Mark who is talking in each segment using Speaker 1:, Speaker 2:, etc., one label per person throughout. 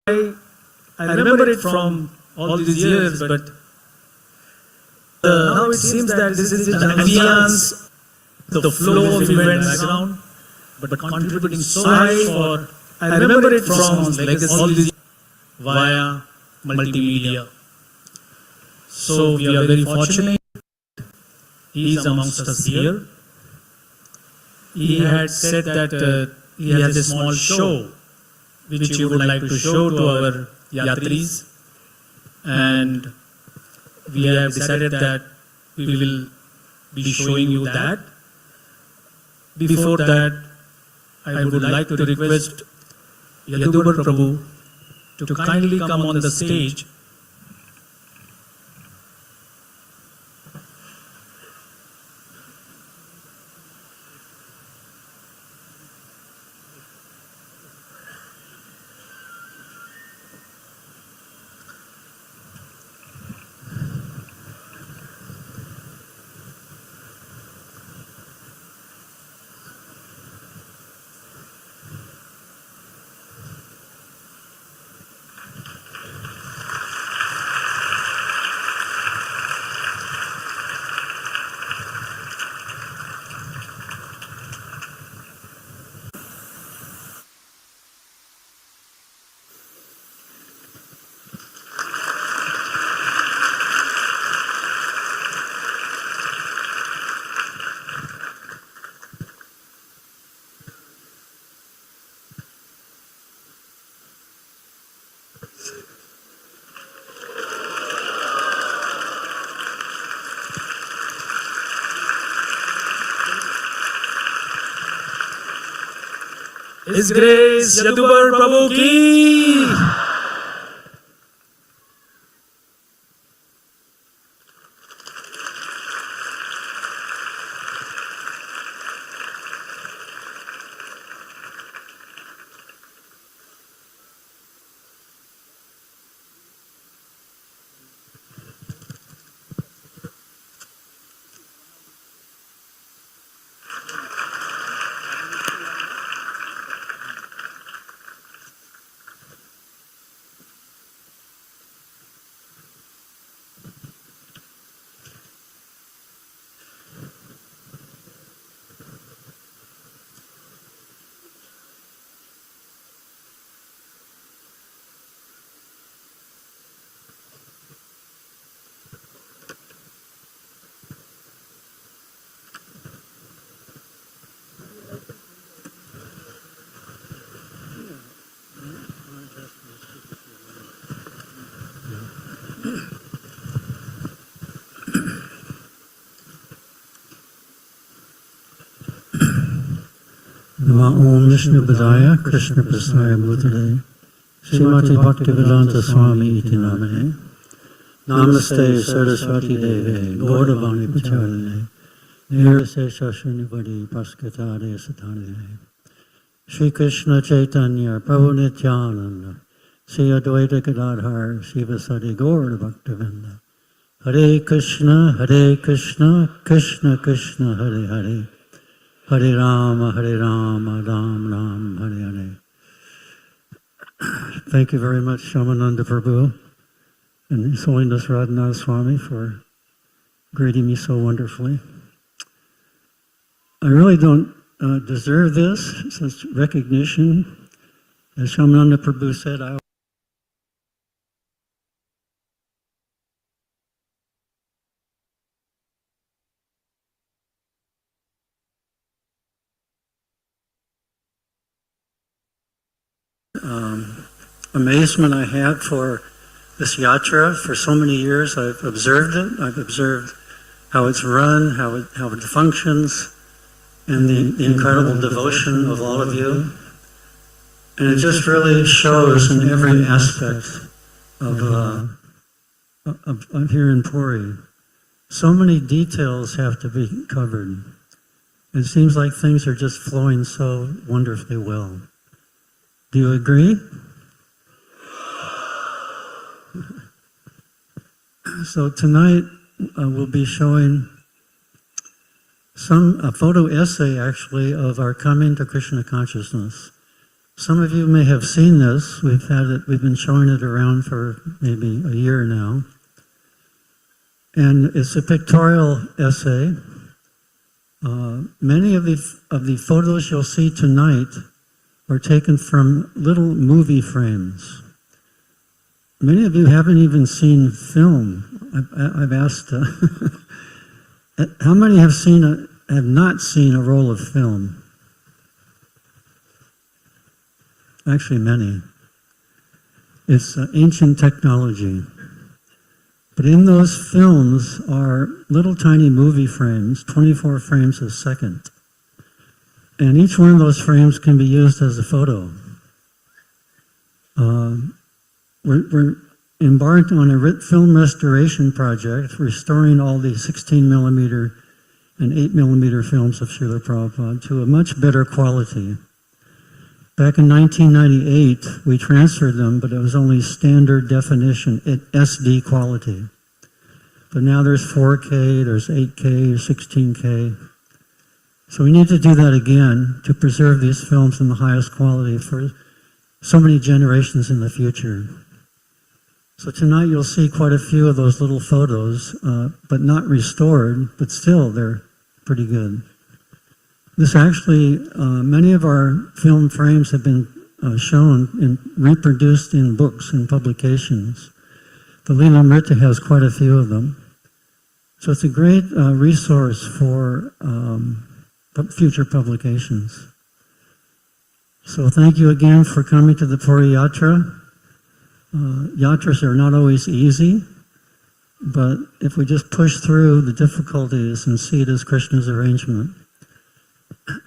Speaker 1: I remember it from all these years, but now it seems that this is an ambience, the flow of events around, but contributing so much for. I remember it from all these via multimedia. So we are very fortunate. He is amongst us here. He had said that he has a small show which he would like to show to our yatris, and we have decided that we will be showing you that. Before that, I would like to request Yadubar Prabhu to kindly come on the stage. His Grace Yadubar Prabhu ki.
Speaker 2: Om Vishnu Padaya Krishna Prasaya Bhutale Srimati Bhaktivedanta Swami Iti Namane Namaste Saraswati Deve Gaudavani Pacharane Nirase Shashanivadi Paskatare Satane Shri Krishna Chaitanya Prabhu Nityananda Sri Advaita Gadadhar Sivasadi Gaur Bhaktivinda Hare Krishna Krishna Krishna Hare Hare Hare Rama, Ram Ram, Hare Hare. Thank you very much, Shamananda Prabhu and His Holiness Radhanath Swami for greeting me so wonderfully. I really don't deserve this, such recognition. As Shamananda Prabhu said, I amazement I had for this yatra. For so many years I've observed it. I've observed how it's run, how it functions, and the incredible devotion of all of you. And it just really shows in every aspect of here in Puri. So many details have to be covered. It seems like things are just flowing so wonderfully well. Do you agree? So tonight we'll be showing a photo essay actually of our coming to Krishna consciousness. Some of you may have seen this. We've been showing it around for maybe a year now. And it's a pictorial essay. Many of the photos you'll see tonight are taken from little movie frames. Many of you haven't even seen film. I've asked, how many have not seen a roll of film? Actually, many. It's ancient technology. But in those films are little tiny movie frames, 24 frames a second. And each one of those frames can be used as a photo. We're embarked on a film restoration project, restoring all the 16 millimeter and 8 millimeter films of Srila Prabhupada to a much better quality. Back in 1998, we transferred them, but it was only standard definition at SD quality. But now there's 4K, there's 8K, there's 16K. So we need to do that again to preserve these films in the highest quality for so many generations in the future. So tonight you'll see quite a few of those little photos, but not restored, but still they're pretty good. This actually, many of our film frames have been shown and reproduced in books and publications. The Leelamrita has quite a few of them. So it's a great resource for future publications. So thank you again for coming to the Puri Yatra. Yatras are not always easy, but if we just push through the difficulties and see it as Krishna's arrangement.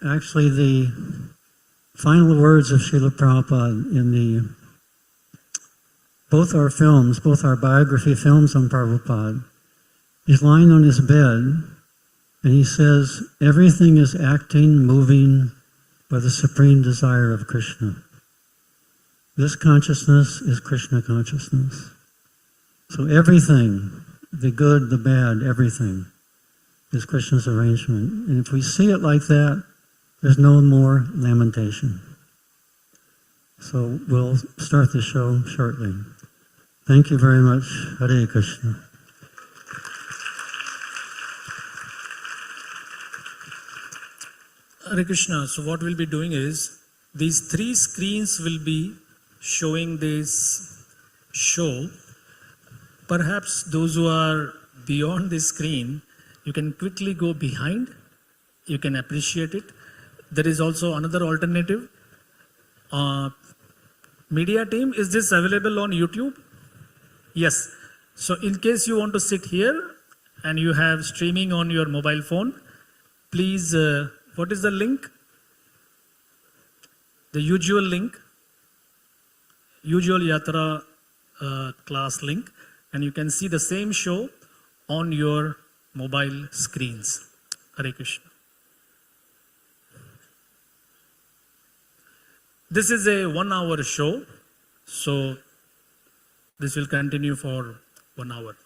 Speaker 2: Actually, the final words of Srila Prabhupada in both our films, both our biography films on Prabhupada, he's lying on his bed and he says, everything is acting, moving by the supreme desire of Krishna. This consciousness is Krishna consciousness. So everything, the good, the bad, everything is Krishna's arrangement. And if we see it like that, there's no more lamentation. So we'll start the show shortly. Thank you very much. Hare Krishna.
Speaker 1: Hare Krishna. So what we'll be doing is, these 3 screens will be showing this show. Perhaps those who are beyond the screen, you can quickly go behind. You can appreciate it. There is also another alternative. Media team, is this available on YouTube? Yes. So in case you want to sit here and you have streaming on your mobile phone, please, what is the link? The usual link, usual Yatra class link, and you can see the same show on your mobile screens. Hare Krishna. This is a 1-hour show, so this will continue for 1 hour.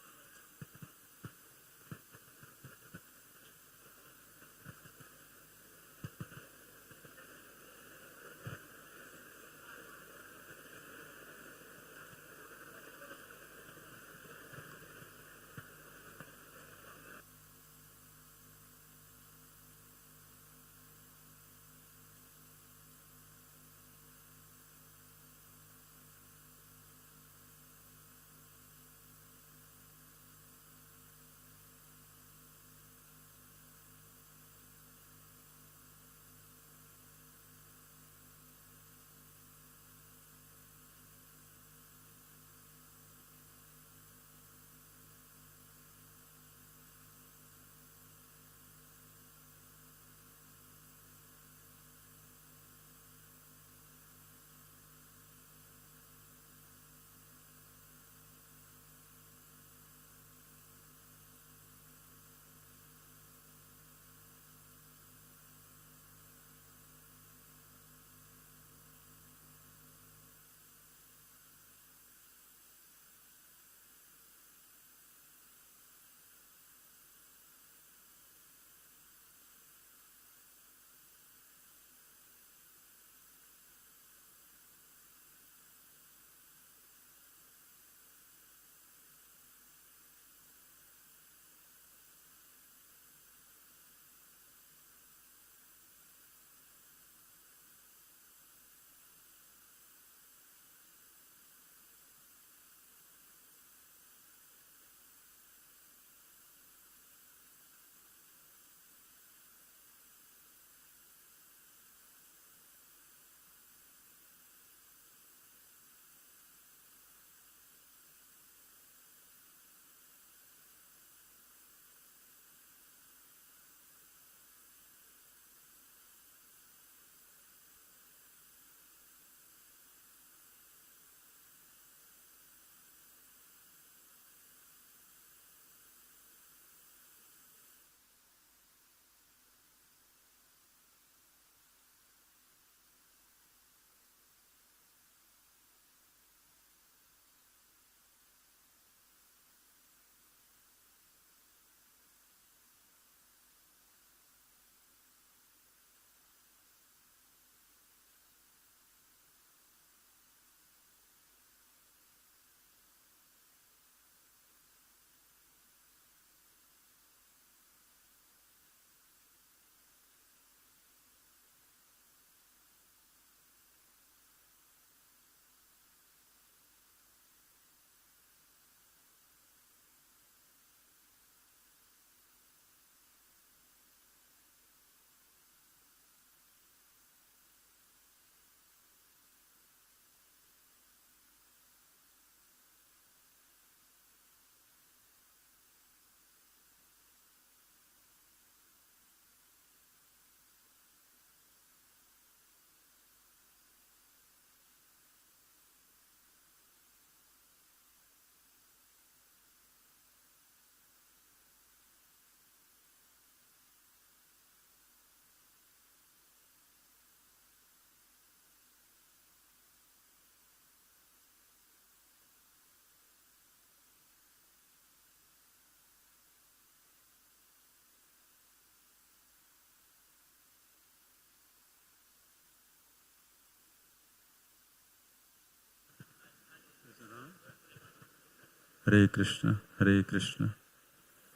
Speaker 3: Hare Krishna, Hare Krishna,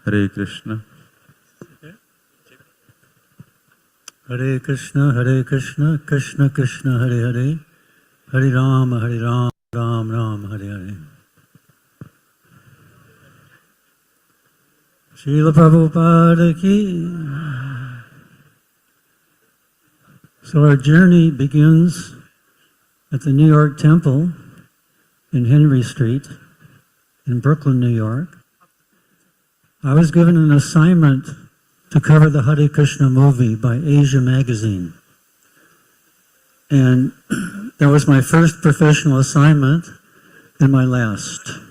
Speaker 3: Hare Krishna.
Speaker 2: Hare Krishna, Hare Krishna, Krishna Krishna, Hare Hare, Hare Rama, Ram Ram, Hare Hare. Srila Prabhupada ki. So our journey begins at the New York Temple in Henry Street in Brooklyn, New York. I was given an assignment to cover the Hare Krishna movie by Asia Magazine. And that was my first professional assignment and my last.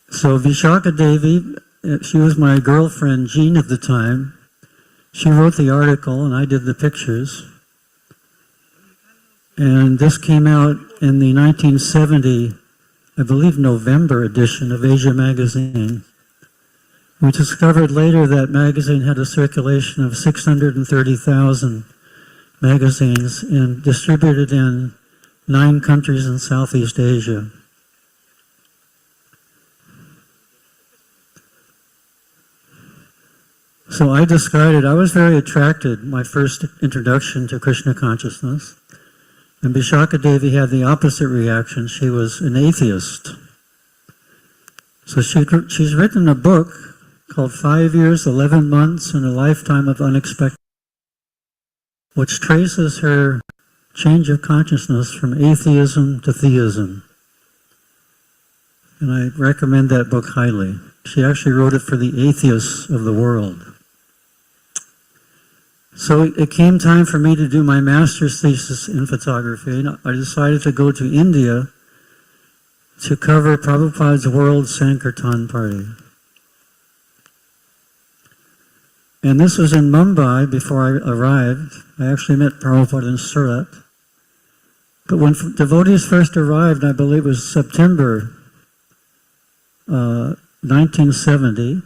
Speaker 2: So Vishaka Devi, she was my girlfriend, Jean, at the time. She wrote the article and I did the pictures. And this came out in the 1970, I believe, November edition of Asia Magazine. We discovered later that magazine had a circulation of 630,000 magazines and distributed in 9 countries in Southeast Asia. So I decided, I was very attracted, my first introduction to Krishna consciousness. And Vishaka Devi had the opposite reaction. She was an atheist. So she's written a book called 5 Years, 11 Months, and a Lifetime of Unexpected, which traces her change of consciousness from atheism to theism. And I recommend that book highly. She actually wrote it for the atheists of the world. So it came time for me to do my master's thesis in photography, and I decided to go to India to cover Prabhupada's World Sankirtan Party. And this was in Mumbai before I arrived. I actually met Prabhupada in Surat. But when devotees first arrived, I believe it was September 1970,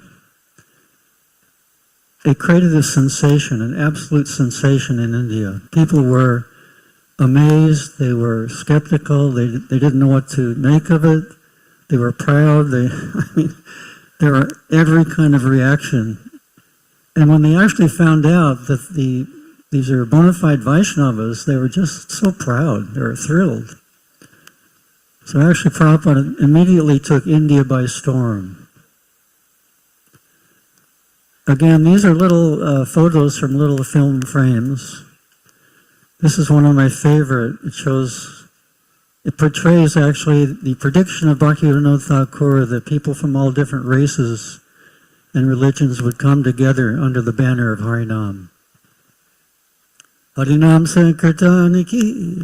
Speaker 2: it created a sensation, an absolute sensation in India. People were amazed, they were skeptical, they didn't know what to make of it, they were proud, there were every kind of reaction. And when they actually found out that these are bona fide Vaishnavas, they were just so proud, they were thrilled. So actually Prabhupada immediately took India by storm. Again, these are little photos from little film frames. This is one of my favorite. It portrays actually the prediction of Bhaktivinoda Thakur that people from all different races and religions would come together under the banner of Harinam. Harinam Sankirtan ki.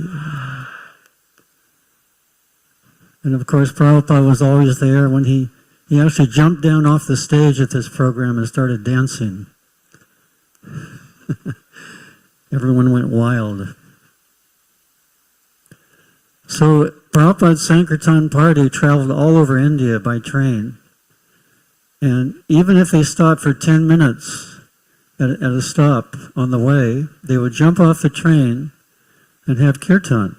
Speaker 2: And of course, Prabhupada was always there when he actually jumped down off the stage at this program and started dancing. Everyone went wild. So Prabhupada's Sankirtan party traveled all over India by train. And even if they stopped for 10 minutes at a stop on the way, they would jump off the train and have kirtan.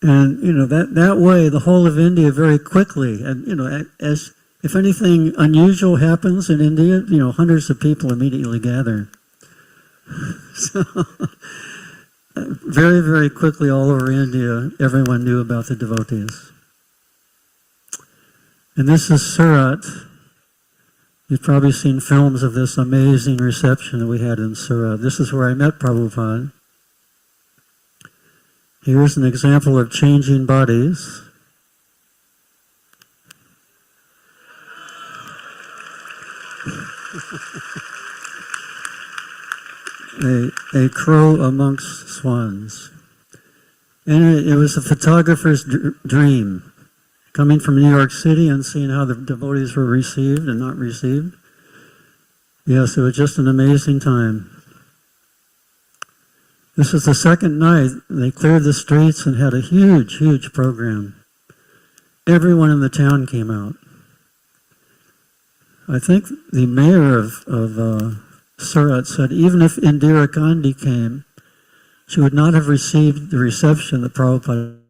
Speaker 2: And, that way, the whole of India very quickly, and, as if anything unusual happens in India, hundreds of people immediately gather. So, very, very quickly all over India, everyone knew about the devotees. And this is Surat. You've probably seen films of this amazing reception that we had in Surat. This is where I met Prabhupada. Here's an example of changing bodies. a crow amongst swans. And it was a photographer's dream, coming from New York City and seeing how the devotees were received and not received. Yes, it was just an amazing time. This was the second night. They cleared the streets and had a huge, huge program. Everyone in the town came out. I think the mayor of Surat said even if Indira Gandhi came, she would not have received the reception that Prabhupada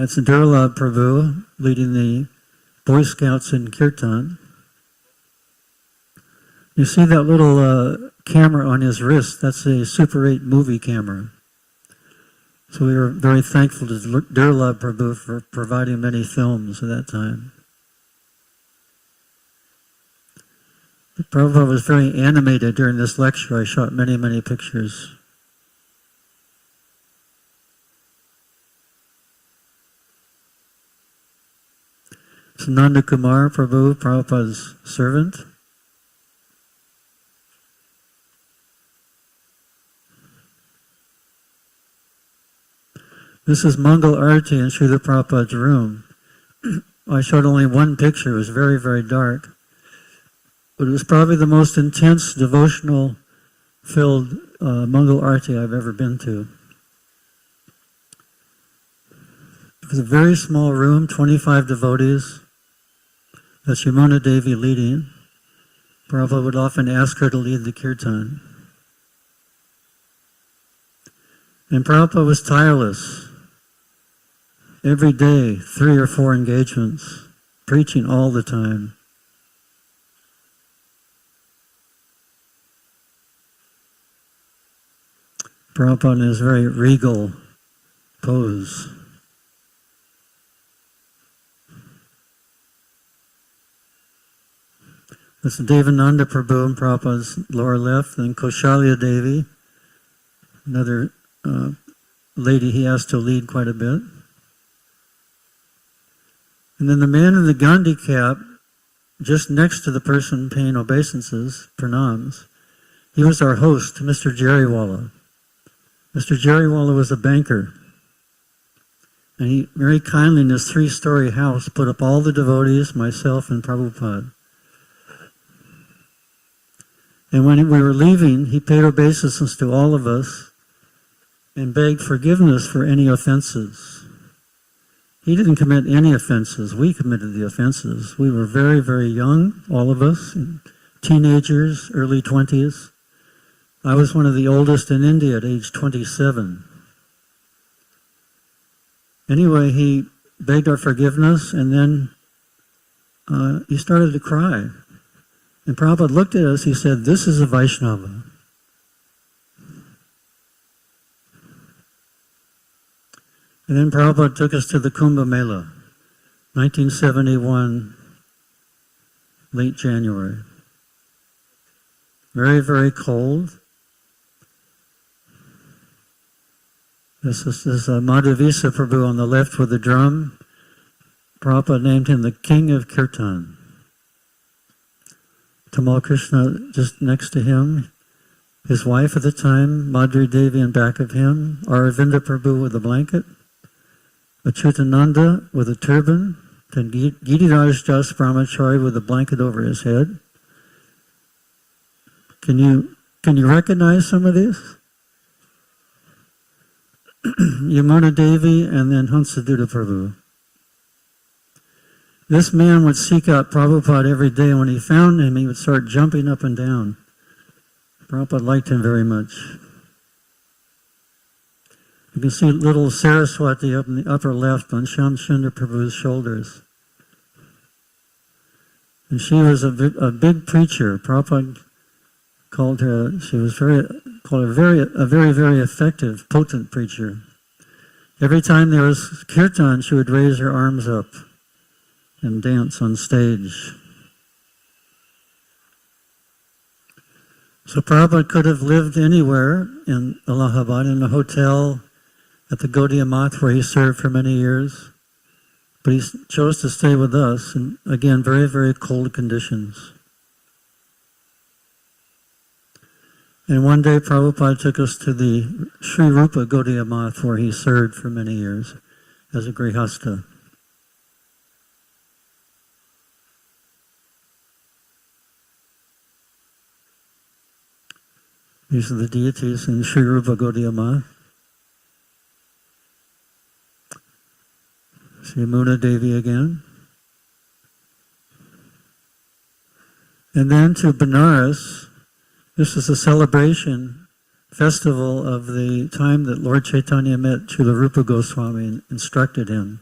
Speaker 2: That's Durlab Prabhu leading the Boy Scouts in Kirtan. You see that little camera on his wrist? That's a Super 8 movie camera. So we were very thankful to Durlab Prabhu for providing many films at that time. Prabhupada was very animated during this lecture. I shot many, many pictures. Nanda Kumar Prabhu, Prabhupada's servant. This is Mangal Arati in Srila Prabhupada's room. I showed only one picture. It was very, very dark. But it was probably the most intense, devotional filled Mangal Arati I've ever been to. It was a very small room, 25 devotees. That's Yamuna Devi leading. Prabhupada would often ask her to lead the kirtan. And Prabhupada was tireless. Every day, 3 or 4 engagements, preaching all the time. Prabhupada in his very regal pose. This is Devananda Prabhu in Prabhupada's lower left, and Koshalya Devi, another lady he asked to lead quite a bit. And then the man in the Gandhi cap, just next to the person paying obeisances, pranams, he was our host, Mr. Jariwala. Mr. Jariwala was a banker. And he very kindly in his 3-story house put up all the devotees, myself and Prabhupada. And when we were leaving, he paid obeisances to all of us and begged forgiveness for any offenses. He didn't commit any offenses. We committed the offenses. We were very, very young, all of us, teenagers, early 20s. I was one of the oldest in India at age 27. Anyway, he begged our forgiveness, and then he started to cry. And Prabhupada looked at us, he said, "This is a Vaishnava." And then Prabhupada took us to the Kumbh Mela, 1971, late January. Very, very cold. This is Madhavisa Prabhu on the left with the drum. Prabhupada named him the King of Kirtan. Tamal Krishna just next to him. His wife at the time, Madhuri Devi in back of him. Aravinda Prabhu with a blanket. Achyutananda with a turban. Then Giriraj Das Brahmachari with a blanket over his head. Can you recognize some of these? Yamuna Devi and then Hansaduta Prabhu. This man would seek out Prabhupada every day. When he found him, he would start jumping up and down. Prabhupada liked him very much. You can see little Saraswati up in the upper left on Shamsundar Prabhu's shoulders. And she was a big preacher. Prabhupada called her, she was a very effective, potent preacher. Every time there was kirtan, she would raise her arms up and dance on stage. So Prabhupada could have lived anywhere in Allahabad, in a hotel at the Gaudiya Math where he served for many years. But he chose to stay with us, and again, very, very cold conditions. And one day Prabhupada took us to the Sri Rupa Gaudiya Math where he served for many years as a grihasta. These are the deities in Sri Rupa Gaudiya Math. See Muna Devi again. And then to Benares, this is a celebration, festival of the time that Lord Chaitanya met Srila Rupa Goswami and instructed him.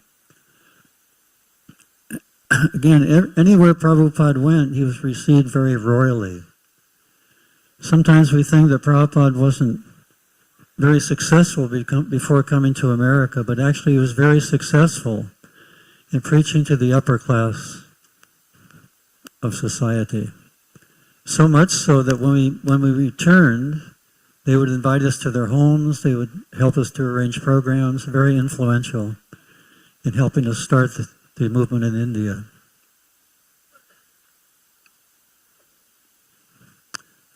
Speaker 2: Again, anywhere Prabhupada went, he was received very royally. Sometimes we think that Prabhupada wasn't very successful before coming to America, but actually he was very successful in preaching to the upper class of society. So much so that when we returned, they would invite us to their homes, they would help us to arrange programs, very influential in helping us start the movement in India.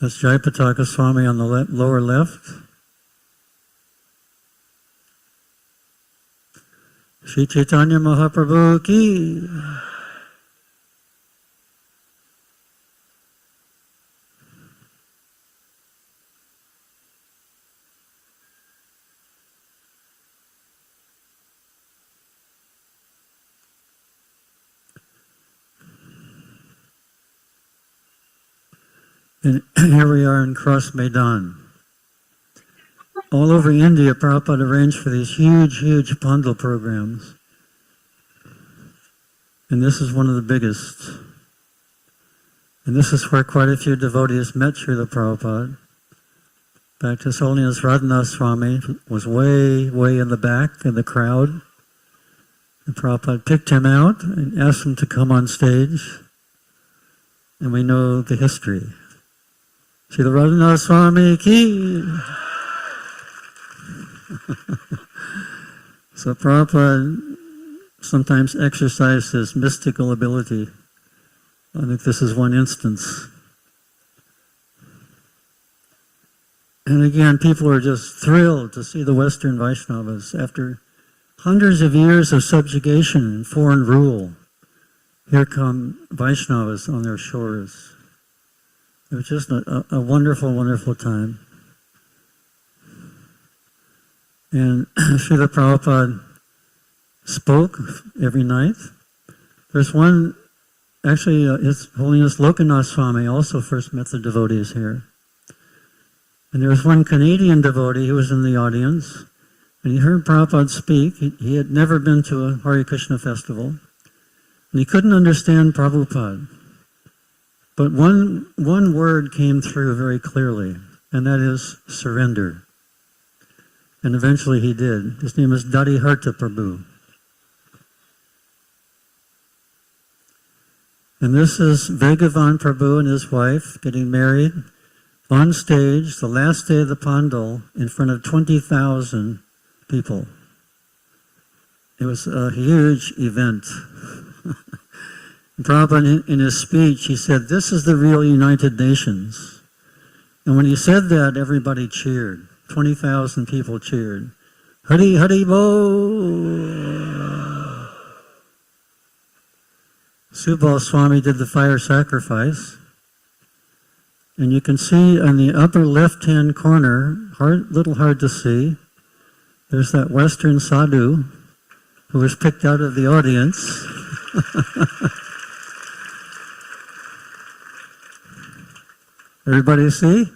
Speaker 2: That's Jayapataka Swami on the lower left. Shri Chaitanya Mahaprabhu ki. And here we are in Cross Maidan. All over India, Prabhupada arranged for these huge Pandal programs. And this is one of the biggest. And this is where quite a few devotees met Srila Prabhupada. In fact, His Holiness Radhanath Swami was way in the back in the crowd. And Prabhupada picked him out and asked him to come on stage. And we know the history. Srila Radhanath Swami ki. So Prabhupada sometimes exercised his mystical ability. I think this is one instance. And again, people are just thrilled to see the Western Vaishnavas. After hundreds of years of subjugation and foreign rule, here come Vaishnavas on their shores. It was just a wonderful time. And Srila Prabhupada spoke every night. There's one, actually, His Holiness Lokanath Swami also first met the devotees here. And there was one Canadian devotee who was in the audience, and he heard Prabhupada speak. He had never been to a Hare Krishna festival, and he couldn't understand Prabhupada. But one word came through very clearly, and that is surrender. And eventually he did. His name is Dadiharta Prabhu. And this is Vegavan Prabhu and his wife getting married on stage, the last day of the Pandal, in front of 20,000 people. It was a huge event. Prabhupada, in his speech, he said, "This is the real United Nations." And when he said that, everybody cheered. 20,000 people cheered. Hari Hari Bo! Subal Swami did the fire sacrifice. And you can see on the upper left-hand corner, little hard to see, there's that Western sadhu who was picked out of the audience. Everybody see?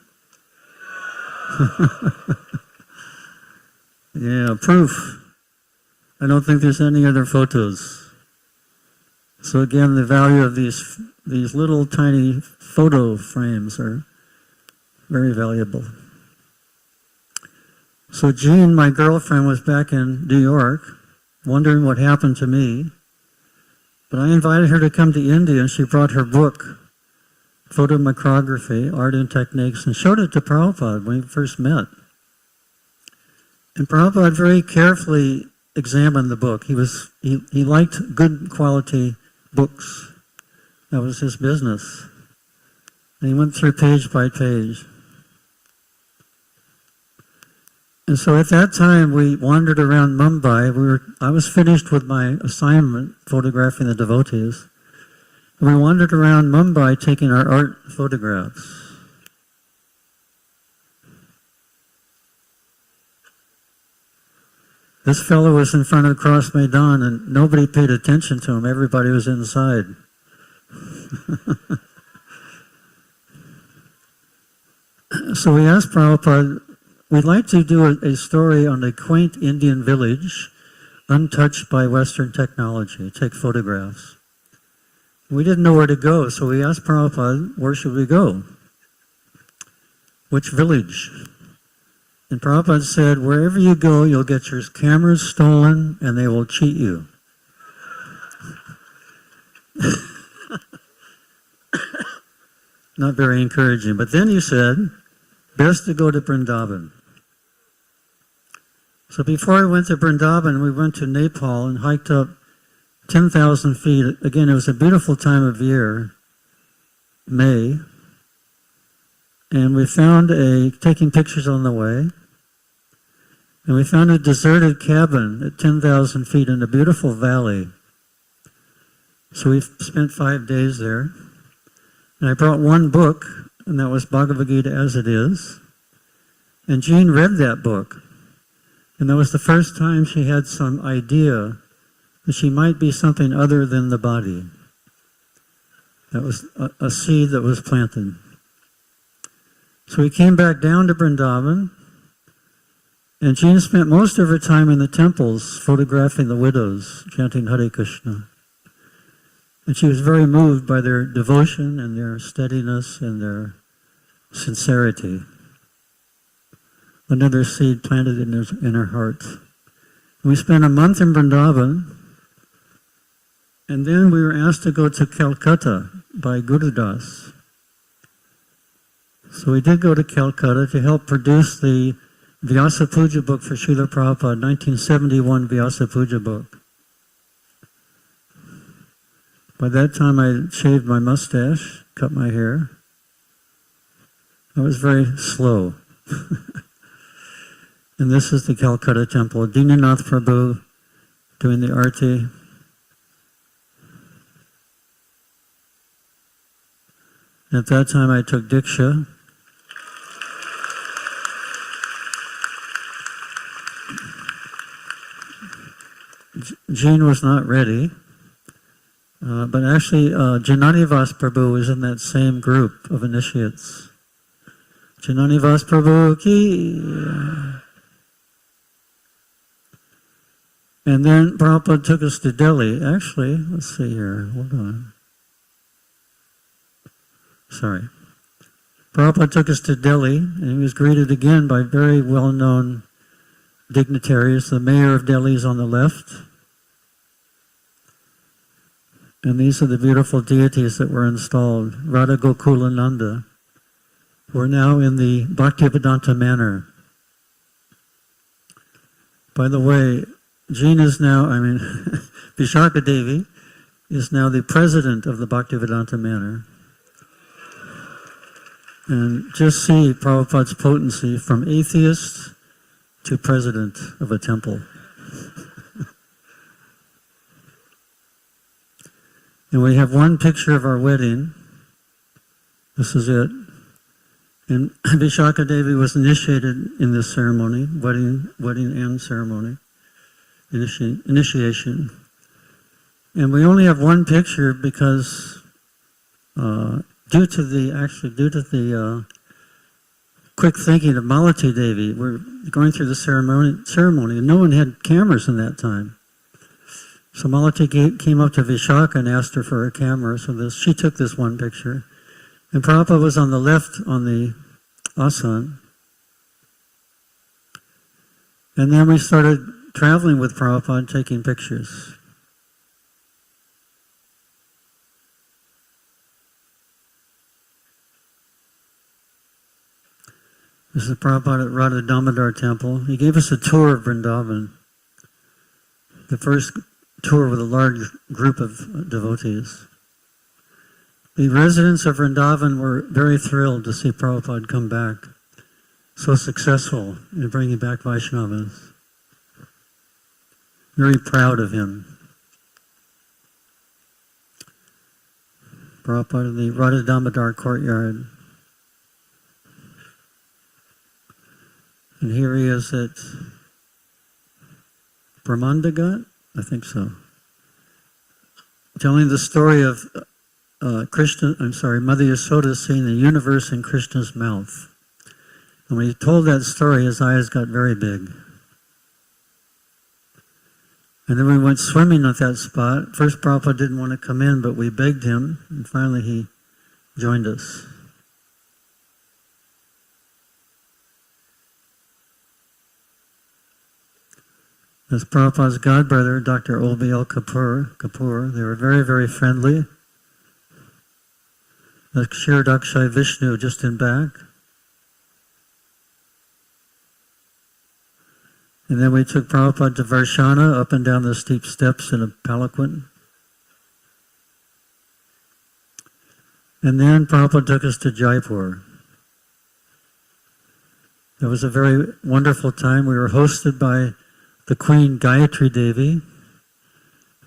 Speaker 2: Yeah, proof. I don't think there's any other photos. So again, the value of these little tiny photo frames are very valuable. So Jean, my girlfriend, was back in New York, wondering what happened to me. But I invited her to come to India, and she brought her book, Photomicrography, Art and Techniques, and showed it to Prabhupada when we first met. And Prabhupada very carefully examined the book. He liked good quality books. That was his business. And he went through page by page. And so at that time, we wandered around Mumbai. I was finished with my assignment, photographing the devotees. And we wandered around Mumbai taking our art photographs. This fellow was in front of Cross Maidan, and nobody paid attention to him. Everybody was inside. So we asked Prabhupada, we'd like to do a story on a quaint Indian village, untouched by Western technology, take photographs. We didn't know where to go, so we asked Prabhupada, where should we go? Which village? And Prabhupada said, wherever you go, you'll get your cameras stolen and they will cheat you. Not very encouraging. But then he said, best to go to Vrindavan. So before we went to Vrindavan, we went to Nepal and hiked up 10,000 feet. Again, it was a beautiful time of year, May. And we found taking pictures on the way. And we found a deserted cabin at 10,000 feet in a beautiful valley. So we spent 5 days there. And I brought one book, and that was Bhagavad Gita as it is. And Jean read that book. And that was the first time she had some idea that she might be something other than the body. That was a seed that was planted. So we came back down to Vrindavan, and Jean spent most of her time in the temples photographing the widows, chanting Hare Krishna. And she was very moved by their devotion and their steadiness and their sincerity. Another seed planted in her heart. And we spent a month in Vrindavan, and then we were asked to go to Calcutta by Guru Das. So we did go to Calcutta to help produce the Vyasa Puja book for Srila Prabhupada, 1971 Vyasa Puja book. By that time I shaved my mustache, cut my hair. I was very slow. And this is the Calcutta temple. Dinanath Prabhu doing the arti. At that time I took Diksha. Jean was not ready, but actually Jananivas Prabhu was in that same group of initiates. Jananivas Prabhu ki. And then Prabhupada took us to Delhi. Actually, let's see here, hold on. Sorry. Prabhupada took us to Delhi, and he was greeted again by very well-known dignitaries. The mayor of Delhi is on the left. And these are the beautiful deities that were installed. Radha Gokulananda, who are now in the Bhaktivedanta manor. By the way, Jean is now, Vishaka Devi is now the president of the Bhaktivedanta manor. And just see Prabhupada's potency from atheist to president of a temple. And we have one picture of our wedding. This is it. And Vishaka Devi was initiated in this ceremony, wedding and ceremony, initiation. And we only have one picture because due to the quick thinking of Malati Devi. We're going through the ceremony, and no one had cameras in that time. So Malati came up to Vishaka and asked her for a camera. So she took this one picture. And Prabhupada was on the left on the asan. And then we started traveling with Prabhupada, taking pictures. This is Prabhupada at Radha Damodar Temple. He gave us a tour of Vrindavan. The first tour with a large group of devotees. The residents of Vrindavan were very thrilled to see Prabhupada come back, so successful in bringing back Vaishnavas. Very proud of him. Prabhupada in the Radha Damodar courtyard. And here he is at Brahmandagat, I think so, telling the story of Mother Yasoda seeing the universe in Krishna's mouth. And when he told that story, his eyes got very big. And then we went swimming at that spot. First, Prabhupada didn't want to come in, but we begged him, and finally he joined us. That's Prabhupada's godbrother, Dr. Obiel Kapoor. They were very, very friendly. That's Kshirodakshay Vishnu just in back. And then we took Prabhupada to Varshana, up and down the steep steps in a palanquin. And then Prabhupada took us to Jaipur. It was a very wonderful time. We were hosted by the Queen Gayatri Devi.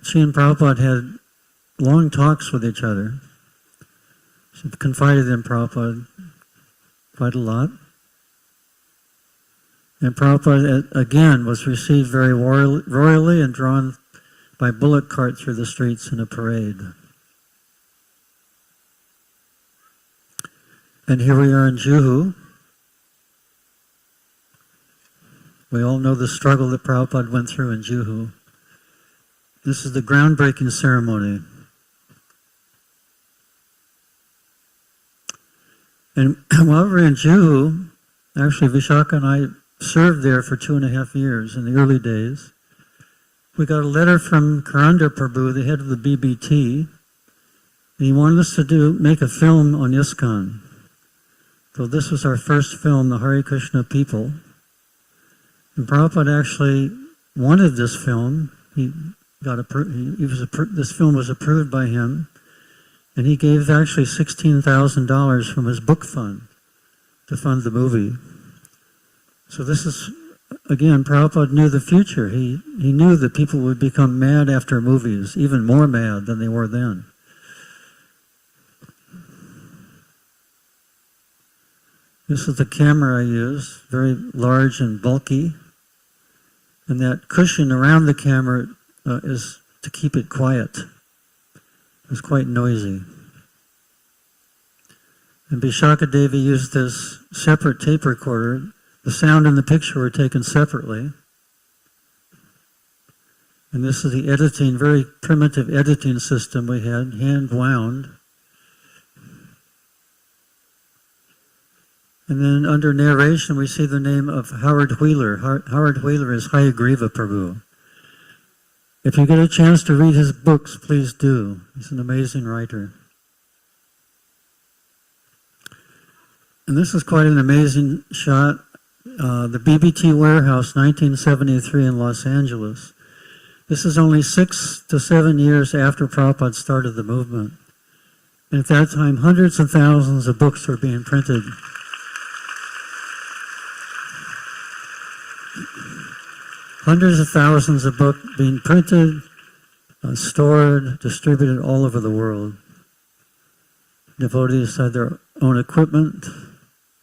Speaker 2: She and Prabhupada had long talks with each other. She confided in Prabhupada quite a lot. And Prabhupada, again, was received very royally and drawn by bullock cart through the streets in a parade. And here we are in Juhu. We all know the struggle that Prabhupada went through in Juhu. This is the groundbreaking ceremony. And while we were in Juhu, actually Vishaka and I served there for 2.5 years in the early days. We got a letter from Karandar Prabhu, the head of the BBT, and he wanted us to make a film on ISKCON. So this was our first film, the Hare Krishna People. And Prabhupada actually wanted this film. This film was approved by him, and he gave actually $16,000 from his book fund to fund the movie. So this is, again, Prabhupada knew the future. He knew that people would become mad after movies, even more mad than they were then. This is the camera I use, very large and bulky. And that cushion around the camera is to keep it quiet. It's quite noisy. And Vishaka Devi used this separate tape recorder. The sound and the picture were taken separately. And this is the editing, very primitive editing system we had, hand wound. And then under narration, we see the name of Howard Wheeler. Howard Wheeler is Hayagriva Prabhu. If you get a chance to read his books, please do. He's an amazing writer. And this is quite an amazing shot. The BBT Warehouse, 1973 in Los Angeles. This is only 6 to 7 years after Prabhupada started the movement. And at that time, hundreds of thousands of books were being printed. Hundreds of thousands of books being printed, stored, distributed all over the world. Devotees had their own equipment,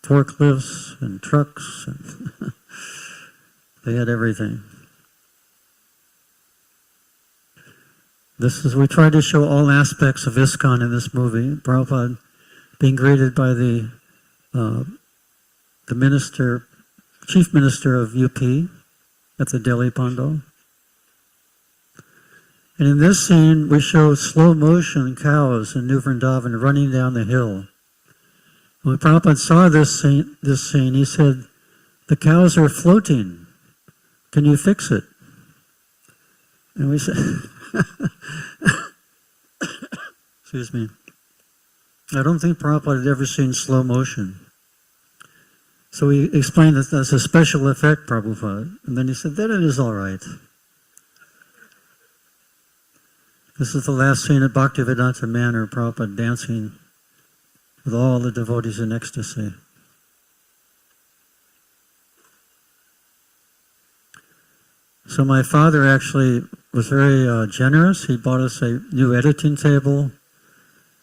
Speaker 2: forklifts and trucks. And they had everything. We tried to show all aspects of ISKCON in this movie. Prabhupada being greeted by the the chief minister of UP at the Delhi Pandal. And in this scene, we show slow motion cows in New Vrindavan running down the hill. When Prabhupada saw this scene, he said, "The cows are floating. Can you fix it?" And we said, excuse me, I don't think Prabhupada had ever seen slow motion. So he explained that that's a special effect, Prabhupada. And then he said, "Then it is all right." This is the last scene at Bhaktivedanta Manor, Prabhupada dancing with all the devotees in ecstasy. So my father actually was very generous. He bought us a new editing table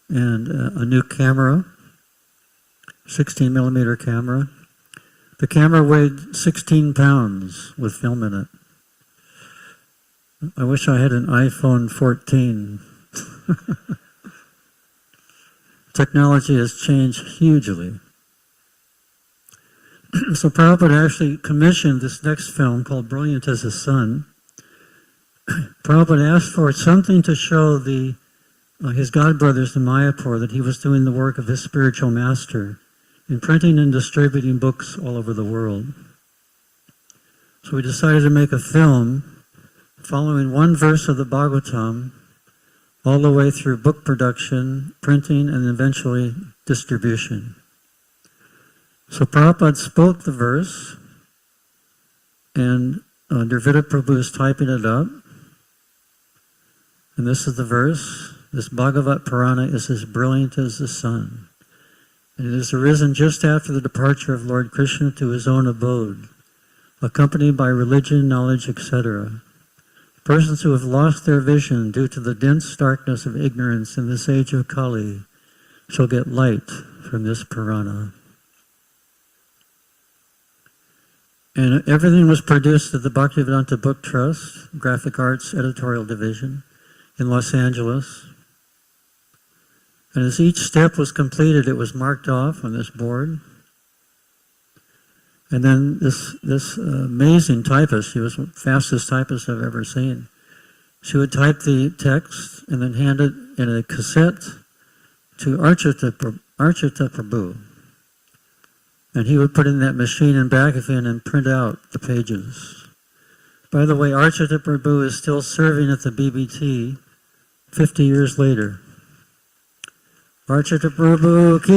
Speaker 2: and a new camera, 16 millimeter camera. The camera weighed 16 pounds with film in it. I wish I had an iPhone 14. Technology has changed hugely. So Prabhupada actually commissioned this next film called Brilliant as the Sun. Prabhupada asked for something to show his godbrothers in Mayapur that he was doing the work of his spiritual master in printing and distributing books all over the world. So we decided to make a film following one verse of the Bhagavatam all the way through book production, printing, and eventually distribution. So Prabhupada spoke the verse, and Nirvida Prabhu is typing it up. And this is the verse. This Bhagavat Purana is as brilliant as the sun. And it has arisen just after the departure of Lord Krishna to his own abode, accompanied by religion, knowledge, etc. Persons who have lost their vision due to the dense darkness of ignorance in this age of Kali shall get light from this Purana. And everything was produced at the Bhaktivedanta Book Trust, Graphic Arts Editorial Division in Los Angeles. And as each step was completed, it was marked off on this board. And then this amazing typist, she was the fastest typist I've ever seen. She would type the text and then hand it in a cassette to Archita Prabhu. And he would put in that machine in Bhagavan and print out the pages. By the way, Archita Prabhu is still serving at the BBT 50 years later. Archita Prabhu ki.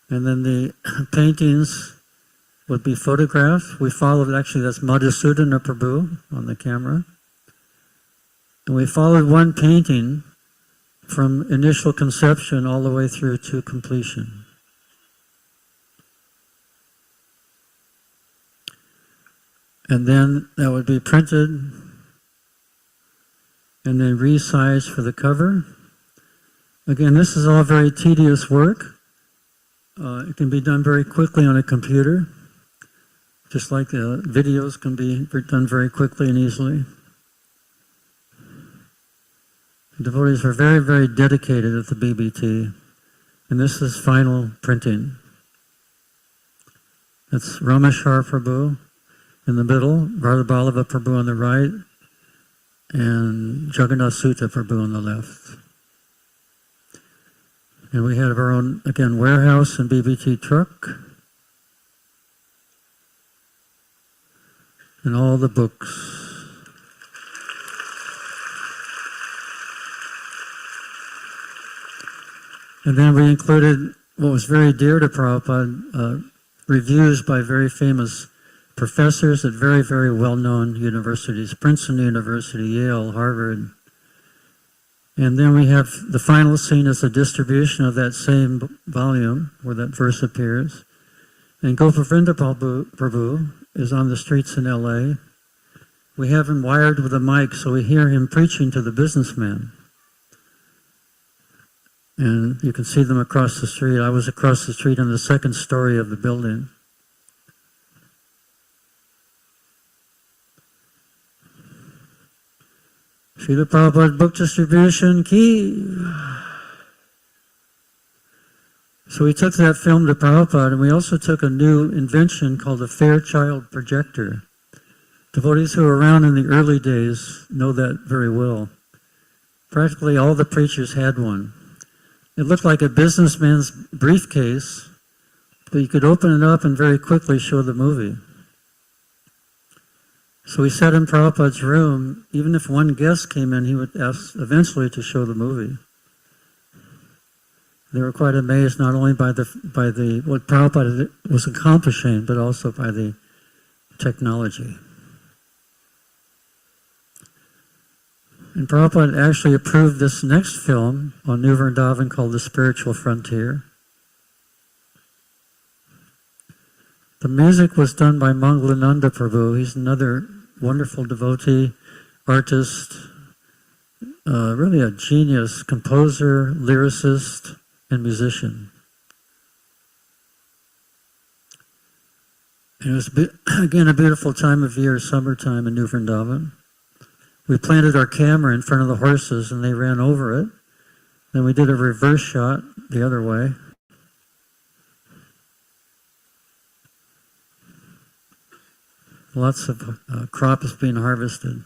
Speaker 2: And then the paintings would be photographed. We followed, actually that's Madhusudana Prabhu on the camera. And we followed one painting from initial conception all the way through to completion. And then that would be printed and then resized for the cover. Again, this is all very tedious work. It can be done very quickly on a computer, just like the videos can be done very quickly and easily. The devotees are very, very dedicated at the BBT, and this is final printing. That's Rameshwar Prabhu in the middle, Radha Ballabha Prabhu on the right, and Jagannath Sutta Prabhu on the left. And we have our own, again, warehouse and BBT truck. And all the books. And then we included what was very dear to Prabhupada, reviews by very famous professors at very, very well-known universities, Princeton University, Yale, Harvard. And then we have the final scene as a distribution of that same volume where that verse appears. And Gopavrinda Prabhu is on the streets in LA. We have him wired with a mic so we hear him preaching to the businessman. And you can see them across the street. I was across the street on the second story of the building. Srila Prabhupada Book Distribution Key. So we took that film to Prabhupada, and we also took a new invention called a Fairchild projector. Devotees who were around in the early days know that very well. Practically all the preachers had one. It looked like a businessman's briefcase, but you could open it up and very quickly show the movie. So we sat in Prabhupada's room. Even if one guest came in, he would ask eventually to show the movie. They were quite amazed not only by what Prabhupada was accomplishing, but also by the technology. And Prabhupada actually approved this next film on New Vrindavan called The Spiritual Frontier. The music was done by Mangalananda Prabhu. He's another wonderful devotee, artist, really a genius, composer, lyricist, and musician. And it was, again, a beautiful time of year, summertime in New Vrindavan. We planted our camera in front of the horses and they ran over it. Then we did a reverse shot the other way. Lots of crop is being harvested.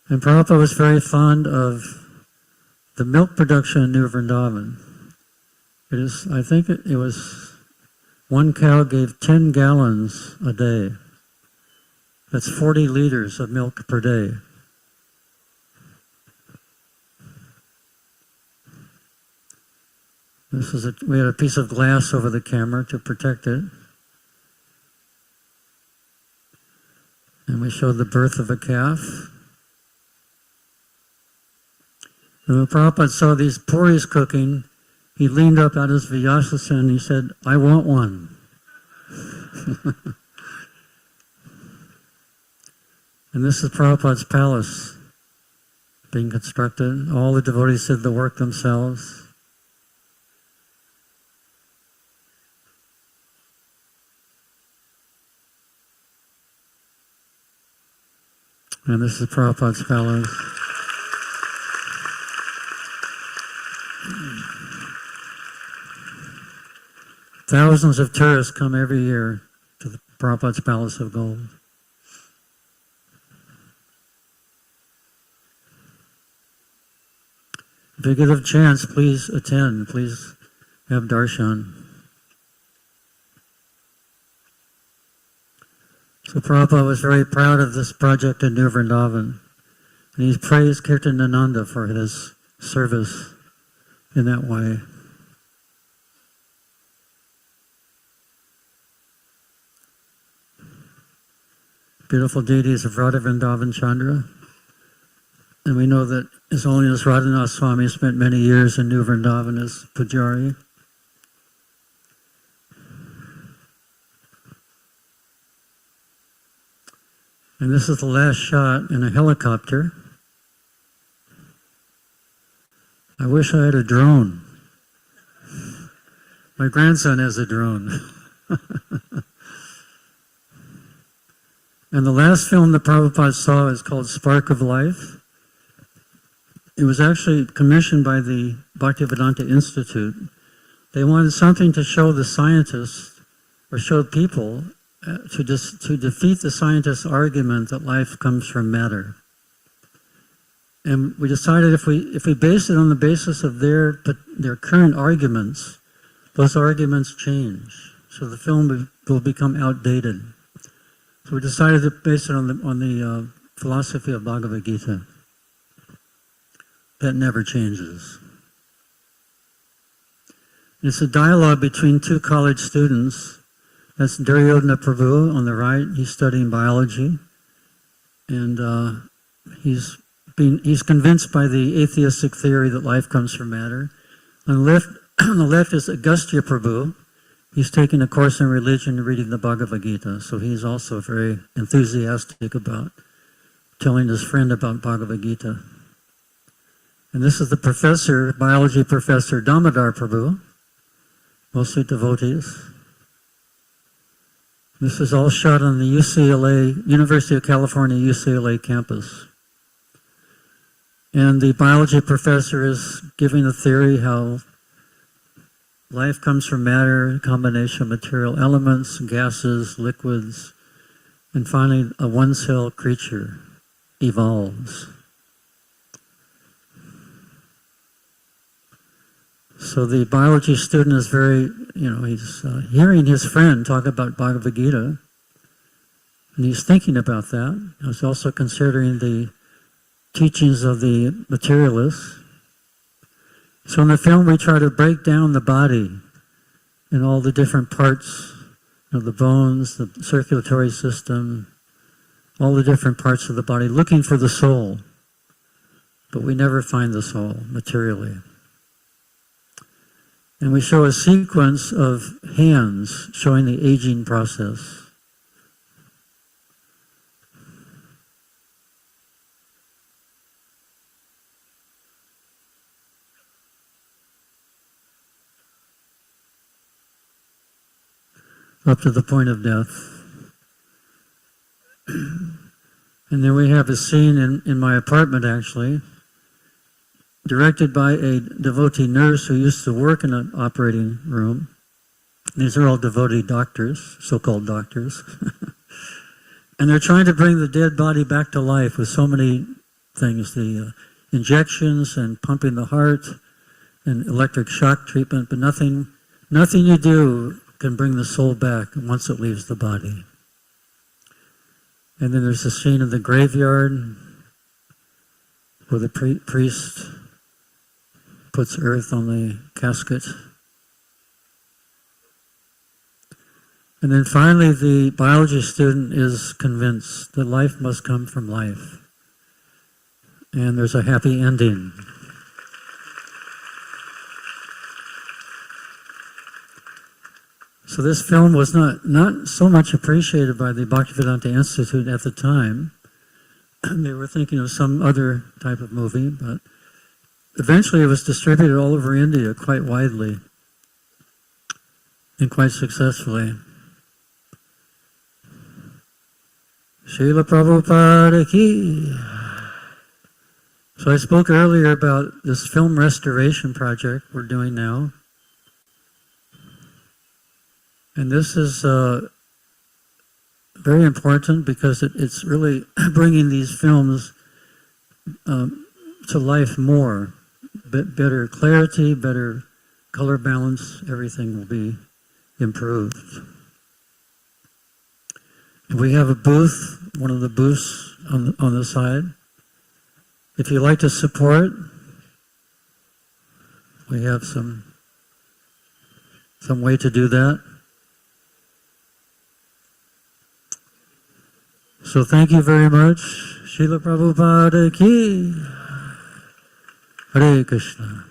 Speaker 2: And Prabhupada was very fond of the milk production in New Vrindavan. I think it was, one cow gave 10 gallons a day. That's 40 liters of milk per day. We had a piece of glass over the camera to protect it. And we showed the birth of a calf. And when Prabhupada saw these puris cooking, he leaned up out his Vyasasana and he said, "I want one." And this is Prabhupada's palace being constructed. All the devotees did the work themselves. And this is Prabhupada's palace. Thousands of tourists come every year to the Prabhupada's Palace of Gold. If you get a chance, please attend. Please have darshan. So Prabhupada was very proud of this project in New Vrindavan. And he praised Kirtanananda for his service in that way. Beautiful deities of Radha Vrindavan Chandra. And we know that His Holiness Radhanath Swami spent many years in New Vrindavan as Pujari. And this is the last shot in a helicopter. I wish I had a drone. My grandson has a drone. And the last film that Prabhupada saw is called Spark of Life. It was actually commissioned by the Bhaktivedanta Institute. They wanted something to show the scientists, or show people, to defeat the scientists' argument that life comes from matter. And we decided if we base it on the basis of their current arguments, those arguments change. So the film will become outdated. So we decided to base it on the philosophy of Bhagavad Gita. That never changes. It's a dialogue between two college students. That's Duryodhana Prabhu on the right. He's studying biology. And he's convinced by the atheistic theory that life comes from matter. On the left is Agastya Prabhu. He's taking a course in religion and reading the Bhagavad Gita. So he's also very enthusiastic about telling his friend about Bhagavad Gita. And this is the professor, biology professor, Damodar Prabhu, mostly devotees. This is all shot on the University of California, UCLA campus. And the biology professor is giving a theory how life comes from matter, combination of material elements, gases, liquids, and finally a one-cell creature evolves. So the biology student is very, he's hearing his friend talk about Bhagavad Gita, and he's thinking about that. He's also considering the teachings of the materialists. So in the film, we try to break down the body and all the different parts, the bones, the circulatory system, all the different parts of the body, looking for the soul. But we never find the soul materially. And we show a sequence of hands showing the aging process. Up to the point of death. And then we have a scene in my apartment, actually, directed by a devotee nurse who used to work in an operating room. These are all devotee doctors, so-called doctors. And they're trying to bring the dead body back to life with so many things, the injections and pumping the heart and electric shock treatment, but nothing you do can bring the soul back once it leaves the body. And then there's a scene in the graveyard where the priest puts earth on the casket. And then finally the biology student is convinced that life must come from life. And there's a happy ending. So this film was not so much appreciated by the Bhaktivedanta Institute at the time. They were thinking of some other type of movie, but eventually it was distributed all over India quite widely and quite successfully. Srila Prabhupada ki. So I spoke earlier about this film restoration project we're doing now. And this is very important because it's really bringing these films to life more. Better clarity, better color balance, everything will be improved. We have a booth, one of the booths on the side. If you'd like to support, we have some way to do that. So thank you very much. Srila Prabhupada ki. Hare Krishna.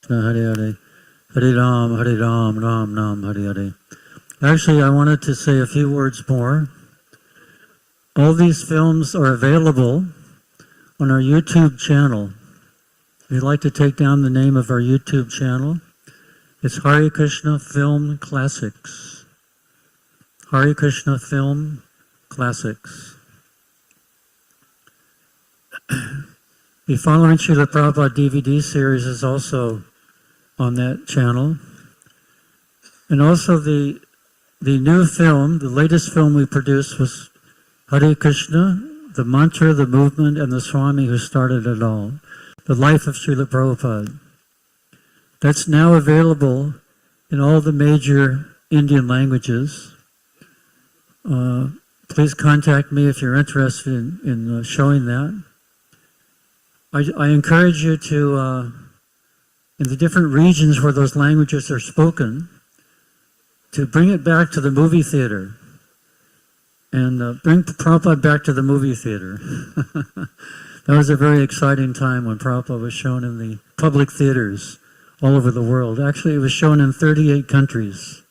Speaker 2: Hare Hare, Hare Ram, Ram Ram, Hare Hare. Actually, I wanted to say a few words more. All these films are available on our YouTube channel. we'd like to take down the name of our YouTube channel. It's Hare Krishna Film Classics. Hare Krishna Film Classics. The following Srila Prabhupada DVD series is also on that channel. And also the new film, the latest film we produced was Hare Krishna, the mantra, the movement, and the Swami who started it all. The Life of Srila Prabhupada. That's now available in all the major Indian languages. Please contact me if you're interested in showing that. I encourage you to, in the different regions where those languages are spoken, to bring it back to the movie theater and bring Prabhupada back to the movie theater. That was a very exciting time when Prabhupada was shown in the public theaters all over the world. Actually, it was shown in 38 countries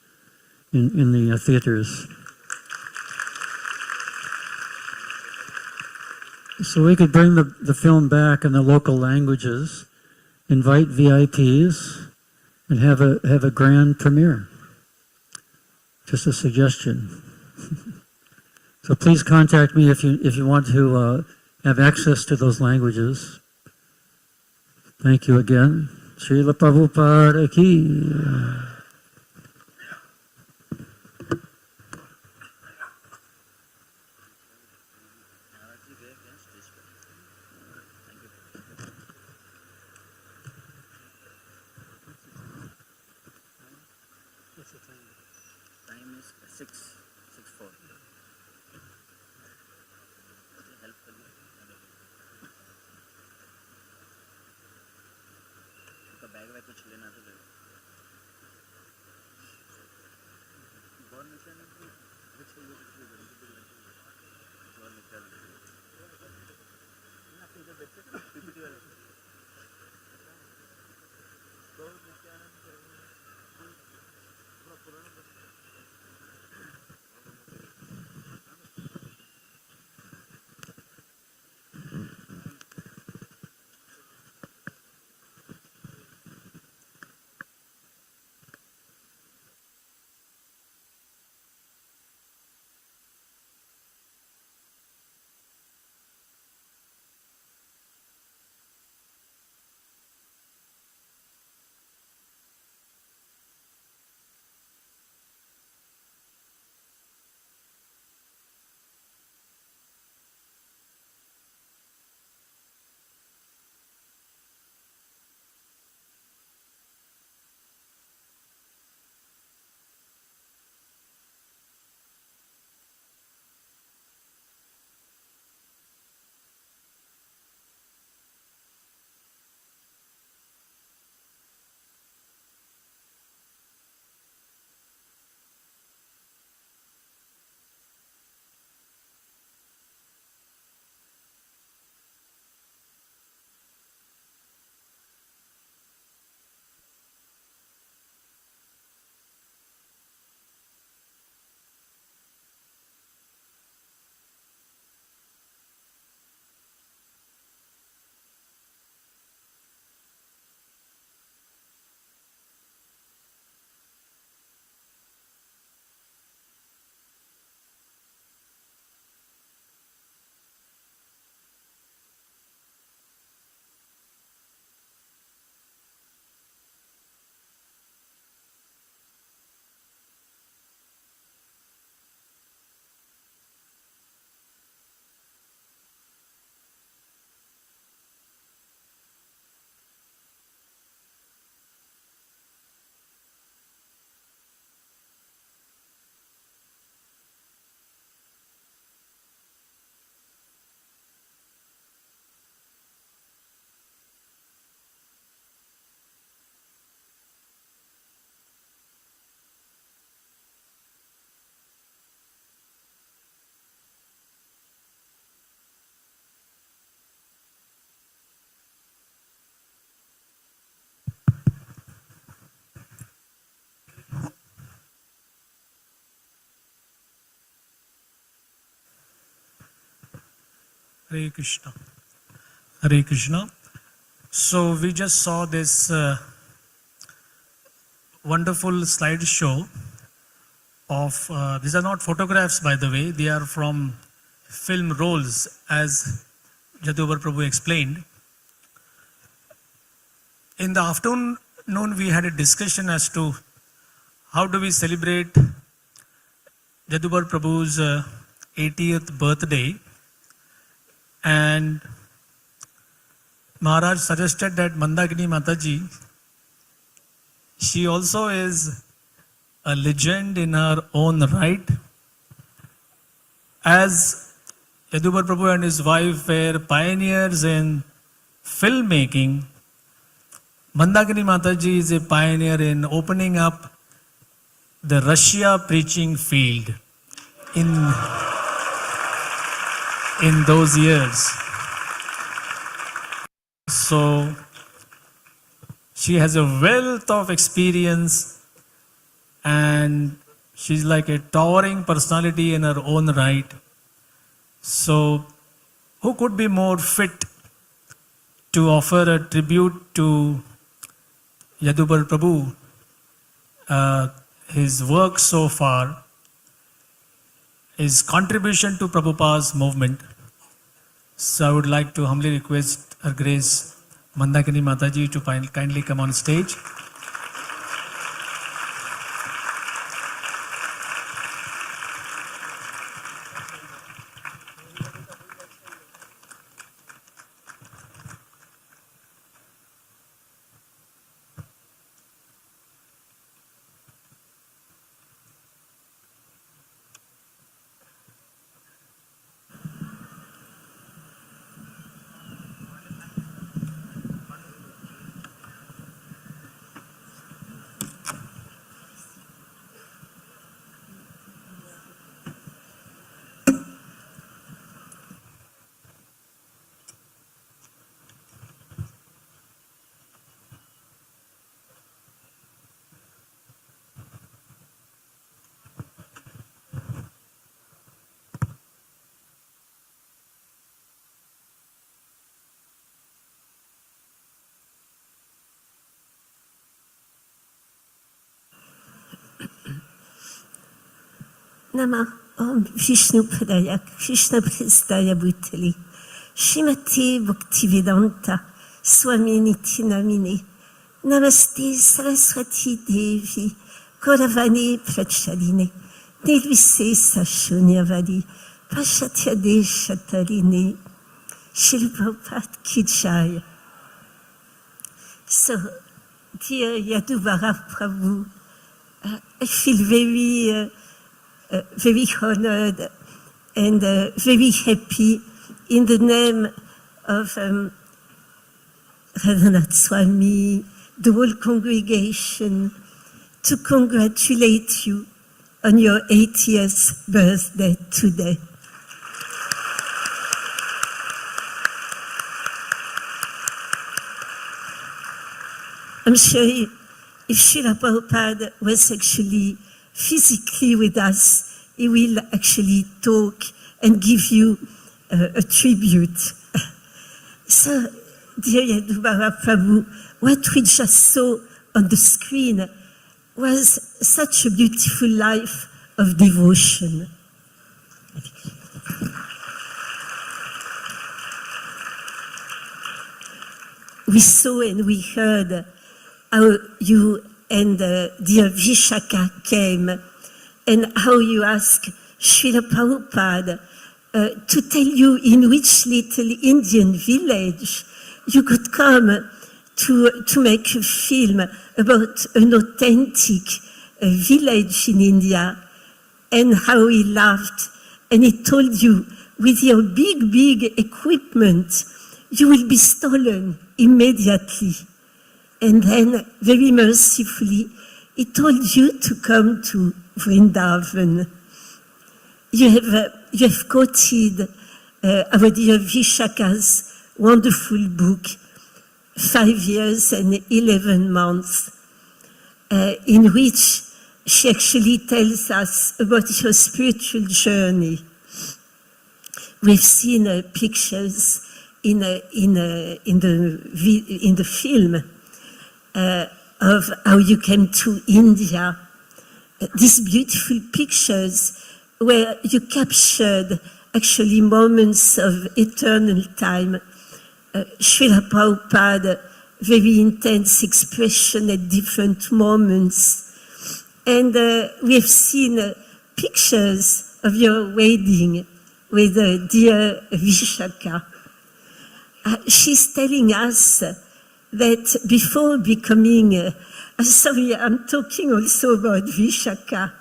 Speaker 2: in the theaters. So we could bring the film back in the local languages, invite VIPs, and have a grand premiere. Just a suggestion. So please contact me if you want to have access to those languages. Thank you again. Srila Prabhupada ki.
Speaker 4: Time is 6:04. Help करिए. उनका bag वैग कुछ लेना तो ले लो. बहुत निशान है कि कुछ ये बहुत निकाल ना फिर जब बैठे पीपीटी वाले बहुत निशान है पूरा पुराना
Speaker 1: Hare Krishna. Hare Krishna. So we just saw this wonderful slideshow of, these are not photographs by the way, they are from film rolls as Yadubhar Prabhu explained. In the afternoon we had a discussion as to how do we celebrate Yadubhar Prabhu's 80th birthday, and Maharaj suggested that Mandakini Mataji, she also is a legend in her own right. As Yadubhar Prabhu and his wife were pioneers in filmmaking, Mandakini Mataji is a pioneer in opening up the Russia preaching field in those years. So she has a wealth of experience and she's like a towering personality in her own right. So who could be more fit to offer a tribute to Yadubhar Prabhu, his work so far, his contribution to Prabhupada's movement. So I would like to humbly request Her Grace Mandakini Mataji to kindly come on stage.
Speaker 5: Nama Om Vishnu Padaya Krishna Prestaya Bhutali Shrimati Bhaktivedanta Swami Niti Namine Namaste Saraswati Devi Gauravani Prachaline Nirvise Sashunyavadi Pashatya Deshatarine Shri Prabhupada Ki Jai. So, dear Yadubhar Prabhu, I feel very honored and very happy in the name of Radhanath Swami, the whole congregation, to congratulate you on your 80th birthday today. I'm sure if Srila Prabhupada was actually physically with us, he will actually talk and give you a tribute. So, dear Yadubhar Prabhu, what we just saw on the screen was such a beautiful life of devotion. We saw and we heard how you and dear Vishaka came, and how you asked Srila Prabhupada to tell you in which little Indian village you could come to make a film about an authentic village in India, and how he laughed and he told you, with your big equipment, you will be stolen immediately. And then, very mercifully, he told you to come to Vrindavan. You have quoted our dear Vishaka's wonderful book, 5 years and 11 months, in which she actually tells us about your spiritual journey. We've seen pictures in the film of how you came to India. These beautiful pictures where you captured actually moments of eternal time. Srila Prabhupada, very intense expression at different moments. And we have seen pictures of your wedding with dear Vishaka. She's telling us that before becoming, sorry, I'm talking also about Vishaka,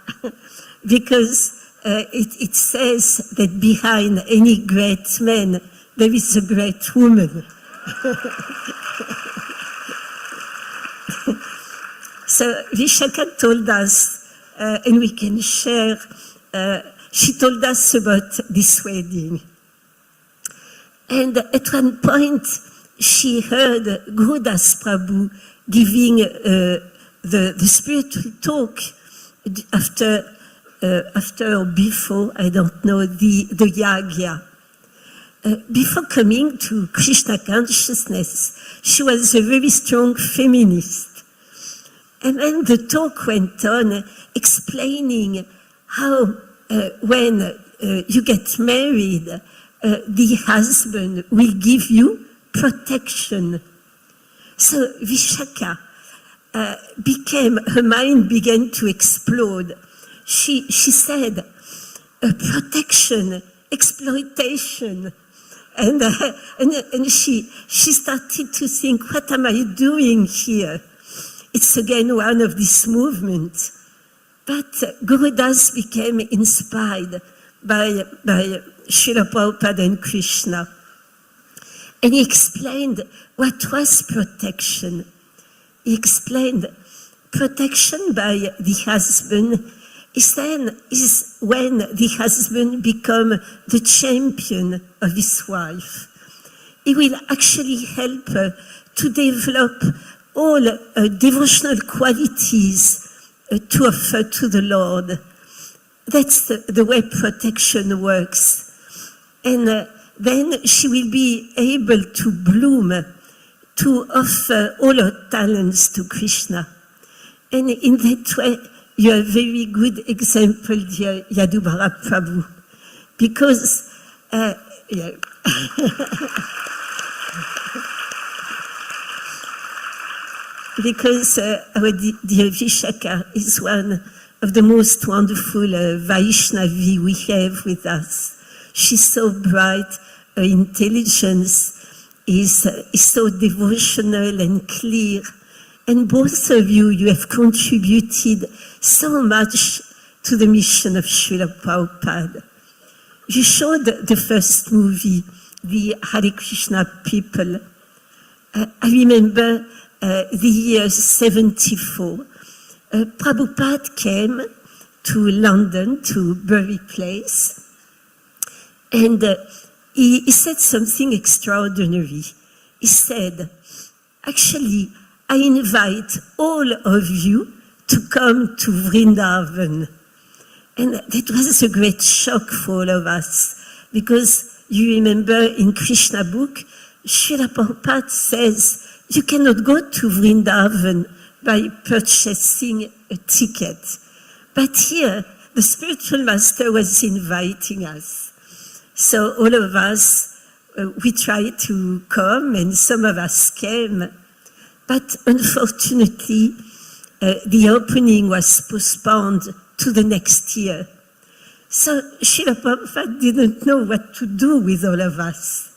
Speaker 5: because it says that behind any great man, there is a great woman. So Vishaka told us, and we can share, she told us about this wedding. And at one point, she heard Gurudas Prabhu giving the spiritual talk after or before, I don't know, the yagya. Before coming to Krishna consciousness, she was a very strong feminist. And then the talk went on explaining how when you get married, the husband will give you protection. So Vishaka her mind began to explode. She said, protection, exploitation. And she started to think, what am I doing here? It's again one of these movements. But Gurudas became inspired by Srila Prabhupada and Krishna. And he explained what was protection. He explained protection by the husband is when the husband becomes the champion of his wife. He will actually help her to develop all devotional qualities to offer to the Lord. That's the way protection works. And then she will be able to bloom, to offer all her talents to Krishna. And in that way, you're a very good example, dear Yadubara Prabhu, because, because our dear Vishaka is one of the most wonderful Vaishnavi we have with us. She's so bright, her intelligence is so devotional and clear. And both of you have contributed so much to the mission of Srila Prabhupada. You showed the first movie, the Hare Krishna people. I remember the year 74. Prabhupada came to London, to Bury Place, and he said something extraordinary. He said, actually, I invite all of you to come to Vrindavan. And that was a great shock for all of us, because you remember in Krishna book, Srila Prabhupada says, you cannot go to Vrindavan by purchasing a ticket. But here, the spiritual master was inviting us. So all of us, we tried to come, and some of us came. But unfortunately, the opening was postponed to the next year. So Srila Prabhupada didn't know what to do with all of us.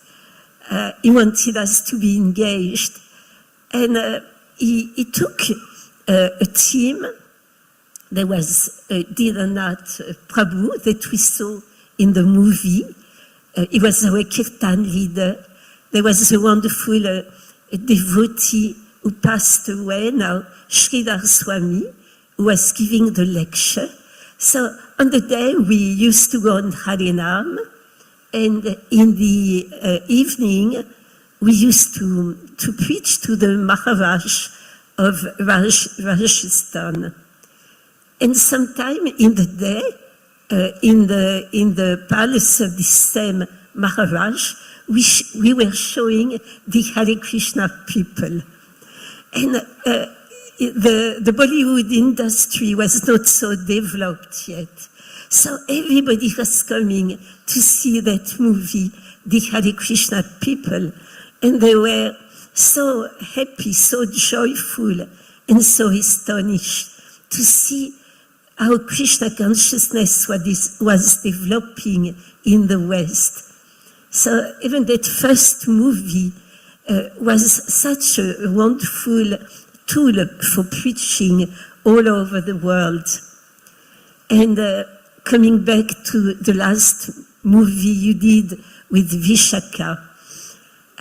Speaker 5: He wanted us to be engaged. And he took a team. There was Didanath Prabhu that we saw in the movie. He was our kirtan leader. There was a wonderful devotee who passed away now, Sridhar Swami, who was giving the lecture. So on the day we used to go on Harinam, and in the evening we used to preach to the Maharaj of Rajasthan. And sometime in the day, in the palace of the same Maharaj, we were showing the Hare Krishna people. And the Bollywood industry was not so developed yet. So everybody was coming to see that movie, the Hare Krishna people. And they were so happy, so joyful, and so astonished to see how Krishna consciousness was developing in the West. So even that first movie was such a wonderful tool for preaching all over the world. And coming back to the last movie you did with Vishaka,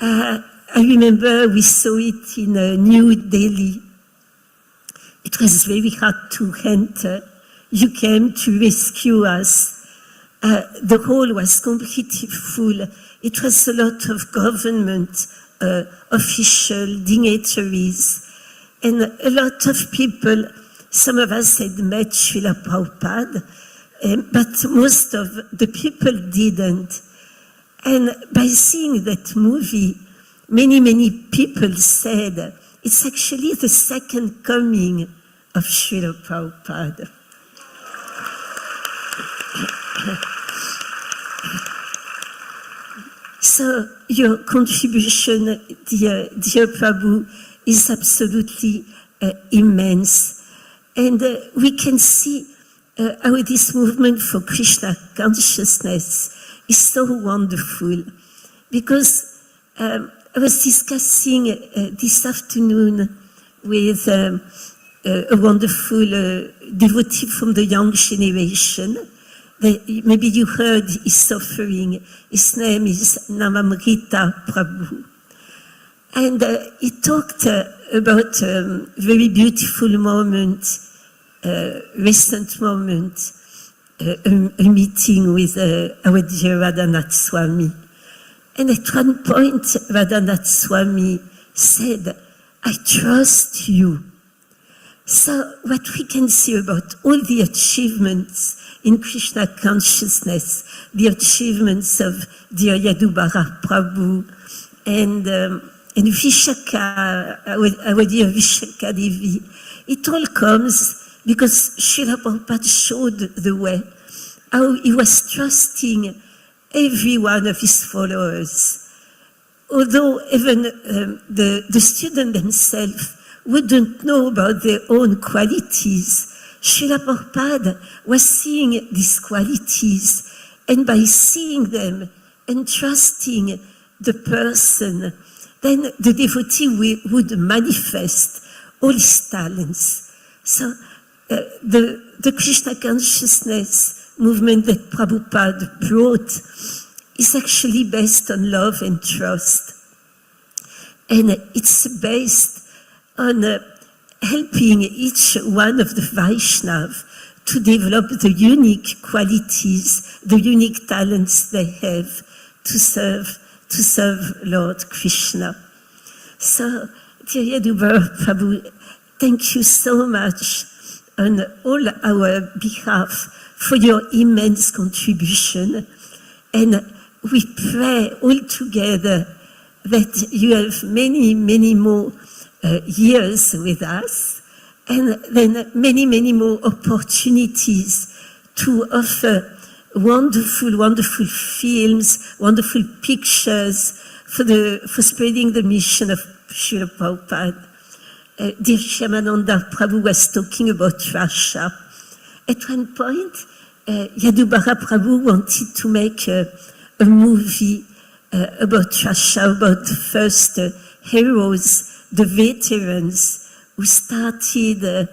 Speaker 5: I remember we saw it in New Delhi. It was very hard to enter. You came to rescue us. The hall was completely full. It was a lot of government official dignitaries, and a lot of people. Some of us had met Srila Prabhupada, but most of the people didn't. And by seeing that movie, many people said, it's actually the second coming of Srila Prabhupada. So your contribution, dear Prabhu, is absolutely immense. And we can see how this movement for Krishna consciousness is so wonderful. Because I was discussing this afternoon with a wonderful devotee from the young generation. Maybe you heard his suffering. His name is Namamrita Prabhu. And he talked about a very beautiful moment, recent moment, a meeting with our dear Radhanath Swami. And at one point, Radhanath Swami said, I trust you. So what we can see about all the achievements in Krishna consciousness, the achievements of dear Yadubara Prabhu, and Vishaka, our dear Vishaka Devi, it all comes because Srila Prabhupada showed the way, how he was trusting every one of his followers. Although even the students themselves wouldn't know about their own qualities, Srila Prabhupada was seeing these qualities, and by seeing them and trusting the person, then the devotee would manifest all his talents. So the Krishna consciousness movement that Prabhupada brought is actually based on love and trust. And it's based on helping each one of the Vaishnava to develop the unique qualities, the unique talents they have to serve Lord Krishna. So, dear Yadubara Prabhu, thank you so much on all our behalf for your immense contribution. And we pray all together that you have many more years with us, and then many more opportunities to offer wonderful films, wonderful pictures for spreading the mission of Srila Prabhupada. Dear Shyamananda Prabhu was talking about Russia. At one point, Yadubara Prabhu wanted to make a movie about Russia, about the first heroes, the veterans who started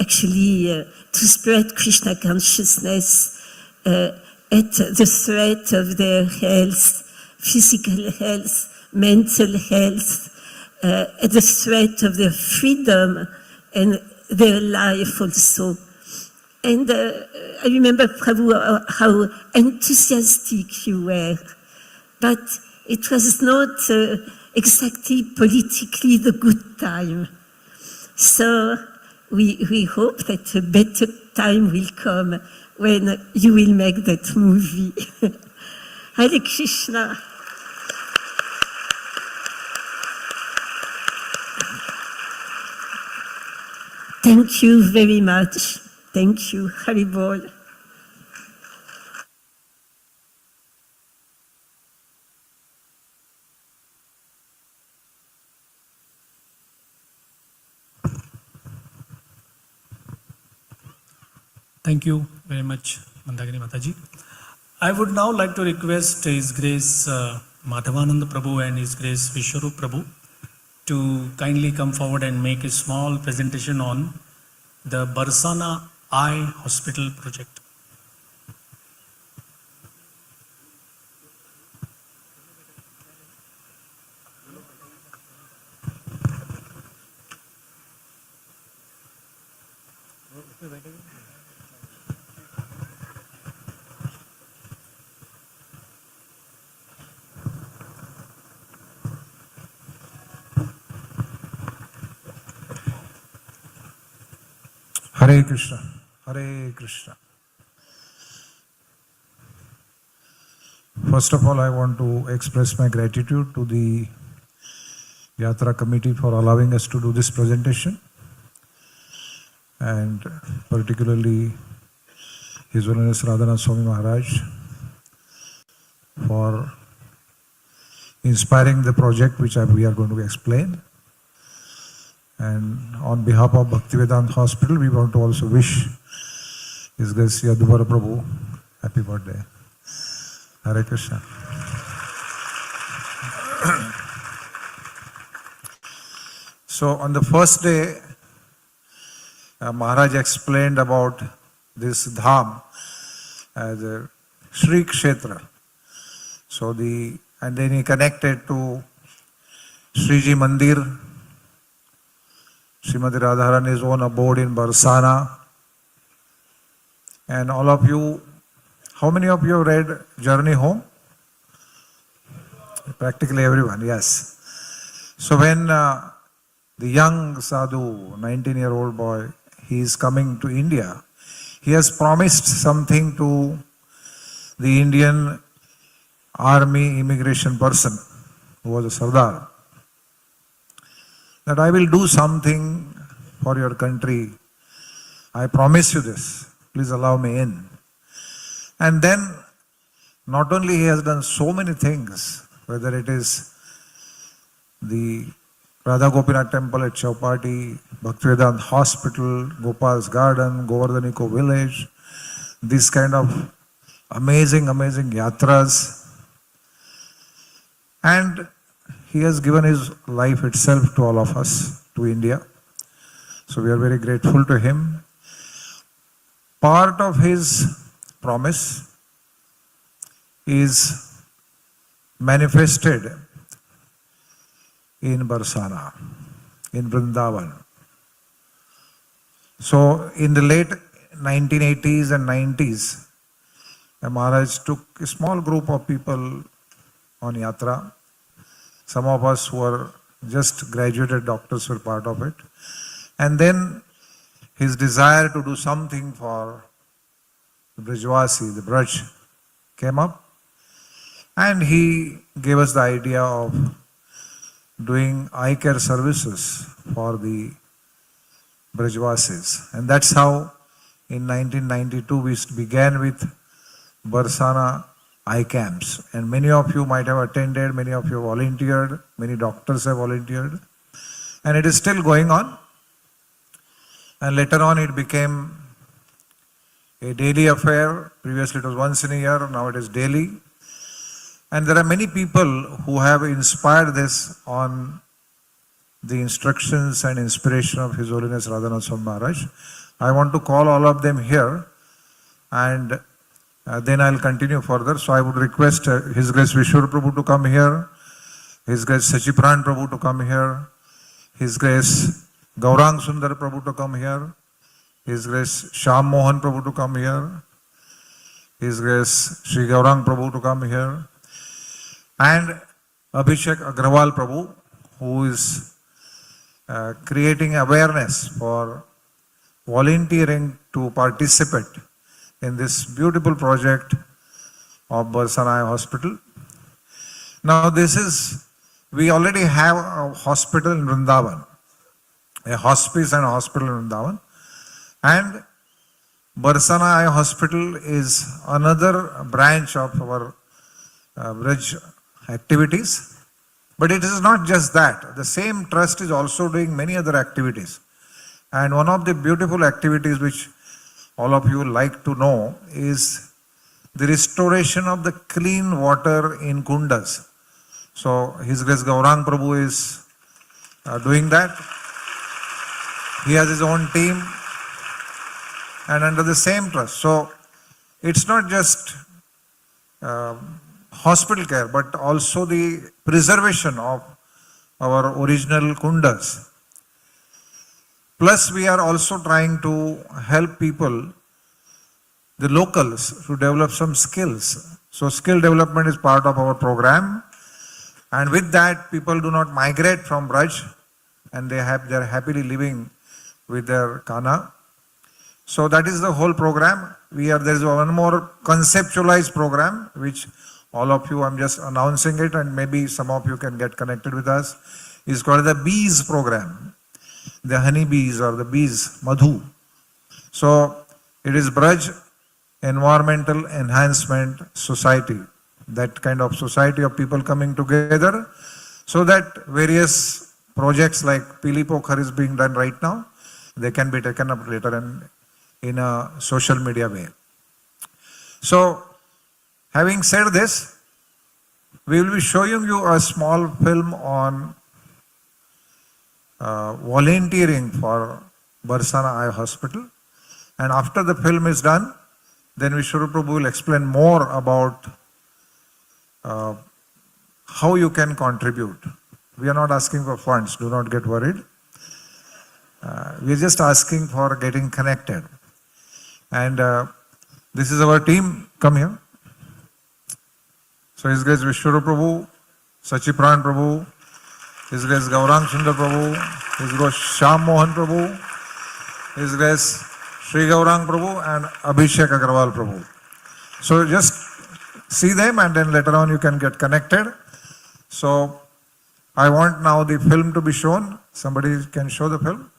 Speaker 5: actually to spread Krishna consciousness at the threat of their health, physical health, mental health, at the threat of their freedom and their life also. And I remember, Prabhu, how enthusiastic you were, but it was not exactly politically the good time. So we hope that a better time will come when you will make that movie. Hare Krishna. Thank you very much. Thank you, Haribol.
Speaker 1: Thank you very much, Mandagini Mataji. I would now like to request His Grace Madhavananda Prabhu and His Grace Vishwarup Prabhu to kindly come forward and make a small presentation on the Barsana Eye Hospital project.
Speaker 6: Hare Krishna, Hare Krishna. First of all, I want to express my gratitude to the Yatra committee for allowing us to do this presentation, and particularly His Holiness Radhanath Swami Maharaj for inspiring the project which we are going to explain. And on behalf of Bhaktivedanta Hospital, we want to also wish His Grace Yaduvara Prabhu happy birthday. Hare Krishna. So on the first day, Maharaj explained about this Dham as a Shri Kshetra. So and then he connected to Sriji Mandir, Srimati Radharani's own abode in Barsana. And all of you, how many of you read Journey Home? Practically everyone, yes. So when the young sadhu, 19-year-old boy, he is coming to India, he has promised something to the Indian army immigration person who was a Sardar, that I will do something for your country. I promise you this. Please allow me in. And then, not only he has done so many things, whether it is the Radha Gopinath temple at Chowpatty, Bhaktivedanta Hospital, Gopal's Garden, Govardhaniko village, this kind of amazing yatras. And he has given his life itself to all of us, to India. So we are very grateful to him. Part of his promise is manifested in Barsana, in Vrindavan. So in the late 1980s and 90s, Maharaj took a small group of people on yatra. Some of us who were just graduated doctors were part of it. And then his desire to do something for the Brajvasi, the Braj, came up. And he gave us the idea of doing eye care services for the Brajvasis. And that's how in 1992 we began with Barsana eye camps, and many of you might have attended, many of you volunteered, many doctors have volunteered, and it is still going on. And later on it became a daily affair. Previously it was once in a year, now it is daily. And there are many people who have inspired this on the instructions and inspiration of His Holiness Radhanath Swami Maharaj. I want to call all of them here, and then I'll continue further. So I would request His Grace Vishwarup Prabhu to come here, His Grace Sachipran Prabhu to come here, His Grace Gaurang Sundar Prabhu to come here, His Grace Shyam Mohan Prabhu to come here, His Grace Sri Gaurang Prabhu to come here, and Abhishek Agrawal Prabhu, who is creating awareness for volunteering to participate in this beautiful project of Barsana Eye Hospital. Now we already have a hospital in Vrindavan. a hospice and a hospital in Vrindavan. And Barsana Eye Hospital is another branch of our Braj activities. But it is not just that. The same trust is also doing many other activities. And one of the beautiful activities which all of you like to know is the restoration of the clean water in kundas. So His Grace Gaurang Prabhu is doing that. He has his own team and under the same trust. So it's not just hospital care, but also the preservation of our original kundas. Plus, we are also trying to help people, the locals, to develop some skills. So skill development is part of our program. And with that, people do not migrate from Braj and they are happily living with their Kana. So that is the whole program. There is one more conceptualized program, which all of you, I'm just announcing it and maybe some of you can get connected with us. It's called the Bees program, the honey bees or the bees, Madhu. So it is Braj Environmental Enhancement Society, that kind of society of people coming together so that various projects like Pili Pokhar is being done right now, they can be taken up later and in a social media way. So, having said this, we will be showing you a small film on volunteering for Barsana Eye Hospital. And after the film is done, then Vishnu Prabhu will explain more about how you can contribute. We are not asking for funds, do not get worried. We are just asking for getting connected. And this is our team. Come here. So His Grace Vishnu Prabhu, Sachipran Prabhu, His Grace Gaurang Sundar Prabhu, His Grace Shyam Mohan Prabhu, His Grace Sri Gaurang Prabhu and Abhishek Agarwal Prabhu. So just see them and then later on you can get connected. So I want now the film to be shown. Somebody can show the film.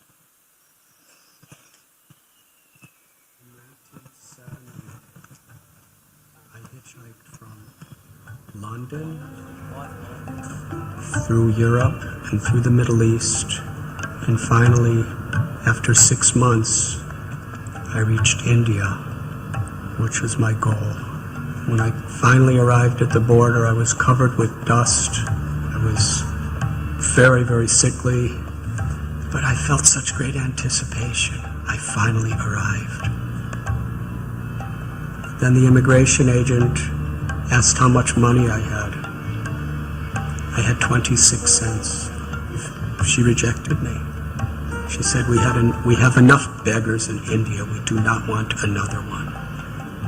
Speaker 7: I hitchhiked from London through Europe and through the Middle East, and finally, after 6 months, I reached India, which was my goal. When I finally arrived at the border, I was covered with dust. I was very, very sickly, but I felt such great anticipation. I finally arrived. Then the immigration agent asked how much money I had. I had 26 cents. She rejected me. She said, we have enough beggars in India. We do not want another one.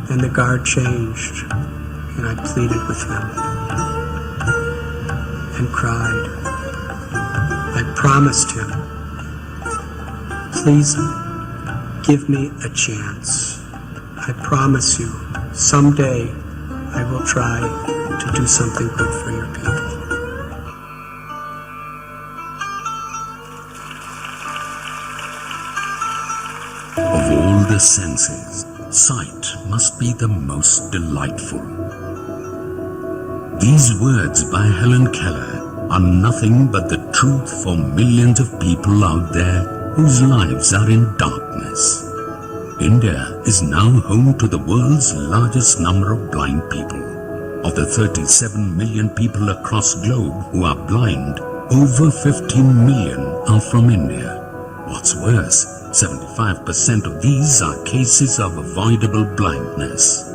Speaker 7: Then the guard changed, and I pleaded with him and cried. I promised him, please give me a chance. I promise you, someday I will try to do something good for your people.
Speaker 8: Of all the senses, sight must be the most delightful. These words by Helen Keller are nothing but the truth for millions of people out there whose lives are in darkness. India is now home to the world's largest number of blind people. Of the 37 million people across the globe who are blind, over 15 million are from India. What's worse, 75% of these are cases of avoidable blindness.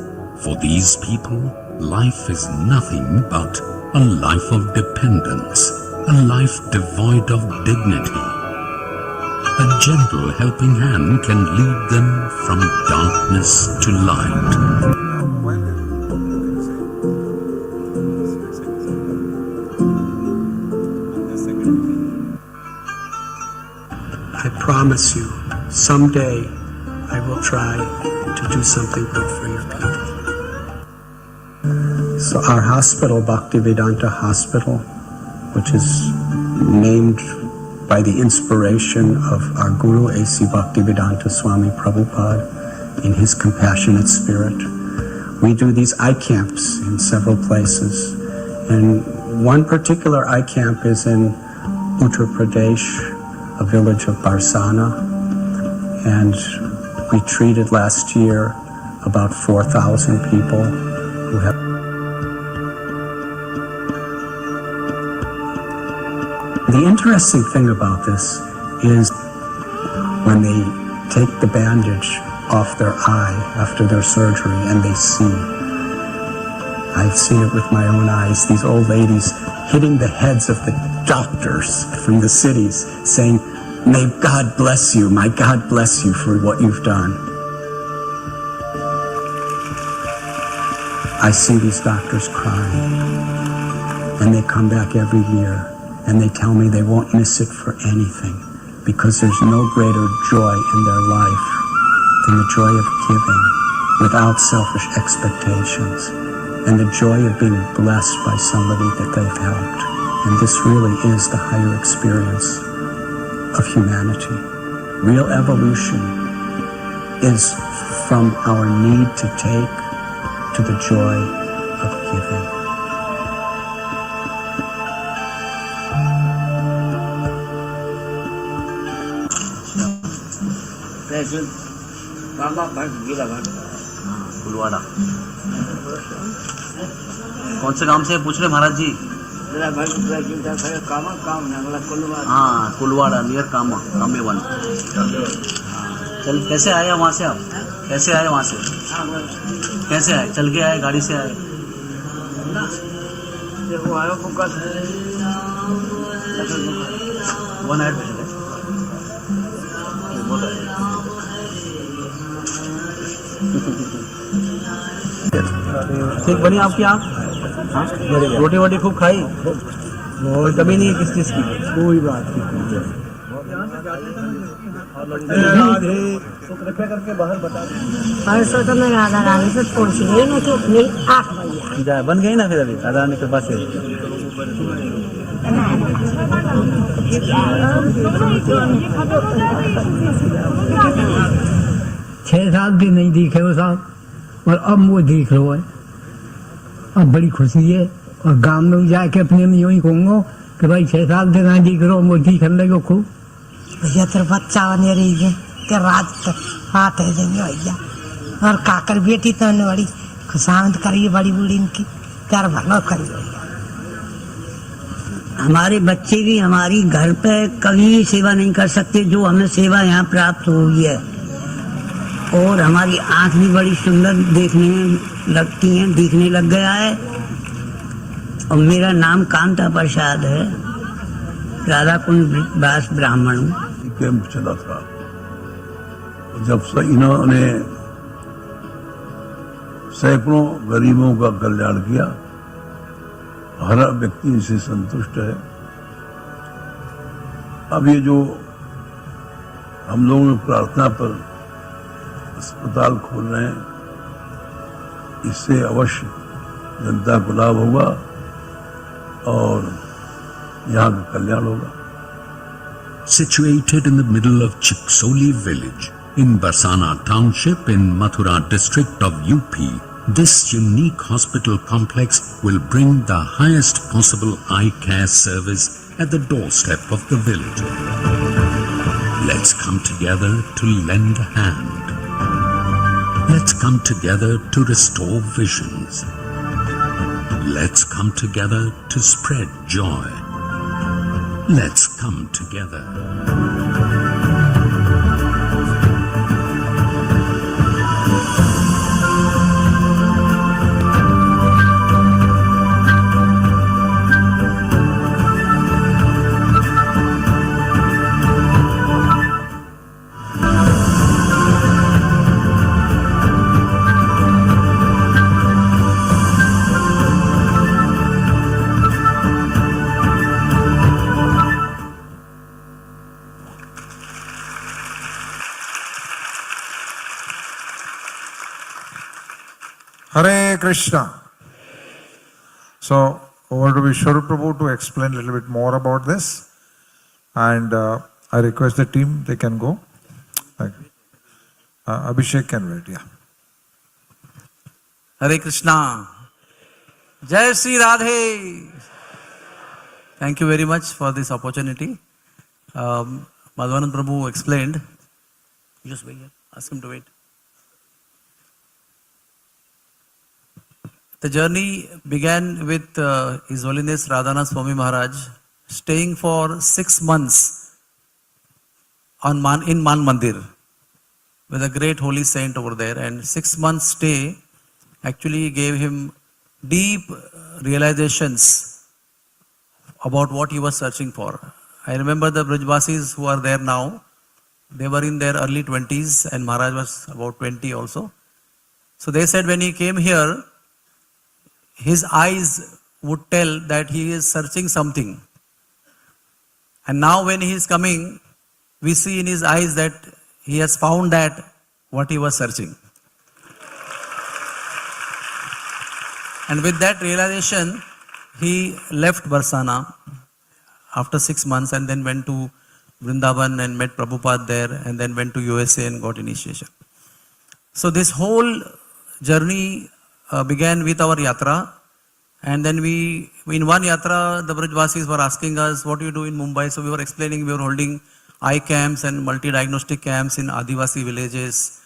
Speaker 8: For these people, life is nothing but a life of dependence, a life devoid of dignity. A gentle helping hand can lead them from darkness to light.
Speaker 7: I promise you, someday I will try to do something good for your people. So our hospital, Bhaktivedanta Hospital, which is named by the inspiration of our Guru A.C. Bhaktivedanta Swami Prabhupada in his compassionate spirit. We do these eye camps in several places. And one particular eye camp is in Uttar Pradesh, a village of Barsana. And we treated last year about 4,000 people who have. The interesting thing about this is when they take the bandage off their eye after their surgery and they see. I've seen it with my own eyes, these old ladies hitting the heads of the doctors from the cities saying, "May God bless you, my God bless you for what you've done." I see these doctors crying, and they come back every year, and they tell me they won't miss it for anything, because there's no greater joy in their life than the joy of giving without selfish expectations, and the joy of being blessed by somebody that they've helped. And this really is the higher experience of humanity. Real evolution is from our need to take to the joy of giving.
Speaker 4: कुलवाड़ा कौन से काम से पूछ रहे महाराज जी? हाँ, कुलवाड़ा near कामा, कामे one. चल कैसे आए वहाँ से आप? कैसे आए वहाँ से? कैसे आए? चल के आए, गाड़ी से आए? वन आए पिछले ठीक बनी आपकी आँख? रोटी वोटी खूब खाई? और कभी नहीं किस चीज की? कोई बात नहीं। करके बाहर बता
Speaker 9: परसों तो मैं राधा रानी से पूछ गई ना कि अपनी आँख भैया
Speaker 4: बन गई ना फिर अभी राधा रानी के पास से।
Speaker 9: 6 साल भी नहीं दिखे वो साहब, और अब वो दिख रहा है। अब बड़ी खुशी है, और गांव में जाके अपने में यूँ ही कहूँगा कि भाई 6 साल से ना दिख रहा, वो दिखने लगे खूब। भैया तेरे बच्चा बने रही है कि रात हाथ है देंगे भैया, और काकर बेटी तो बड़ी खुशामद करी बड़ी बूढ़ी इनकी, प्यार भला करी भैया। हमारे बच्चे भी हमारी घर पे कभी सेवा नहीं कर सकते जो हमें सेवा यहाँ प्राप्त हुई है, और हमारी आँख भी बड़ी सुंदर देखने में लगती हैं, दिखने लग गया है। और मेरा नाम कांता प्रसाद है, राधा कुंड दास ब्राह्मण हूँ।
Speaker 10: कैंप चला था, जब से इन्होंने सैकड़ों गरीबों का कल्याण किया, हर व्यक्ति इसे संतुष्ट है। अब ये जो हम लोगों ने प्रार्थना पर अस्पताल खोल रहे हैं, इससे अवश्य जनता को लाभ होगा और यहाँ का कल्याण होगा।
Speaker 8: Situated in the middle of Chiksoli village in Barsana township in Mathura district of UP, this unique hospital complex will bring the highest possible eye care service at the doorstep of the village. Let's come together to lend a hand. Let's come together to restore visions. Let's come together to spread joy. Let's come together.
Speaker 6: Hare Krishna. So, over to Vishwarup Prabhu to explain a little bit more about this. And I request the team, they can go. Thank you. Abhishek can wait, yeah.
Speaker 4: Hare Krishna. Jai Sri Radhe. Thank you very much for this opportunity. Madhavanand Prabhu explained. Just wait here. Ask him to wait. The journey began with His Holiness Radhanath Swami Maharaj staying for 6 months in Man Mandir with a great holy saint over there. And 6 months stay actually gave him deep realizations about what he was searching for. I remember the Brajvasis who are there now, they were in their early 20s and Maharaj was about 20 also. So they said when he came here, his eyes would tell that he is searching something. And now when he is coming, we see in his eyes that he has found that what he was searching. And with that realization, he left Barsana after 6 months and then went to Vrindavan and met Prabhupada there and then went to USA and got initiation. So this whole journey began with our yatra, and then in one yatra the Brajvasis were asking us, what do you do in Mumbai? So we were explaining we were holding eye camps and multi-diagnostic camps in Adivasi villages,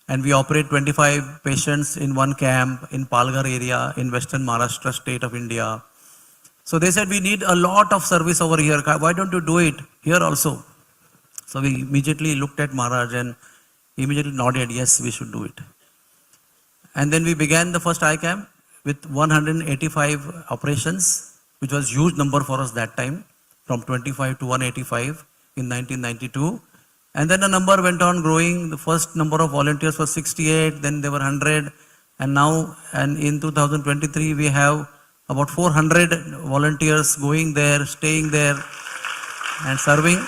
Speaker 4: and we operate 25 patients in one camp in Palghar area in Western Maharashtra state of India. So they said we need a lot of service over here, why don't you do it here also? So we immediately looked at Maharaj and he immediately nodded, yes, we should do it. And then we began the first eye camp with 185 operations, which was huge number for us that time, from 25 to 185 in 1992. And then the number went on growing. The first number of volunteers was 68, then there were 100, and now, and in 2023, we have about 400 volunteers going there, staying there, and serving.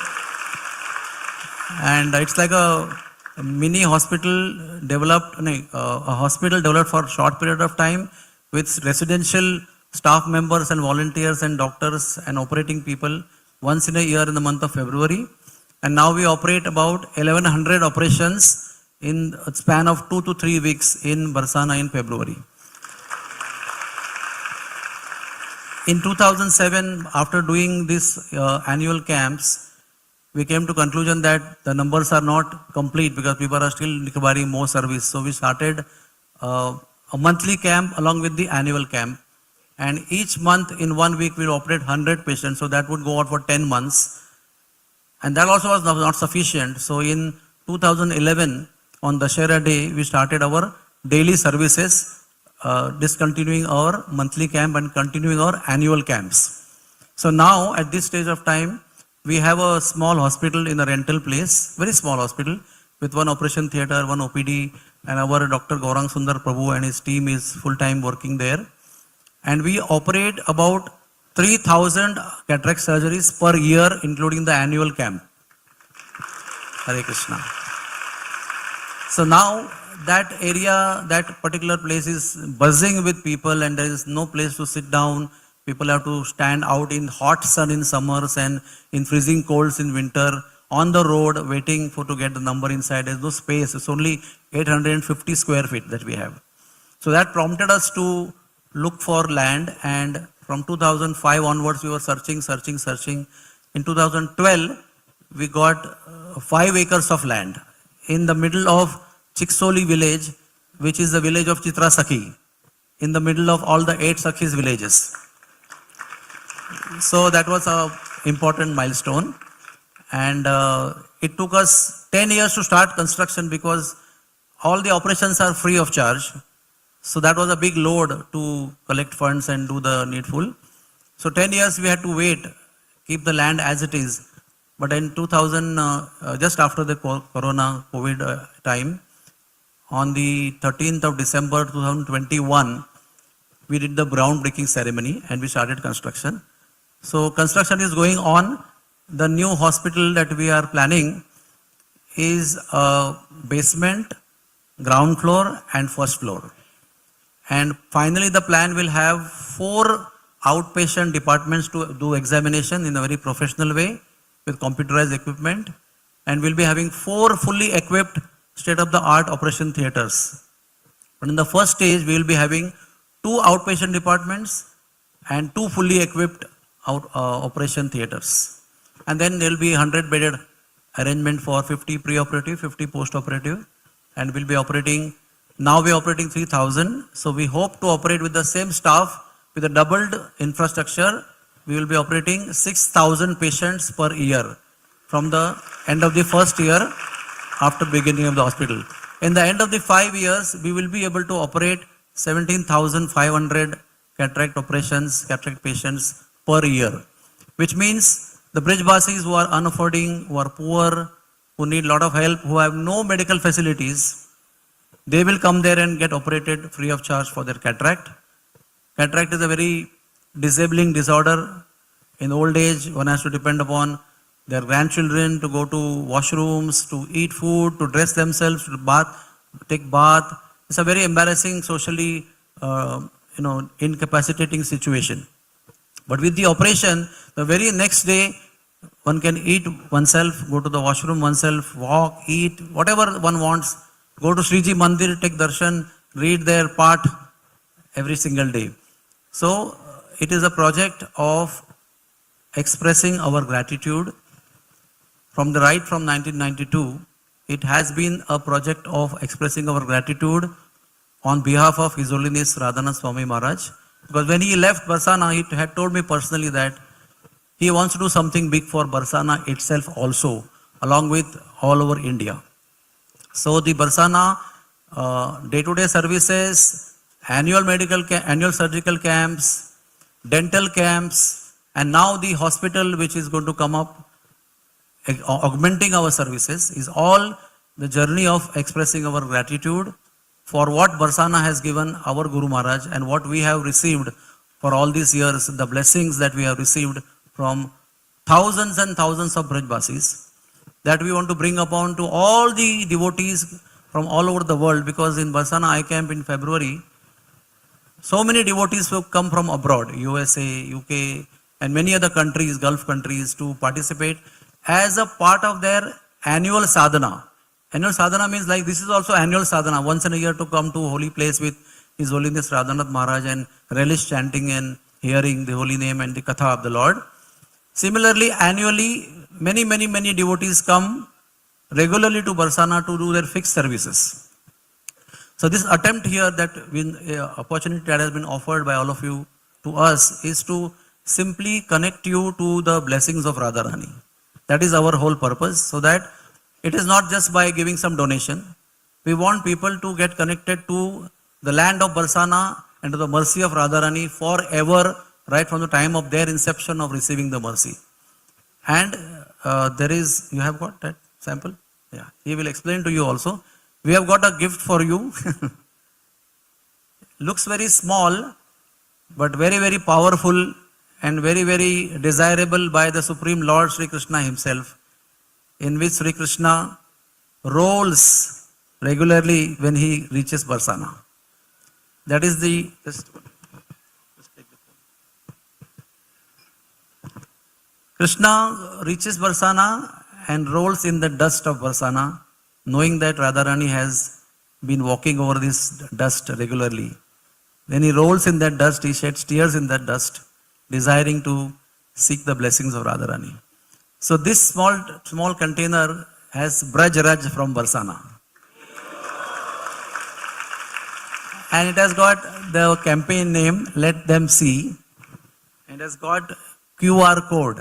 Speaker 4: And it's like a mini hospital developed, a hospital developed for a short period of time with residential staff members and volunteers and doctors and operating people once in a year in the month of February. And now we operate about 1100 operations in a span of 2 to 3 weeks in Barsana in February. In 2007, after doing these annual camps, we came to conclusion that the numbers are not complete because people are still requiring more service. So we started a monthly camp along with the annual camp. And each month in 1 week we will operate 100 patients. So that would go on for 10 months. And that also was not sufficient. So in 2011, on Dussehra Day, we started our daily services, discontinuing our monthly camp and continuing our annual camps. So now at this stage of time, we have a small hospital in a rental place, very small hospital, with one operation theatre, one OPD, and our Dr. Gaurang Sundar Prabhu and his team is full-time working there. And we operate about 3,000 cataract surgeries per year, including the annual camp. Hare Krishna. So now that area, that particular place is buzzing with people and there is no place to sit down. People have to stand out in hot sun in summers and in freezing colds in winter on the road waiting to get the number inside. There's no space. It's only 850 square feet that we have. So that prompted us to look for land, and from 2005 onwards we were searching. In 2012 we got 5 acres of land in the middle of Chiksoli village, which is the village of Chitra Sakhi, in the middle of all the 8 Sakhis villages. So that was an important milestone, and it took us 10 years to start construction because all the operations are free of charge. So that was a big load to collect funds and do the needful. So 10 years we had to wait, keep the land as it is. But in 2000, just after the COVID time, on the 13th of December 2021, we did the groundbreaking ceremony and we started construction. So construction is going on. The new hospital that we are planning is a basement, ground floor and first floor. And finally the plan will have 4 outpatient departments to do examination in a very professional way, with computerized equipment, and we'll be having 4 fully equipped state-of-the-art operation theaters. But in the first stage, we will be having 2 outpatient departments and 2 fully equipped operation theaters. And then there will be 100-bedded arrangement for 50 pre-operative, 50 post-operative, and we'll be operating, now we're operating 3,000. So we hope to operate with the same staff, with a doubled infrastructure. We will be operating 6,000 patients per year from the end of the first year after beginning of the hospital. In the end of the 5 years, we will be able to operate 17,500 cataract operations, cataract patients per year, which means the Brijbasis who are unaffording, who are poor, who need a lot of help, who have no medical facilities, they will come there and get operated free of charge for their cataract. Cataract is a very disabling disorder. In old age, one has to depend upon their grandchildren to go to washrooms, to eat food, to dress themselves, to take bath. It's a very embarrassing, socially, incapacitating situation. But with the operation, the very next day, one can eat oneself, go to the washroom oneself, walk, eat, whatever one wants. Go to Sriji Mandir, take darshan, read their part every single day. So, it is a project of expressing our gratitude. From 1992, it has been a project of expressing our gratitude on behalf of His Holiness Radhanath Swami Maharaj. Because when he left Barsana, he had told me personally that he wants to do something big for Barsana itself also, along with all over India. So the Barsana day-to-day services, annual surgical camps, dental camps, and now the hospital which is going to come up, augmenting our services, is all the journey of expressing our gratitude for what Barsana has given our Guru Maharaj and what we have received for all these years, the blessings that we have received from thousands and thousands of Brijbasis, that we want to bring upon to all the devotees from all over the world, because in Barsana Eye Camp in February, so many devotees who have come from abroad, USA, UK, and many other countries, Gulf countries, to participate as a part of their annual sadhana. Annual sadhana means like this is also annual sadhana, once in a year to come to holy place with His Holiness Radhanath Maharaj and relish chanting and hearing the holy name and the katha of the Lord. Similarly, annually, many devotees come regularly to Barsana to do their fixed services. So this attempt here, that opportunity that has been offered by all of you to us, is to simply connect you to the blessings of Radharani. That is our whole purpose, so that it is not just by giving some donation. We want people to get connected to the land of Barsana and to the mercy of Radharani forever, right from the time of their inception of receiving the mercy. And there is, you have got that sample? Yeah, he will explain to you also. We have got a gift for you. Looks very small, but very powerful and very desirable by the Supreme Lord Sri Krishna himself, in which Sri Krishna rolls regularly when he reaches Barsana. That is the... Just take the phone. Krishna reaches Barsana and rolls in the dust of Barsana, knowing that Radharani has been walking over this dust regularly. When he rolls in that dust, he sheds tears in that dust, desiring to seek the blessings of Radharani. So this small container has Braj Raj from Barsana. And it has got the campaign name, Let Them See. And it has got QR code.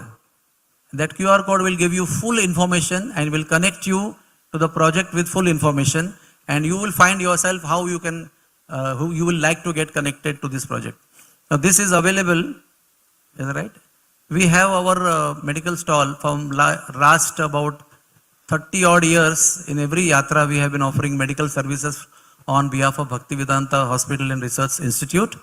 Speaker 4: That QR code will give you full information and will connect you to the project with full information. And you will find yourself how you can, who you will like to get connected to this project. Now this is available, is that right? We have our medical stall from last about 30 odd years. In every yatra we have been offering medical services on behalf of Bhaktivedanta Hospital and Research Institute.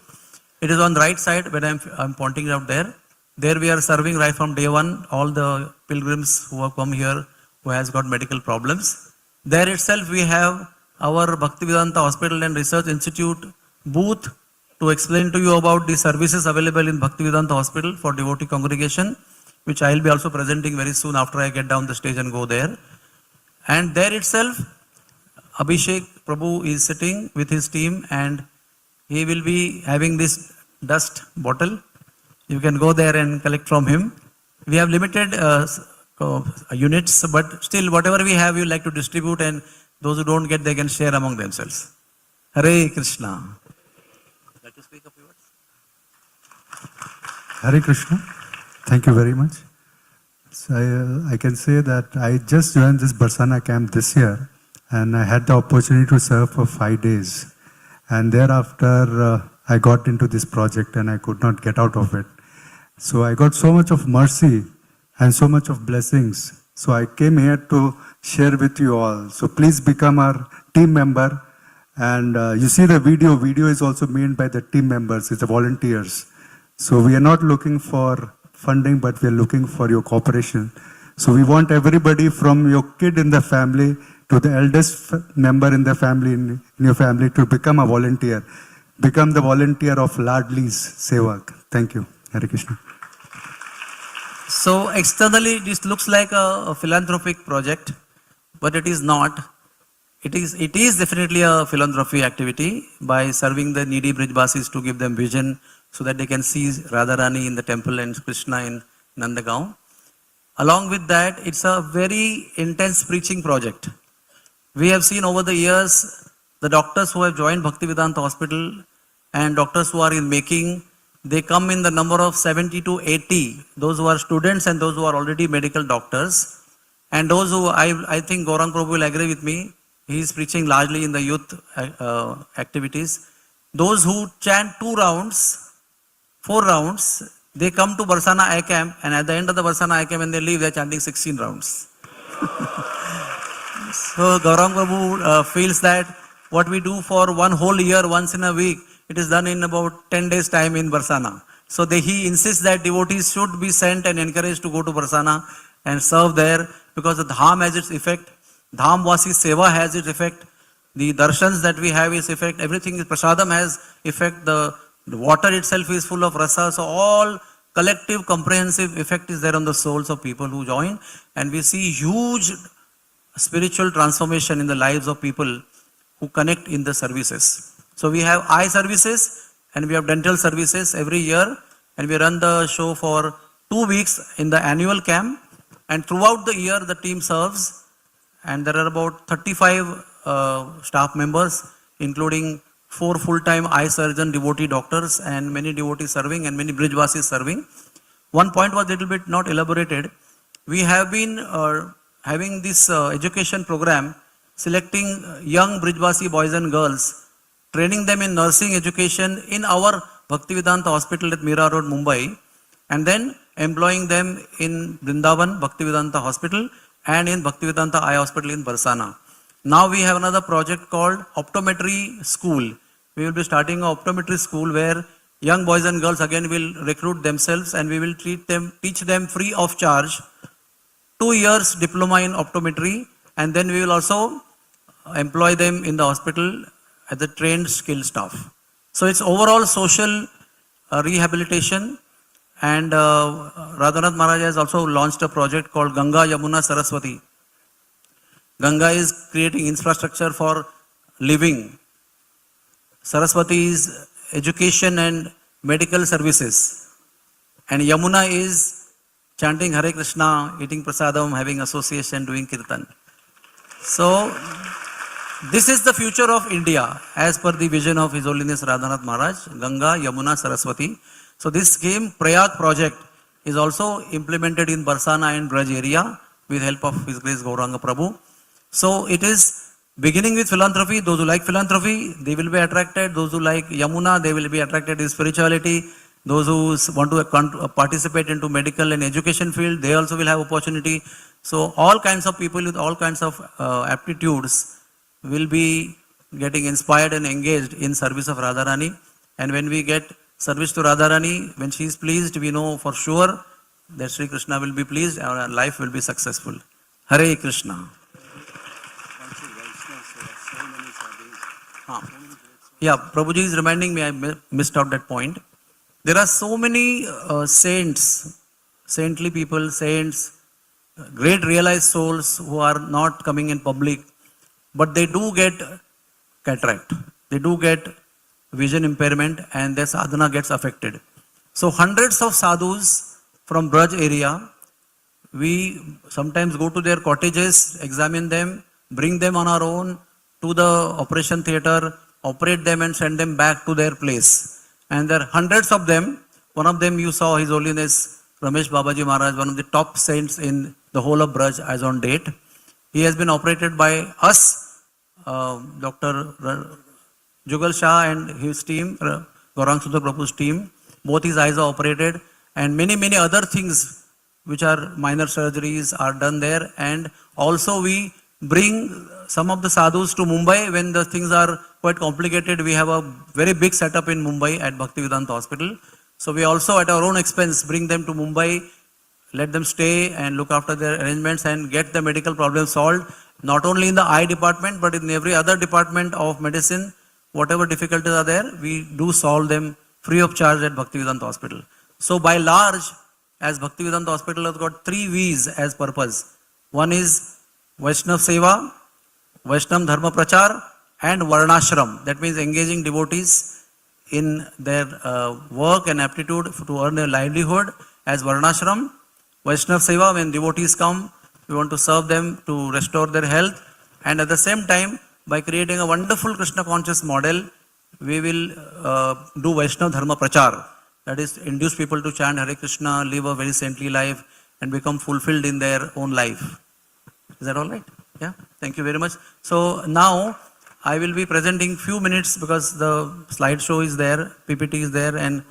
Speaker 4: It is on the right side where I'm pointing it out there. There we are serving right from day one all the pilgrims who have come here who has got medical problems. There itself we have our Bhaktivedanta Hospital and Research Institute booth to explain to you about the services available in Bhaktivedanta Hospital for devotee congregation. which I'll be also presenting very soon after I get down the stage and go there. And there itself, Abhishek Prabhu is sitting with his team and he will be having this dust bottle. You can go there and collect from him. We have limited units, but still whatever we have, we like to distribute, and those who don't get, they can share among themselves. Hare Krishna. Like to speak a few words?
Speaker 11: Hare Krishna. Thank you very much. So I can say that I just joined this Barsana camp this year, and I had the opportunity to serve for 5 days. And thereafter, I got into this project and I could not get out of it. So I got so much of mercy and so much of blessings. So I came here to share with you all. So please become our team member. And you see the video is also made by the team members, it's the volunteers. So we are not looking for funding, but we are looking for your cooperation. So we want everybody from your kid in the family to the eldest member in the family, in your family, to become a volunteer. Become the volunteer of Ladli's Sevak. Thank you. Hare Krishna.
Speaker 4: So externally, this looks like a philanthropic project, but it is not. It is definitely a philanthropy activity by serving the needy Brijbasis to give them vision so that they can see Radharani in the temple and Krishna in Nandagaon. Along with that, it's a very intense preaching project. We have seen over the years the doctors who have joined Bhaktivedanta Hospital and doctors who are in making, they come in the number of 70 to 80, those who are students and those who are already medical doctors. And those who, I think Gaurang Prabhu will agree with me, he is preaching largely in the youth activities. Those who chant 2 rounds, 4 rounds, they come to Barsana I camp, and at the end of the Barsana I camp when they leave, they are chanting 16 rounds. So Gaurang Prabhu feels that what we do for 1 whole year, once in a week, it is done in about 10 days time in Barsana. So he insists that devotees should be sent and encouraged to go to Barsana and serve there, because the Dham has its effect. Dham Vasi Seva has its effect. The darshans that we have is effect. Everything is prasadam has effect. The water itself is full of rasa. So all collective comprehensive effect is there on the souls of people who join. And we see huge spiritual transformation in the lives of people who connect in the services. So we have eye services and we have dental services every year, and we run the show for 2 weeks in the annual camp, and throughout the year the team serves, and there are about 35 staff members, including 4 full-time eye surgeon devotee doctors and many devotees serving and many Brijvasis serving. One point was a little bit not elaborated. We have been having this education program, selecting young Brijvasi boys and girls, training them in nursing education in our Bhaktivedanta Hospital at Mira Road, Mumbai, and then employing them in Vrindavan Bhaktivedanta Hospital and in Bhaktivedanta Eye Hospital in Barsana. Now we have another project called Optometry School. We will be starting an optometry school where young boys and girls again will recruit themselves, and we will teach them free of charge 2 years diploma in optometry, and then we will also employ them in the hospital as the trained skilled staff. So it's overall social rehabilitation, and Radhanath Maharaj has also launched a project called Ganga Yamuna Saraswati. Ganga is creating infrastructure for living. Saraswati is education and medical services. And Yamuna is chanting Hare Krishna, eating prasadam, having association, doing kirtan. So this is the future of India as per the vision of His Holiness Radhanath Maharaj, Ganga, Yamuna, Saraswati. So this same Prayag project is also implemented in Barsana and Braj area with help of His Grace Gauranga Prabhu. So it is beginning with philanthropy. Those who like philanthropy, they will be attracted. Those who like Yamuna, they will be attracted to spirituality. Those who want to participate into medical and education field, they also will have opportunity. So all kinds of people with all kinds of aptitudes will be getting inspired and engaged in service of Radharani. And when we get service to Radharani, when she is pleased, we know for sure that Sri Krishna will be pleased and our life will be successful. Hare Krishna. Yeah, Prabhuji is reminding me, I missed out that point. There are so many saints saintly people, saints, great realized souls who are not coming in public, but they do get cataract. They do get vision impairment and their sadhana gets affected. So hundreds of sadhus from Braj area, we sometimes go to their cottages, examine them, bring them on our own to the operation theatre, operate them and send them back to their place. And there are hundreds of them. One of them you saw, His Holiness Ramesh Babaji Maharaj, one of the top saints in the whole of Braj as on date. He has been operated by us, Dr. Jugal Shah and his team, Gaurang Sundar Prabhu's team. Both his eyes are operated and many other things which are minor surgeries are done there. And also we bring some of the sadhus to Mumbai when the things are quite complicated. We have a very big setup in Mumbai at Bhaktivedanta Hospital. So we also at our own expense bring them to Mumbai, let them stay and look after their arrangements and get the medical problems solved, not only in the eye department, but in every other department of medicine. Whatever difficulties are there, we do solve them free of charge at Bhaktivedanta Hospital. So by large, as Bhaktivedanta Hospital has got 3 V's as purpose. One is Vaishnav Seva, Vaishnav Dharma Prachar and Varnashram. That means engaging devotees in their work and aptitude to earn a livelihood as Varnashram. Vaishnav Seva, when devotees come, we want to serve them to restore their health. And at the same time, by creating a wonderful Krishna conscious model, we will do Vaishnav Dharma Prachar. That is, induce people to chant Hare Krishna, live a very saintly life and become fulfilled in their own life. Is that all right? Yeah, thank you very much. So now I will be presenting few minutes because the slideshow is there, PPT is there and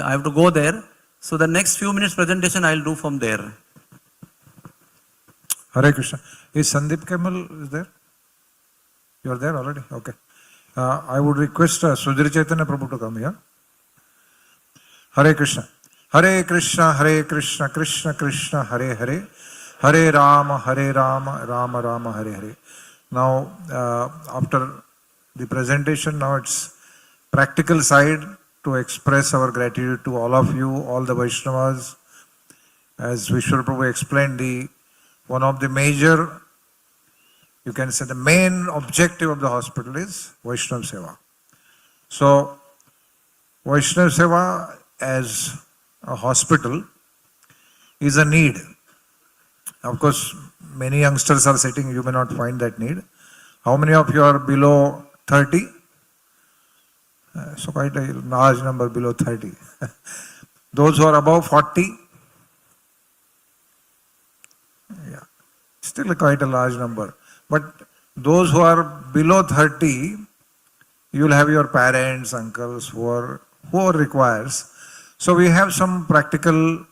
Speaker 4: I have to go there. So the next few minutes presentation I will do from there.
Speaker 6: Hare Krishna. Is Sandeep Kemal is there? You are there already? Okay. I would request Sudhir Chaitanya Prabhu to come here. Hare Krishna. Hare Krishna, Hare Krishna, Krishna Krishna, Hare Hare. Hare Rama, Rama Rama, Hare Hare. Now, after the presentation, now it's practical side to express our gratitude to all of you, all the Vaishnavas. As Vishwar Prabhu explained, one of the major, you can say the main objective of the hospital is Vaishnav Seva. So, Vaishnav Seva as a hospital is a need. Of course, many youngsters are sitting, you may not find that need. How many of you are below 30? So quite a large number below 30. Those who are above 40? Yeah, still quite a large number. But those who are below 30, you will have your parents, uncles, who requires. So we have some practical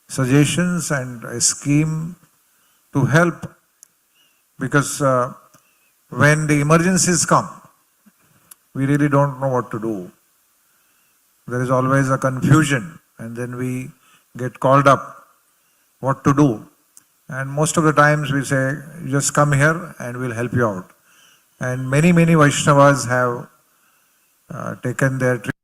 Speaker 6: suggestions and a scheme to help, because when the emergencies come, we really don't know what to do. There is always a confusion and then we get called up what to do. And most of the times we say, just come here and we'll help you out. And many Vaishnavas have taken their treatment.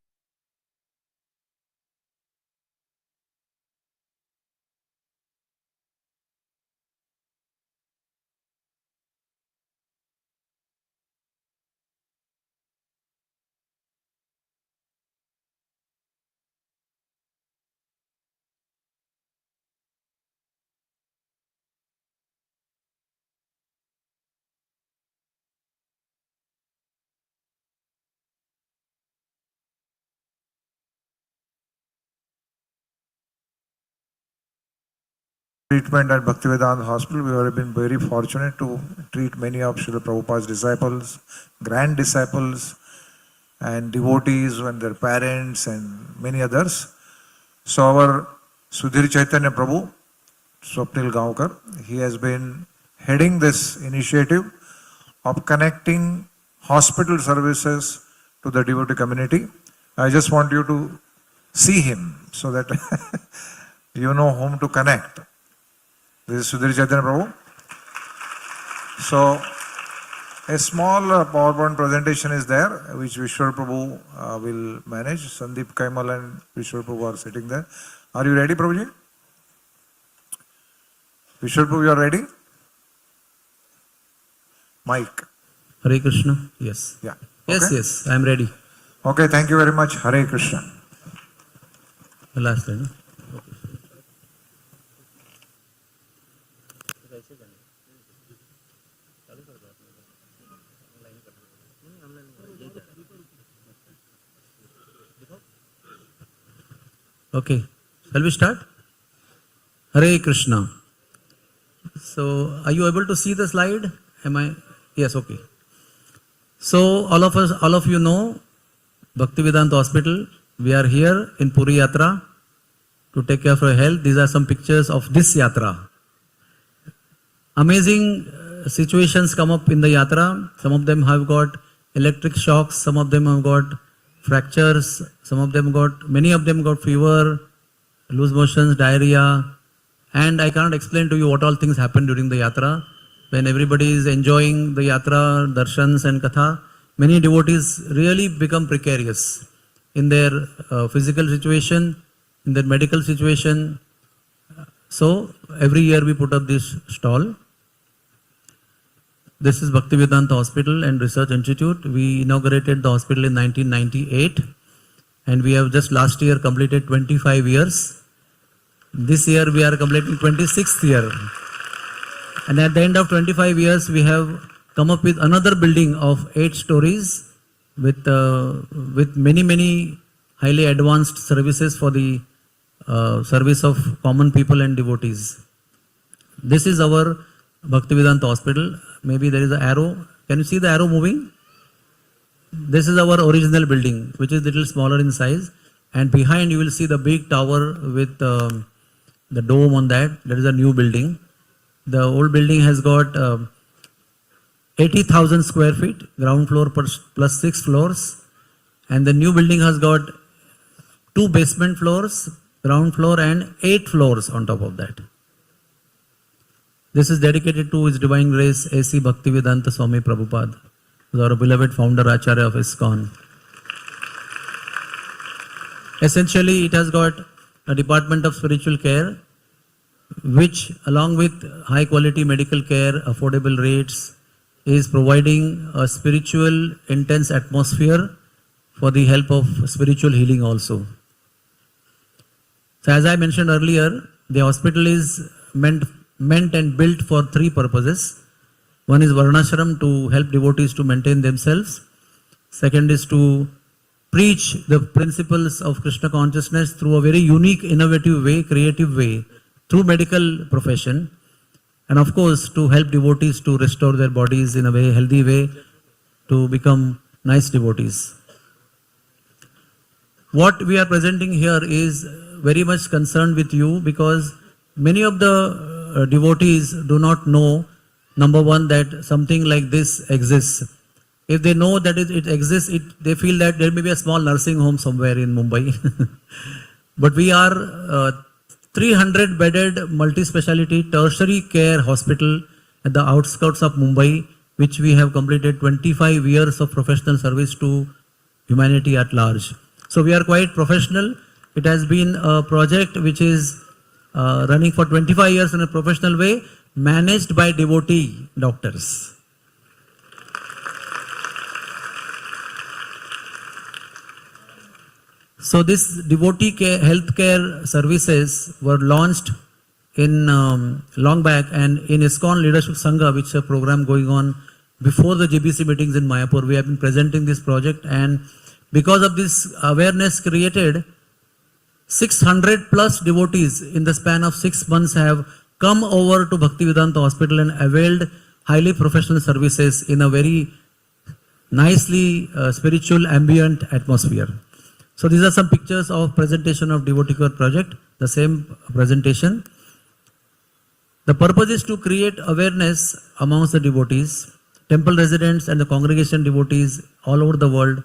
Speaker 6: Treatment at Bhaktivedanta Hospital, we have been very fortunate to treat many of Srila Prabhupada's disciples, grand disciples, and devotees and their parents and many others. So our Sudhir Chaitanya Prabhu, Swapnil Gaonkar, he has been heading this initiative of connecting hospital services to the devotee community. I just want you to see him so that you know whom to connect. This is Sudhir Chaitanya Prabhu. So, a small PowerPoint presentation is there, which Vishwar Prabhu will manage. Sandeep Kaimal and Vishwar Prabhu are sitting there. Are you ready, Prabhuji? Vishal Prabhu, you are ready? Mike.
Speaker 4: Hare Krishna. Yes.
Speaker 6: Yeah.
Speaker 4: Yes,
Speaker 6: Okay.
Speaker 4: yes. I am ready.
Speaker 6: Okay, thank you very much. Hare Krishna.
Speaker 4: The last line. Okay. Shall we start? Hare Krishna. So, are you able to see the slide? Am I? Yes, okay. So, all of you know Bhaktivedanta Hospital. We are here in Puri Yatra to take care of your health. These are some pictures of this Yatra. Amazing situations come up in the Yatra. Some of them have got electric shocks. Some of them have got fractures. Many of them got fever, loose motions, diarrhea. And I cannot explain to you what all things happen during the Yatra. When everybody is enjoying the Yatra, darshans and katha, many devotees really become precarious in their physical situation, in their medical situation. So every year we put up this stall. This is Bhaktivedanta Hospital and Research Institute. We inaugurated the hospital in 1998 and we have just last year completed 25 years. This year we are completing 26th year. And at the end of 25 years we have come up with another building of 8 stories with many highly advanced services for the service of common people and devotees. This is our Bhaktivedanta Hospital. Maybe there is an arrow. Can you see the arrow moving? This is our original building, which is little smaller in size. And behind you will see the big tower with the dome on that. That is a new building. The old building has got 80,000 square feet, ground floor plus 6 floors. And the new building has got 2 basement floors, ground floor and 8 floors on top of that. This is dedicated to His Divine Grace A.C. Bhaktivedanta Swami Prabhupada, who is our beloved founder Acharya of ISKCON. Essentially, it has got a department of spiritual care, which along with high quality medical care, affordable rates, is providing a spiritual intense atmosphere for the help of spiritual healing also. So as I mentioned earlier, the hospital is meant and built for 3 purposes. One is Varnashram, to help devotees to maintain themselves. Second is to preach the principles of Krishna consciousness through a very unique, innovative way, creative way, through medical profession. And of course, to help devotees to restore their bodies in a very healthy way, to become nice devotees. What we are presenting here is very much concerned with you, because many of the devotees do not know, number one, that something like this exists. If they know that it exists, they feel that there may be a small nursing home somewhere in Mumbai. But we are 300 bedded multi-speciality tertiary care hospital at the outskirts of Mumbai, which we have completed 25 years of professional service to humanity at large. So we are quite professional. It has been a project which is running for 25 years in a professional way, managed by devotee doctors. So this devotee care, healthcare services were launched in long back, and in ISKCON Leadership Sangha, which is a program going on before the GBC meetings in Mayapur, we have been presenting this project, and because of this awareness created, 600 plus devotees in the span of 6 months have come over to Bhaktivedanta Hospital and availed highly professional services in a very nicely spiritual ambient atmosphere. So these are some pictures of presentation of Devotee Care project, the same presentation. The purpose is to create awareness amongst the devotees, temple residents and the congregation devotees all over the world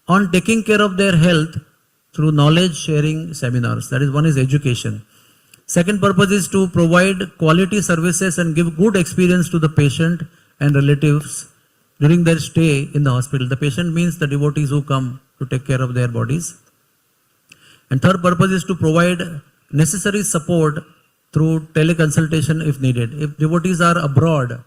Speaker 4: on taking care of their health through knowledge sharing seminars. That is, one is education. Second purpose is to provide quality services and give good experience to the patient and relatives during their stay in the hospital. The patient means the devotees who come to take care of their bodies. And third purpose is to provide necessary support through teleconsultation if needed. If devotees are abroad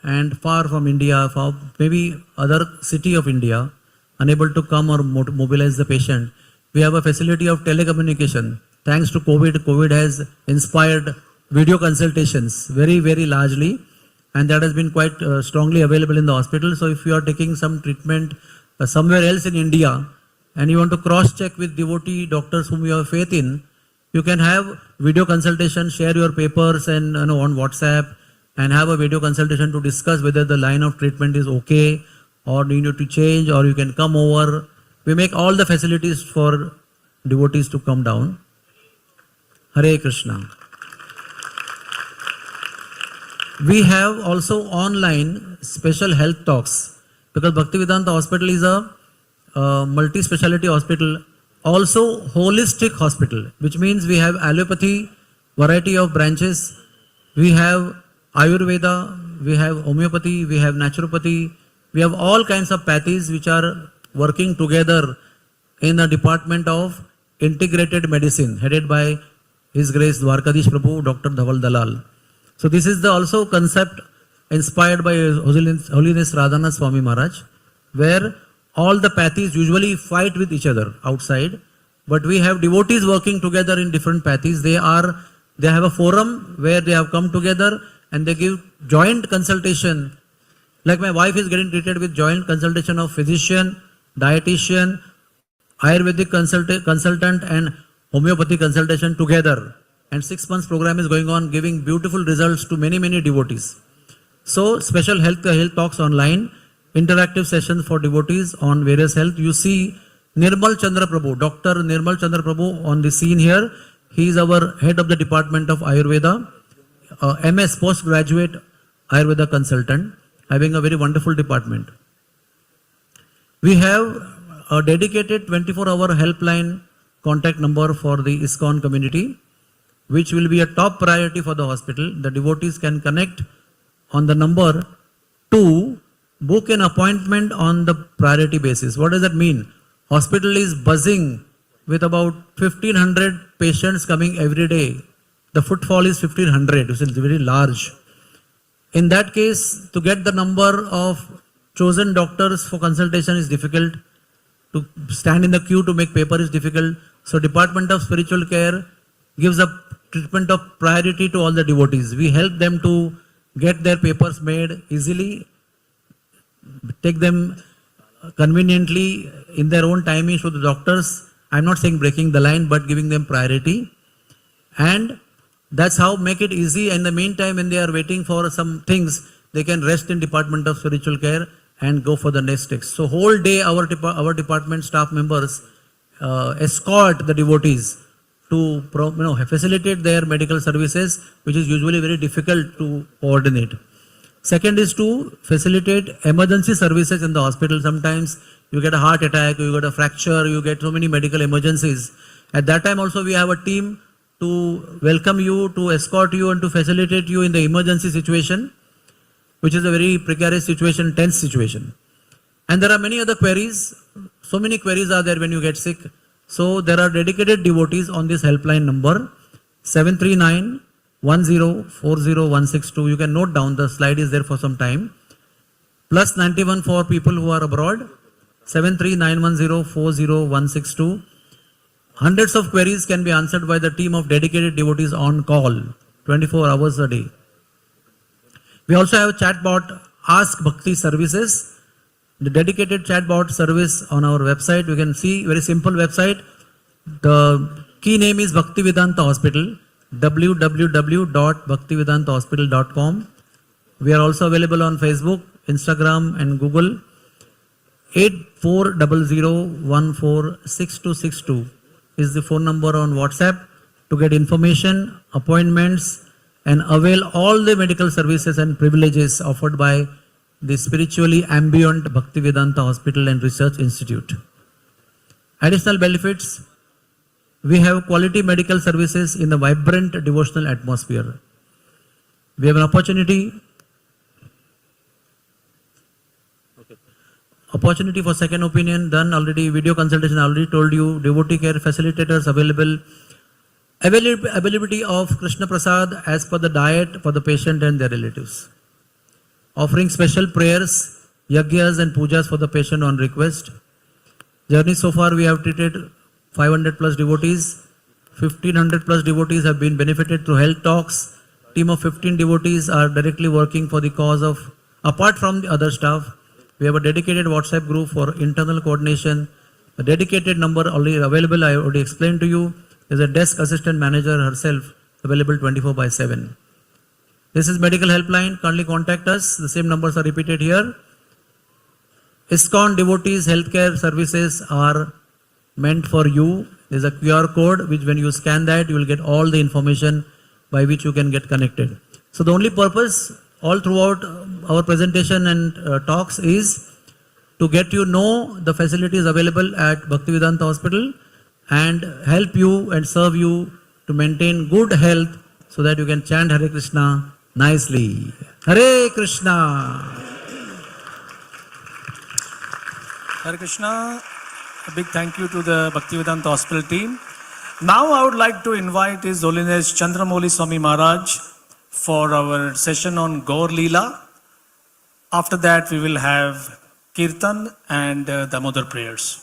Speaker 4: and far from India, for maybe other city of India, unable to come or mobilize the patient, we have a facility of telecommunication. Thanks to COVID has inspired video consultations very, very largely, and that has been quite strongly available in the hospital. So if you are taking some treatment somewhere else in India and you want to cross-check with devotee doctors whom you have faith in, you can have video consultation, share your papers and on WhatsApp, and have a video consultation to discuss whether the line of treatment is okay or you need to change, or you can come over. We make all the facilities for devotees to come down. Hare Krishna. We have also online special health talks, because Bhaktivedanta Hospital is a multi-speciality hospital, also holistic hospital, which means we have allopathy, variety of branches, we have Ayurveda, we have homeopathy, we have naturopathy, we have all kinds of pathies which are working together in the department of integrated medicine, headed by His Grace Dwarkadish Prabhu, Dr. Dhaval Dalal. So this is the also concept inspired by Holiness Radhanath Swami Maharaj, where all the pathies usually fight with each other outside, but we have devotees working together in different pathies. They have a forum where they have come together and they give joint consultation. Like my wife is getting treated with joint consultation of physician, dietitian, Ayurvedic consultant and homeopathy consultation together. And 6 months program is going on, giving beautiful results to many, many devotees. So special health talks online, interactive sessions for devotees on various health. You see Nirmal Chandra Prabhu, Dr. Nirmal Chandra Prabhu on the scene here. He is our head of the department of Ayurveda, MS postgraduate Ayurveda consultant, having a very wonderful department. We have a dedicated 24-hour helpline contact number for the ISKCON community, which will be a top priority for the hospital. The devotees can connect on the number to book an appointment on the priority basis. What does that mean? Hospital is buzzing with about 1500 patients coming every day. The footfall is 1500, which is very large. In that case, to get the number of chosen doctors for consultation is difficult. To stand in the queue to make paper is difficult. So Department of Spiritual Care gives a treatment of priority to all the devotees. We help them to get their papers made easily, take them conveniently in their own timing to the doctors. I'm not saying breaking the line, but giving them priority. And that's how make it easy. In the meantime, when they are waiting for some things, they can rest in Department of Spiritual Care and go for the next text. So whole day our department staff members escort the devotees to facilitate their medical services, which is usually very difficult to coordinate. Second is to facilitate emergency services in the hospital. Sometimes you get a heart attack, you get a fracture, you get so many medical emergencies. At that time also we have a team to welcome you, to escort you and to facilitate you in the emergency situation, which is a very precarious situation, tense situation. And there are many other queries. So many queries are there when you get sick. So there are dedicated devotees on this helpline number 739-1040-162. You can note down, the slide is there for some time. Plus 91 for people who are abroad, 739-1040-162. Hundreds of queries can be answered by the team of dedicated devotees on call, 24 hours a day. We also have a chatbot, Ask Bhakti services. The dedicated chatbot service on our website. You can see very simple website. The key name is Bhaktivedanta Hospital, www.bhaktivedantahospital.com. We are also available on Facebook, Instagram and Google. 8400146262 is the phone number on WhatsApp to get information, appointments and avail all the medical services and privileges offered by the spiritually ambient Bhaktivedanta Hospital and Research Institute. Additional benefits, we have quality medical services in the vibrant devotional atmosphere. We have an opportunity for second opinion done already, video consultation I already told you, devotee care facilitators available, Availability of Krishna Prasad as per the diet for the patient and their relatives. Offering special prayers, yajnas and pujas for the patient on request. Journey so far we have treated 500 plus devotees. 1500 plus devotees have been benefited through health talks. Team of 15 devotees are directly working for the cause of, apart from the other staff, we have a dedicated WhatsApp group for internal coordination. A dedicated number already available, I already explained to you. There's a desk assistant manager herself available 24/7. This is medical helpline, kindly contact us. The same numbers are repeated here. ISKCON devotees healthcare services are meant for you. There's a QR code which when you scan that you will get all the information by which you can get connected. So the only purpose all throughout our presentation and talks is to get you know the facilities available at Bhaktivedanta Hospital and help you and serve you to maintain good health so that you can chant Hare Krishna nicely. Hare Krishna.
Speaker 1: Hare Krishna. A big thank you to the Bhaktivedanta Hospital team. Now I would like to invite His Holiness Chandramouli Swami Maharaj for our session on Gaur Leela. After that we will have Kirtan and Damodar prayers.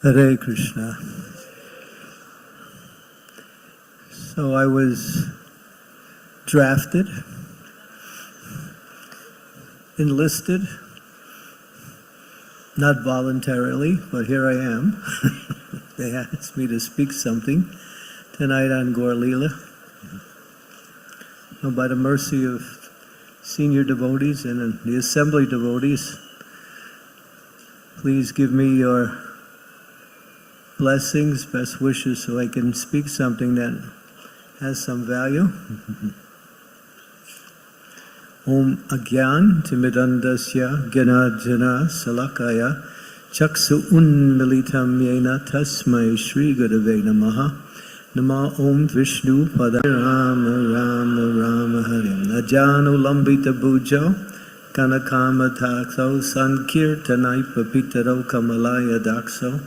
Speaker 12: Hare Krishna. So I was drafted, enlisted, not voluntarily, but here I am. They asked me to speak something tonight on Gaur Leela. And by the mercy of senior devotees and the assembly devotees, please give me your blessings, best wishes, so I can speak something that has some value. Om Agyan Timidandasya Gyanarjana Salakaya Chaksu Unmilitam Yena Tasmai Shri Gurave Namaha Nama Om Vishnu Pada Rama Rama Rama Harim Najanu Lambita Bujo Kanakama Takso Sankirtanai Papitaro Kamalaya Dakso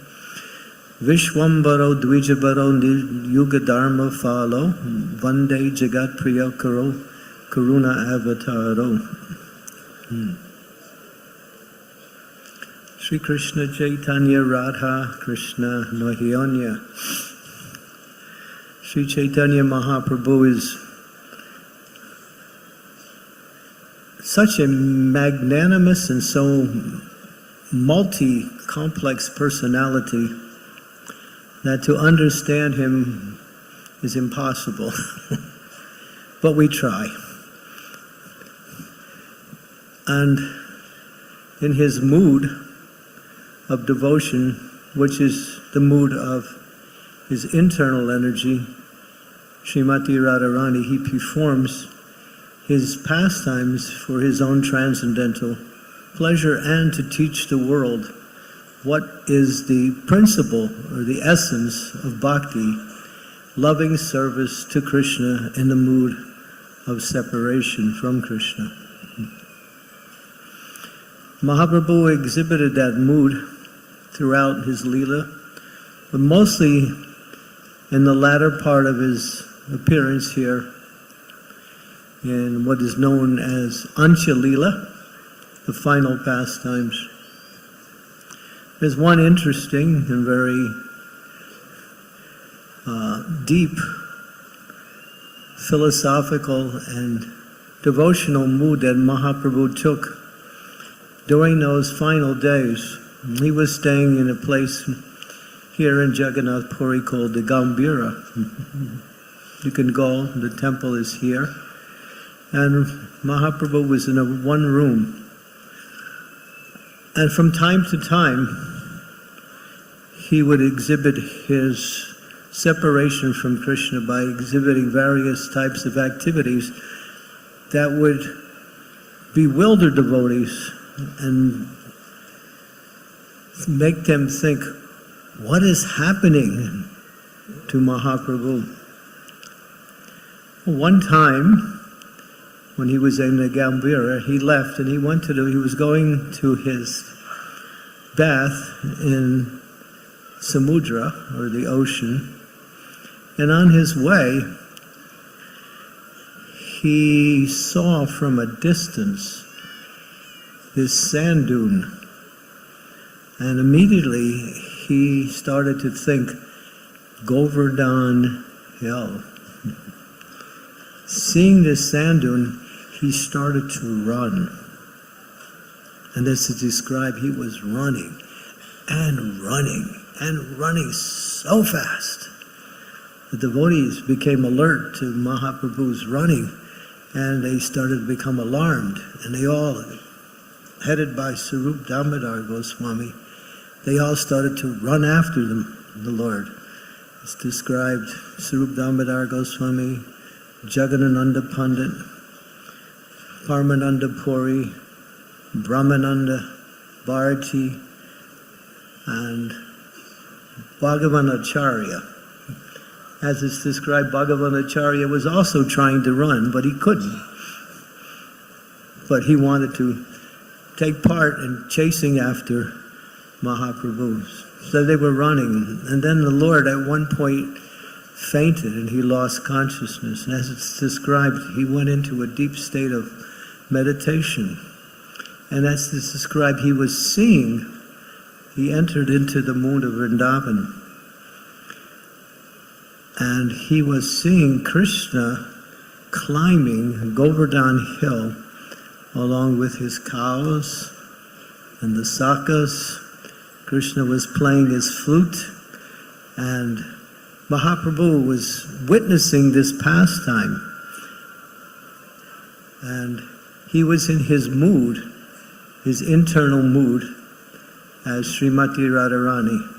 Speaker 12: Vishwambaro Dvijabaro Yuga Dharma Follow Vande Jagat Priyakaro Karuna Avataro. Sri Krishna Chaitanya Radha Krishna Nahyonya. Sri Chaitanya Mahaprabhu is such a magnanimous and so multi-complex personality that to understand him is impossible. But we try. And in his mood of devotion, which is the mood of his internal energy, Srimati Radharani, he performs his pastimes for his own transcendental pleasure and to teach the world what is the principle or the essence of bhakti, loving service to Krishna in the mood of separation from Krishna. Mahaprabhu exhibited that mood throughout his Leela, but mostly in the latter part of his appearance here in what is known as Ancha Leela, the final pastimes. There's one interesting and very deep philosophical and devotional mood that Mahaprabhu took during those final days. He was staying in a place here in Jagannath Puri called the Gambhira. You can go, the temple is here. And Mahaprabhu was in a one room. And from time to time, he would exhibit his separation from Krishna by exhibiting various types of activities that would bewilder devotees and make them think, what is happening to Mahaprabhu? One time, when he was in the Gambhira, he left and he was going to his bath in Samudra, or the ocean, and on his way, he saw from a distance this sand dune, and immediately he started to think, Govardhan Hill. Seeing this sand dune, he started to run. And this is described, he was running and running and running so fast. The devotees became alert to Mahaprabhu's running, and they started to become alarmed. And they all, headed by Sarup Damodar Goswami, they all started to run after the Lord. It's described, Sarup Damodar Goswami, Jagadananda Pandit, Parmananda Puri, Brahmananda, Bharati, and Bhagavanacharya. As it's described, Bhagavanacharya was also trying to run, but he couldn't. But he wanted to take part in chasing after Mahaprabhu. So they were running, and then the Lord at one point fainted and he lost consciousness. And as it's described, he went into a deep state of meditation. And as it's described, he was seeing, he entered into the mood of Vrindavan. And he was seeing Krishna climbing Govardhan Hill along with his cows and the sakas. Krishna was playing his flute, and Mahaprabhu was witnessing this pastime. And he was in his mood, his internal mood, as Srimati Radharani.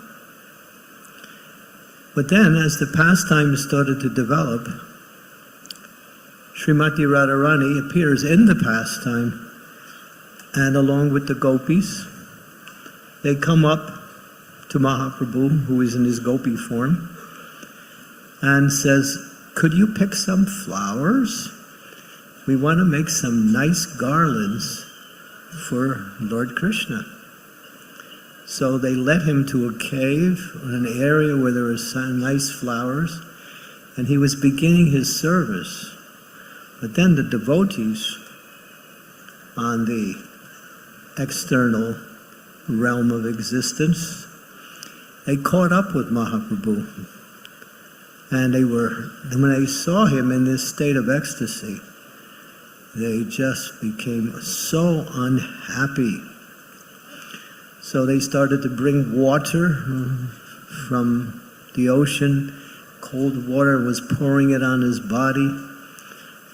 Speaker 12: But then, as the pastime started to develop, Srimati Radharani appears in the pastime, and along with the gopis, they come up to Mahaprabhu, who is in his gopi form, and says, could you pick some flowers? We want to make some nice garlands for Lord Krishna. So they led him to a cave, an area where there were some nice flowers, and he was beginning his service. But then the devotees on the external realm of existence, they caught up with Mahaprabhu. And when they saw him in this state of ecstasy, they just became so unhappy. So they started to bring water from the ocean. Cold water was pouring it on his body.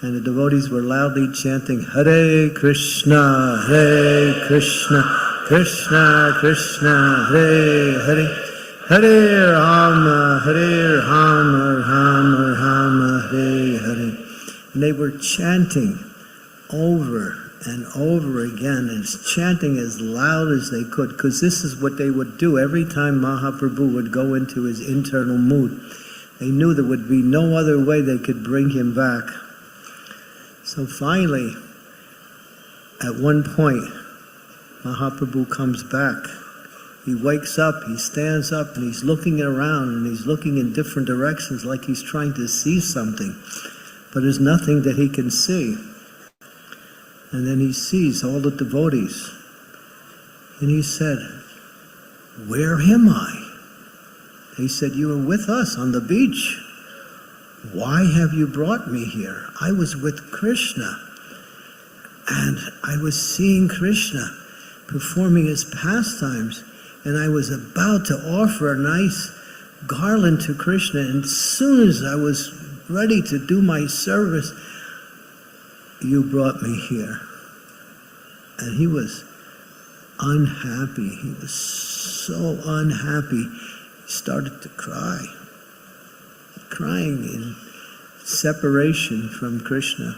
Speaker 12: And the devotees were loudly chanting, Hare Krishna, Hare Krishna, Krishna Krishna, Hare Hare, Hare Rama, Hare Rama, Rama Rama, Hare Hare. And they were chanting over and over again and chanting as loud as they could, because this is what they would do every time Mahaprabhu would go into his internal mood. They knew there would be no other way they could bring him back. So finally, at one point, Mahaprabhu comes back. He wakes up, he stands up, and he's looking around, and he's looking in different directions like he's trying to see something. But there's nothing that he can see. And then he sees all the devotees. And he said, "Where am I?" They said, "You were with us on the beach. Why have you brought me here? I was with Krishna. And I was seeing Krishna performing his pastimes. And I was about to offer a nice garland to Krishna. And as soon as I was ready to do my service, you brought me here." And he was unhappy. He was so unhappy. He started to cry, crying in separation from Krishna.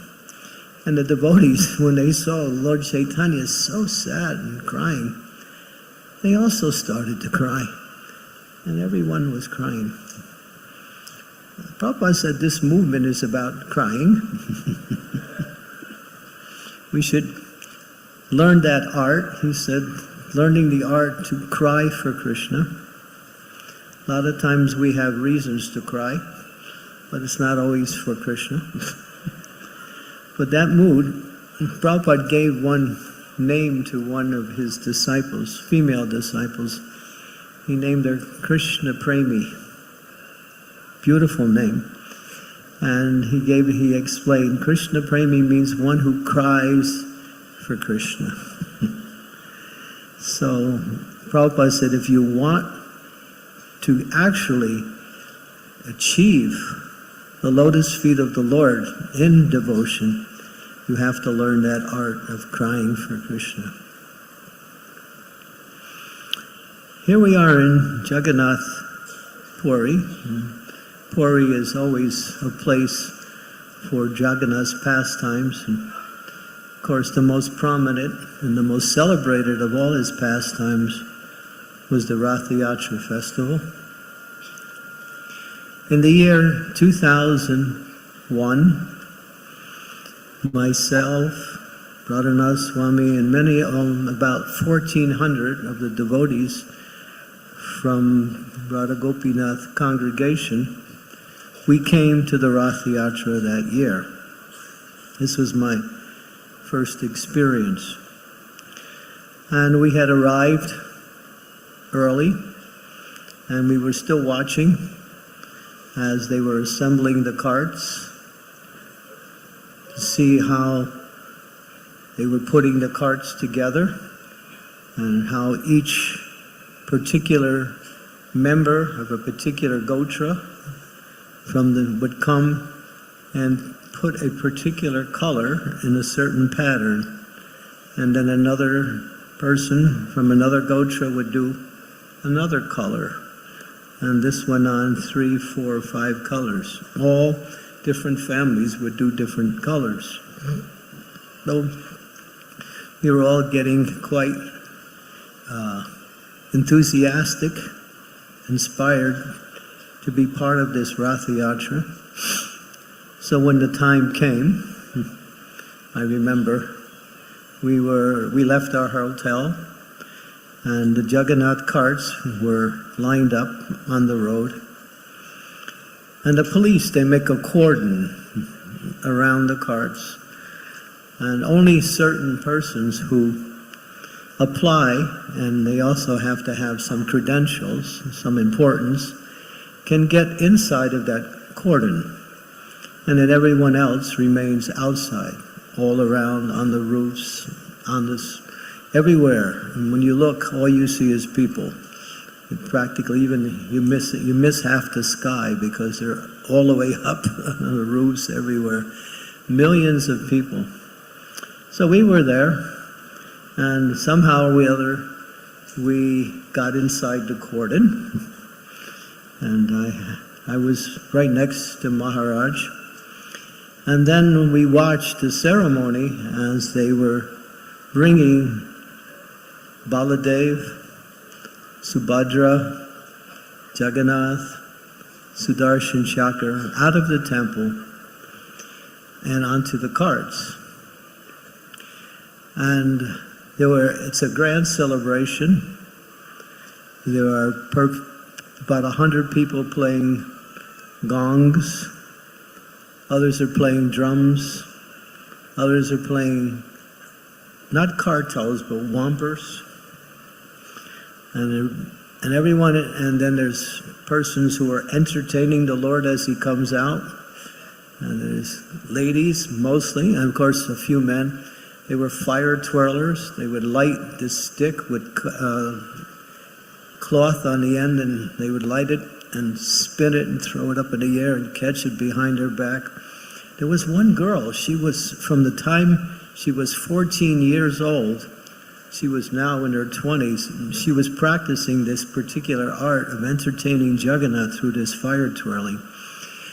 Speaker 12: And the devotees, when they saw Lord Chaitanya so sad and crying, they also started to cry. And everyone was crying. Prabhupada said this movement is about crying. We should learn that art. He said, learning the art to cry for Krishna. A lot of times we have reasons to cry, but it's not always for Krishna. But that mood, Prabhupada gave one name to one of his disciples, female disciples. He named her Krishna Premi. Beautiful name. And he explained, Krishna Premi means one who cries for Krishna. So Prabhupada said, if you want to actually achieve the lotus feet of the Lord in devotion, you have to learn that art of crying for Krishna. Here we are in Jagannath Puri. Puri is always a place for Jagannath's pastimes. And of course, the most prominent and the most celebrated of all his pastimes was the Ratha Yatra festival. In the year 2001, myself, Radhanath Swami, and many about 1,400 of the devotees from Radha Gopinath congregation, we came to the Ratha Yatra that year. This was my first experience. And we had arrived early, and we were still watching as they were assembling the carts to see how they were putting the carts together and how each particular member of a particular gotra would come and put a particular color in a certain pattern, and then another person from another gotra would do another color, and this went on 3, 4, 5 colors. All different families would do different colors. So we were all getting quite enthusiastic, inspired to be part of this Ratha Yatra. So when the time came, I remember we left our hotel, and the Jagannath carts were lined up on the road. And the police, they make a cordon around the carts. And only certain persons who apply, and they also have to have some credentials, some importance, can get inside of that cordon. And then everyone else remains outside, all around, on the roofs, on this, everywhere. And when you look, all you see is people. Practically, even you miss half the sky because they're all the way up on the roofs everywhere. Millions of people. So we were there, and somehow or other, we got inside the cordon, and I was right next to Maharaj. And then we watched the ceremony as they were bringing Baladev, Subhadra, Jagannath, Sudarshan Chakra out of the temple and onto the carts. And it's a grand celebration. There are about 100 people playing gongs. Others are playing drums. Others are playing not kartals, but wampers. And everyone, and then there's persons who are entertaining the Lord as he comes out. And there's ladies mostly, and of course a few men. They were fire twirlers. They would light this stick with cloth on the end, and they would light it and spin it and throw it up in the air and catch it behind her back. There was one girl, she was, from the time she was 14 years old, she was now in her 20s, she was practicing this particular art of entertaining Jagannath through this fire twirling.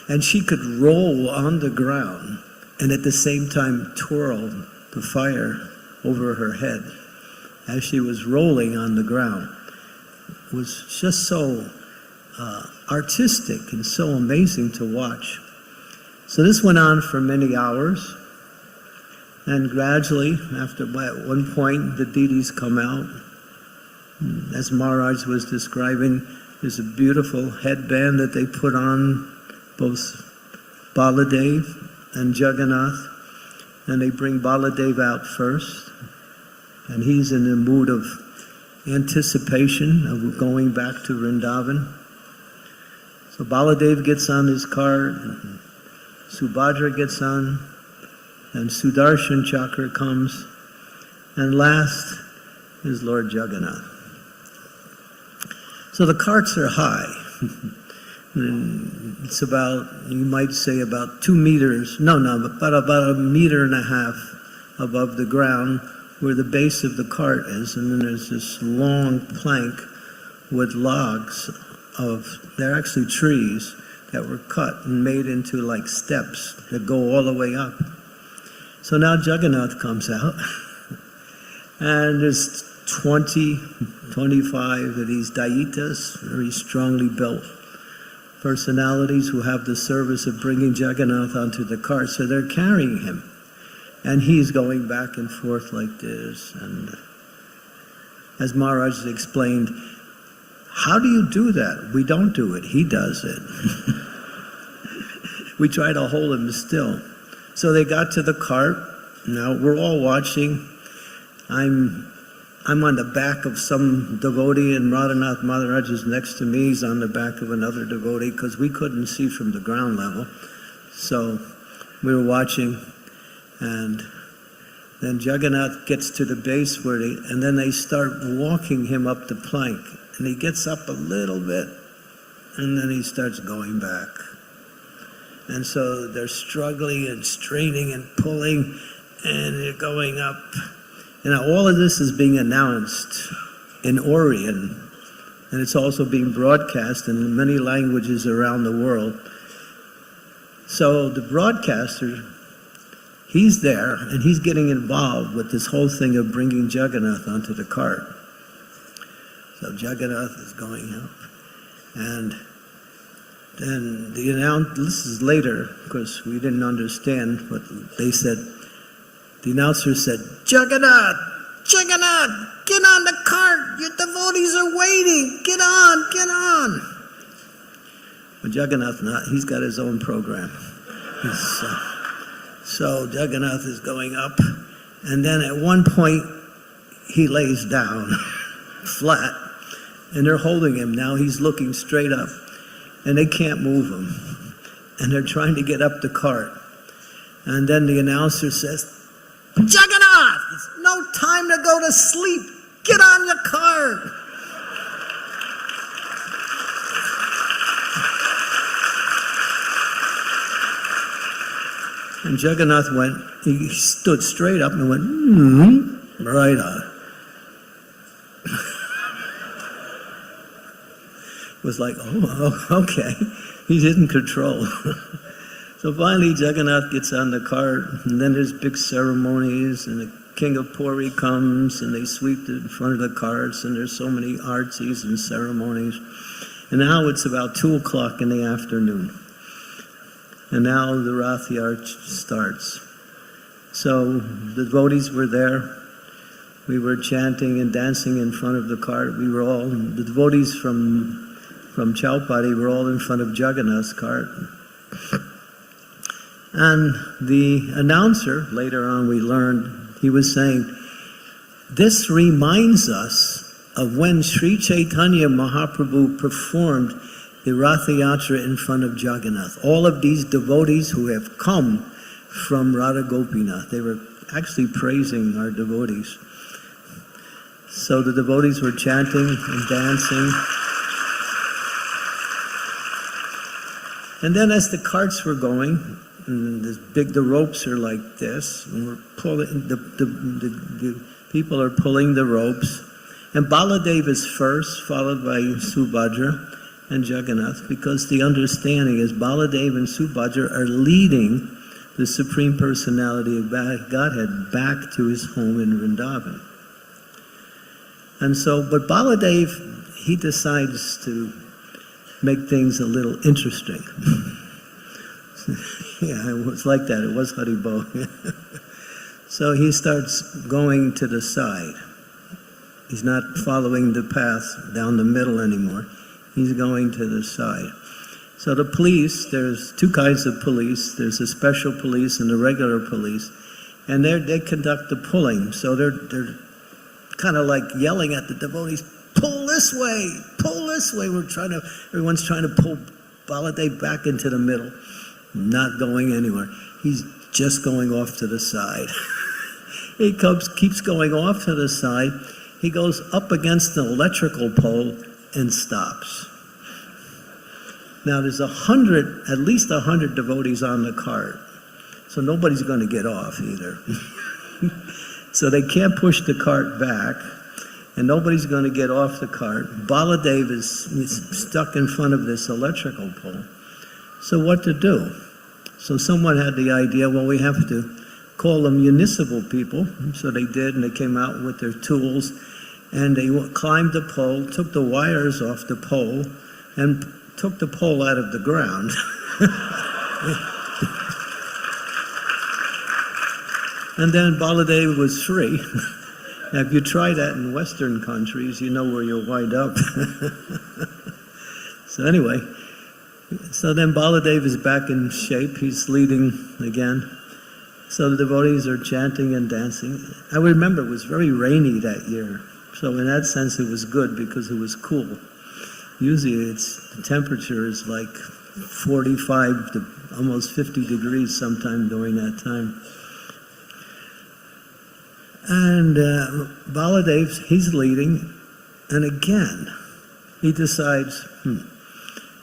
Speaker 12: And she could roll on the ground and at the same time twirl the fire over her head as she was rolling on the ground. It was just so artistic and so amazing to watch. So this went on for many hours, and gradually, at one point, the deities come out. As Maharaj was describing, there's a beautiful headband that they put on both Baladev and Jagannath, and they bring Baladev out first, and he's in the mood of anticipation of going back to Vrindavan. So Baladev gets on his cart, and Subhadra gets on, and Sudarshan Chakra comes, and last is Lord Jagannath. So the carts are high. It's about, you might say about 2 meters, but about 1.5 meters above the ground where the base of the cart is, and then there's this long plank with logs they're actually trees that were cut and made into like steps that go all the way up. So now Jagannath comes out, and there's 25 of these daitas, very strongly built personalities who have the service of bringing Jagannath onto the cart. So they're carrying him, and he's going back and forth like this. And as Maharaj explained, how do you do that? We don't do it. He does it. We try to hold him still. So they got to the cart. Now we're all watching. I'm on the back of some devotee, and Radhanath Maharaj is next to me. He's on the back of another devotee because we couldn't see from the ground level. So we were watching, and then Jagannath gets to the base and then they start walking him up the plank. And he gets up a little bit, and then he starts going back. And so they're struggling and straining and pulling, and they're going up. And now all of this is being announced in Orion, and it's also being broadcast in many languages around the world. So the broadcaster, he's there, and he's getting involved with this whole thing of bringing Jagannath onto the cart. So Jagannath is going up, and then this is later, because we didn't understand what they said. The announcer said, Jagannath, get on the cart, your devotees are waiting, get on. But Jagannath, he's got his own program. So Jagannath is going up, and then at one point, he lays down flat, and they're holding him. Now he's looking straight up, and they can't move him, and they're trying to get up the cart. And then the announcer says, Jagannath, it's no time to go to sleep. Get on your cart. And Jagannath he stood straight up and went, right on. It was like, oh, okay. He's in control. So finally, Jagannath gets on the cart, and then there's big ceremonies, and the king of Puri comes, and they sweep in front of the carts, and there's so many artis and ceremonies. And now it's about 2 o'clock in the afternoon. And now the Rath Yatra starts. So the devotees were there. We were chanting and dancing in front of the cart. We were all, the devotees from Chowpatty were all in front of Jagannath's cart. And the announcer, later on we learned, he was saying, this reminds us of when Sri Chaitanya Mahaprabhu performed the Rath Yatra in front of Jagannath. All of these devotees who have come from Radha Gopinath, they were actually praising our devotees. So the devotees were chanting and dancing. And then as the carts were going, and the ropes are like this, and we're pulling, the people are pulling the ropes. And Baladev is first, followed by Subhadra and Jagannath, because the understanding is Baladev and Subhadra are leading the Supreme Personality of Godhead back to his home in Vrindavan. And so, but Baladev, he decides to make things a little interesting. Yeah, it was like that. It was Haribo. So he starts going to the side. He's not following the path down the middle anymore. He's going to the side. So the police, there's two kinds of police. There's the special police and the regular police. And they conduct the pulling. So they're kind of like yelling at the devotees, pull this way, pull this way. Everyone's trying to pull Baladev back into the middle. Not going anywhere. He's just going off to the side. He keeps going off to the side. He goes up against an electrical pole and stops. Now there's at least 100 devotees on the cart. So nobody's going to get off either. So they can't push the cart back, and nobody's going to get off the cart. Baladev is stuck in front of this electrical pole. So what to do? So someone had the idea, well, we have to call them municipal people. So they did, and they came out with their tools, and they climbed the pole, took the wires off the pole, and took the pole out of the ground. And then Baladev was free. Now, if you try that in Western countries, you know where you'll wind up. So anyway, so then Baladev is back in shape. He's leading again. So the devotees are chanting and dancing. I remember it was very rainy that year. So in that sense, it was good because it was cool. Usually the temperature is like 45 to almost 50 degrees sometime during that time. And Baladev, he's leading, and again, he decides,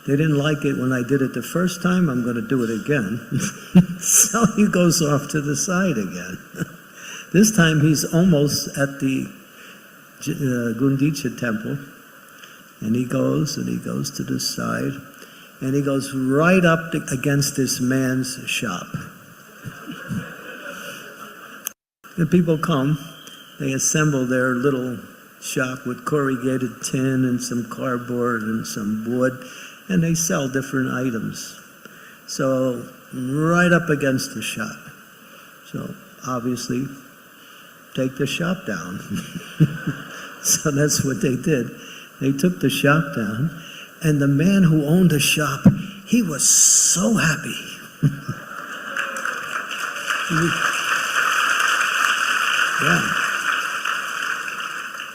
Speaker 12: they didn't like it when I did it the first time, I'm going to do it again. So he goes off to the side again. This time he's almost at the Gundicha temple, and he goes to the side, and he goes right up against this man's shop. The people come, they assemble their little shop with corrugated tin and some cardboard and some wood, and they sell different items. So right up against the shop. So obviously, take the shop down. So that's what they did. They took the shop down, and the man who owned the shop, he was so happy.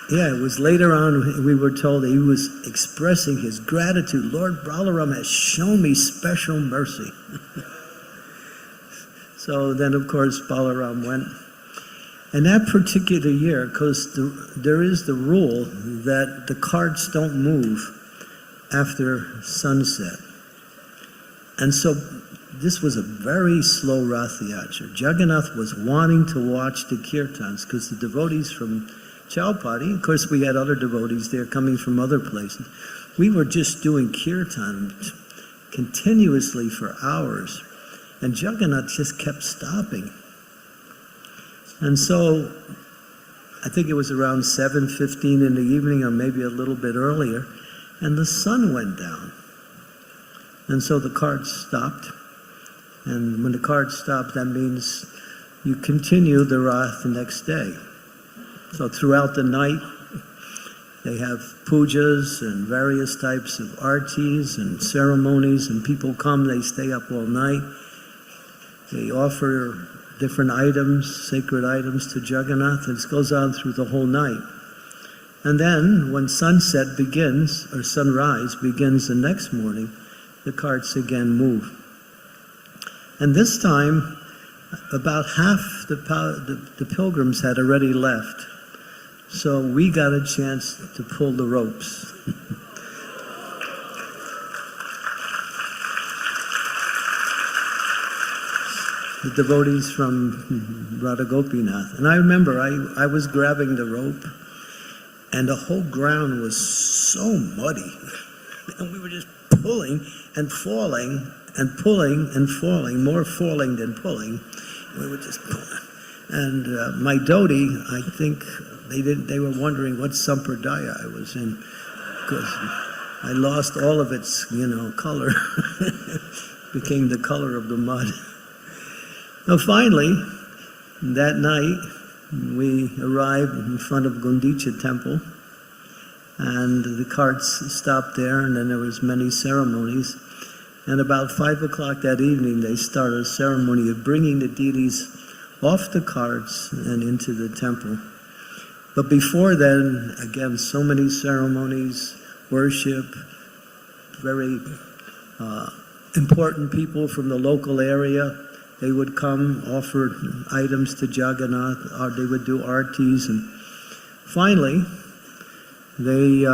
Speaker 12: Yeah, it was later on we were told that he was expressing his gratitude. Lord Balaram has shown me special mercy. So then, of course, Balaram went. And that particular year, because there is the rule that the carts don't move after sunset. And so this was a very slow Rath Yatra. Jagannath was wanting to watch the kirtans because the devotees from Chowpatty, of course we had other devotees there coming from other places. We were just doing kirtan continuously for hours. And Jagannath just kept stopping. And so I think it was around 7:15 in the evening, or maybe a little bit earlier, and the sun went down. And so the cart stopped. And when the cart stopped, that means you continue the Rath the next day. So throughout the night, they have pujas and various types of artis and ceremonies, and people come, they stay up all night. They offer different items, sacred items to Jagannath, and it goes on through the whole night. And then when sunset begins, or sunrise begins the next morning, the carts again move. And this time, about half the pilgrims had already left. So we got a chance to pull the ropes. The devotees from Radha Gopinath. And I remember I was grabbing the rope, and the whole ground was so muddy. And we were just pulling and falling and pulling and falling, more falling than pulling. We were just pulling. And my dhoti, I think they were wondering what sampradaya I was in, because I lost all of its, color. Became the color of the mud. Now finally, that night, we arrived in front of Gundicha temple, and the carts stopped there, and then there was many ceremonies. And about 5 o'clock that evening, they started a ceremony of bringing the deities off the carts and into the temple. But before then, again, so many ceremonies, worship, very important people from the local area. They would come, offer items to Jagannath, or they would do artis, and finally, they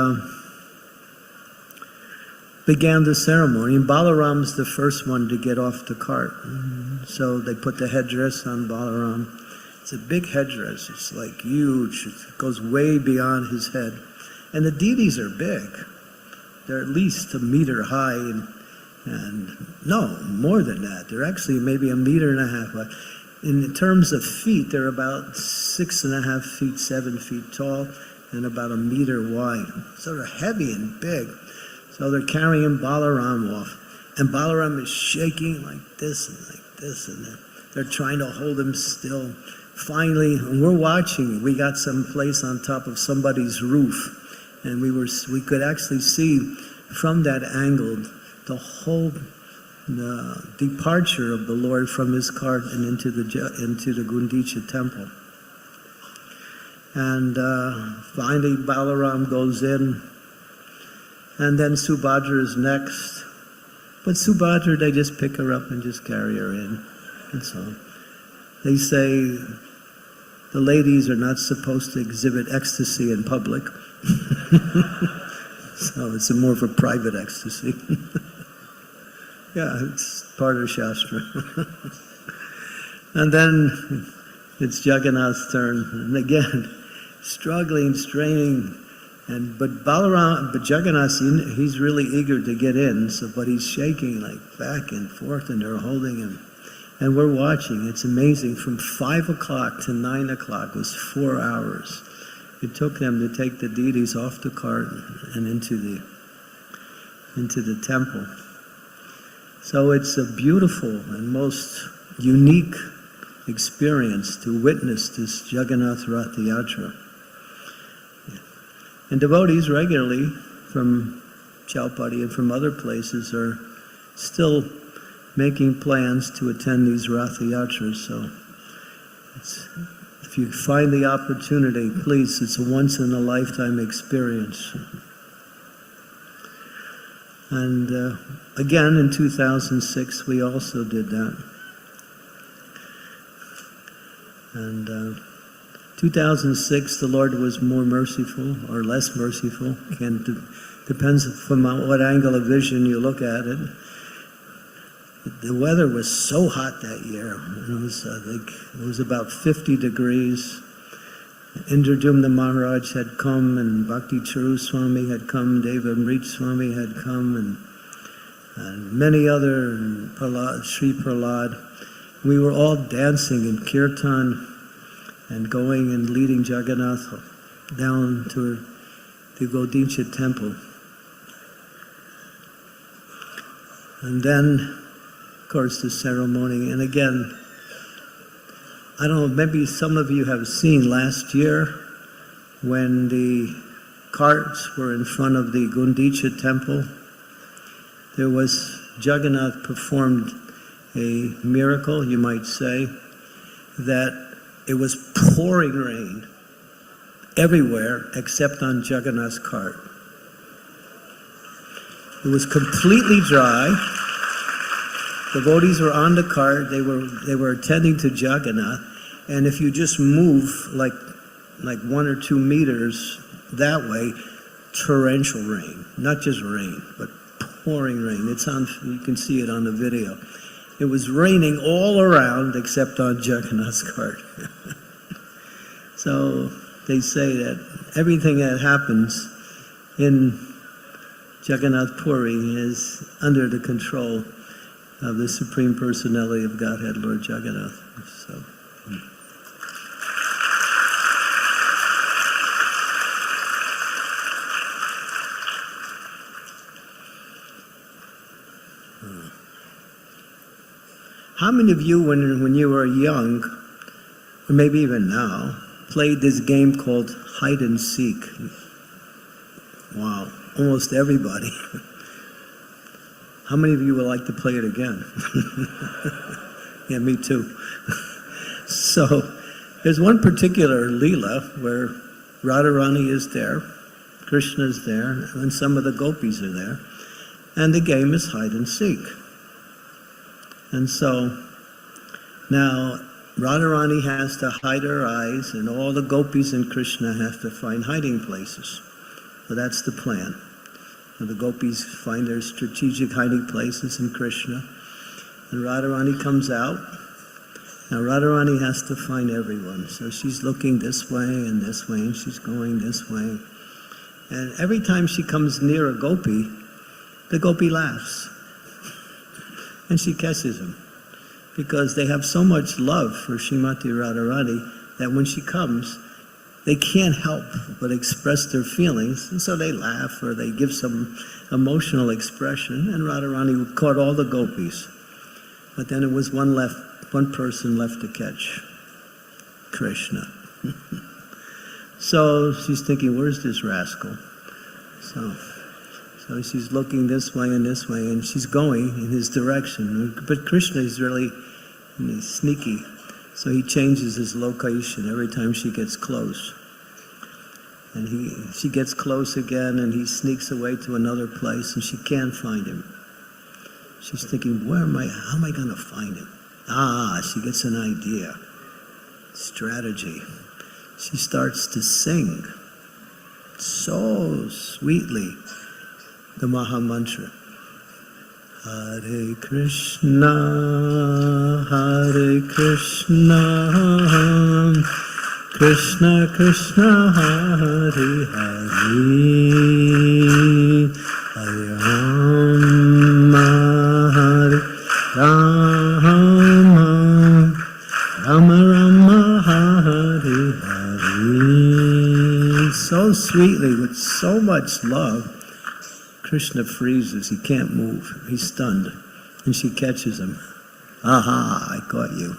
Speaker 12: began the ceremony, and Balaram's the first one to get off the cart. So they put the headdress on Balaram. It's a big headdress. It's like huge. It goes way beyond his head. And the deities are big. They're at least a meter high, and no, more than that. They're actually maybe 1.5 meters high. In terms of feet, they're about 6.5 feet, 7 feet tall, and about 1 meter wide. So they're heavy and big. So they're carrying Balaram off. And Balaram is shaking like this and like this, and they're trying to hold him still. Finally, and we're watching, we got some place on top of somebody's roof, and we could actually see from that angle the whole departure of the Lord from his cart and into the Gundicha temple. And finally, Balaram goes in, and then Subhadra is next. But Subhadra, they just pick her up and just carry her in. And so they say the ladies are not supposed to exhibit ecstasy in public. So it's more of a private ecstasy. Yeah, it's part of Shastra. And then it's Jagannath's turn. And again, struggling, straining. But Jagannath, he's really eager to get in, but he's shaking like back and forth, and they're holding him. And we're watching. It's amazing. From 5 o'clock to 9 o'clock was 4 hours. It took them to take the deities off the cart and into the temple. So it's a beautiful and most unique experience to witness this Jagannath Rath Yatra. And devotees regularly from Chowpatty and from other places are still making plans to attend these Rath Yatras. So if you find the opportunity, please, it's a once-in-a-lifetime experience. And again, in 2006, we also did that. And 2006, the Lord was more merciful or less merciful. Depends from what angle of vision you look at it. The weather was so hot that year. It was about 50 degrees. Indradumna Maharaj had come, and Bhakti Charu Swami had come, Deva Amrit Swami had come, and and many other, Sri Prahlad. We were all dancing in kirtan and going and leading Jagannath down to the Gaudiya temple. And then, of course, the ceremony. And again, I don't know, maybe some of you have seen last year when the carts were in front of the Gundicha temple. There was, Jagannath performed a miracle, you might say, that it was pouring rain everywhere except on Jagannath's cart. It was completely dry. The devotees were on the cart, they were attending to Jagannath, and if you just move like 1 or 2 meters that way, torrential rain, not just rain, but pouring rain. It's on, you can see it on the video. It was raining all around except on Jagannath's cart. So they say that everything that happens in Jagannath Puri is under the control of the Supreme Personality of Godhead, Lord Jagannath. So. How many of you, when you were young, or maybe even now, played this game called hide and seek? Wow, almost everybody. How many of you would like to play it again? Yeah, me too. So, there's one particular Leela where Radharani is there, Krishna is there, and some of the gopis are there, and the game is hide and seek. And so, now Radharani has to hide her eyes, and all the gopis and Krishna have to find hiding places. So that's the plan. So the gopis find their strategic hiding places in Krishna, and Radharani comes out. Now Radharani has to find everyone. So she's looking this way, and she's going this way. And every time she comes near a gopi, the gopi laughs. And she kisses him, because they have so much love for Srimati Radharani that when she comes, they can't help but express their feelings, and so they laugh or they give some emotional expression, and Radharani caught all the gopis. But then it was one person left to catch, Krishna. So she's thinking, where's this rascal? So she's looking this way, and she's going in his direction. But Krishna is really sneaky, so he changes his location every time she gets close. And she gets close again, and he sneaks away to another place, and she can't find him. She's thinking, how am I going to find him? She gets an idea, strategy. She starts to sing so sweetly the Maha Mantra. Hare Krishna, Krishna Krishna, Hare Hare, Hare Rama, Hare Rama, Rama Rama, Hare Hare. So sweetly, with so much love, Krishna freezes. He can't move. He's stunned. And she catches him. Aha, I caught you.